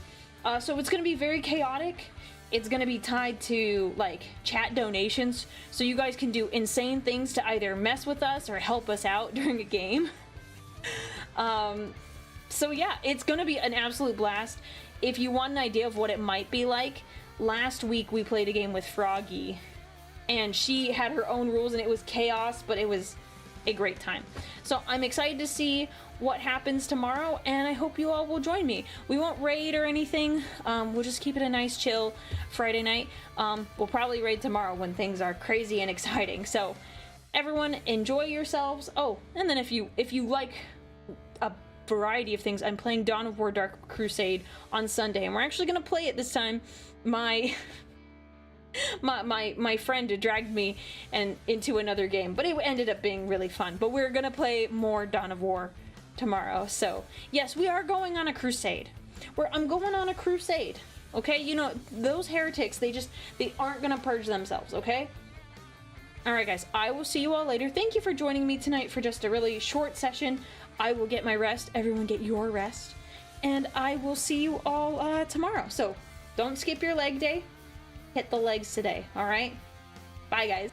[SPEAKER 1] So it's going to be very chaotic. It's going to be tied to, like, chat donations, so you guys can do insane things to either mess with us or help us out during a game. So yeah, it's going to be an absolute blast. If you want an idea of what it might be like, last week we played a game with Froggy, and she had her own rules, and it was chaos, but it was a great time. So I'm excited to see what happens tomorrow, and I hope you all will join me. We won't raid or anything. We'll just keep it a nice chill Friday night. We'll probably raid tomorrow when things are crazy and exciting. So everyone, enjoy yourselves. Oh, and then if you like a variety of things, I'm playing Dawn of War Dark Crusade on Sunday, and we're actually gonna play it this time. My friend dragged me into another game, but it ended up being really fun. But we're gonna play more Dawn of War tomorrow. So yes, we are going on a crusade. I'm going on a crusade. Okay, you know, those heretics, they aren't gonna purge themselves. Okay. All right, guys. I will see you all later. Thank you for joining me tonight for just a really short session. I will get my rest. Everyone, get your rest, and I will see you all tomorrow. So don't skip your leg day. Hit the legs today. All right. Bye, guys.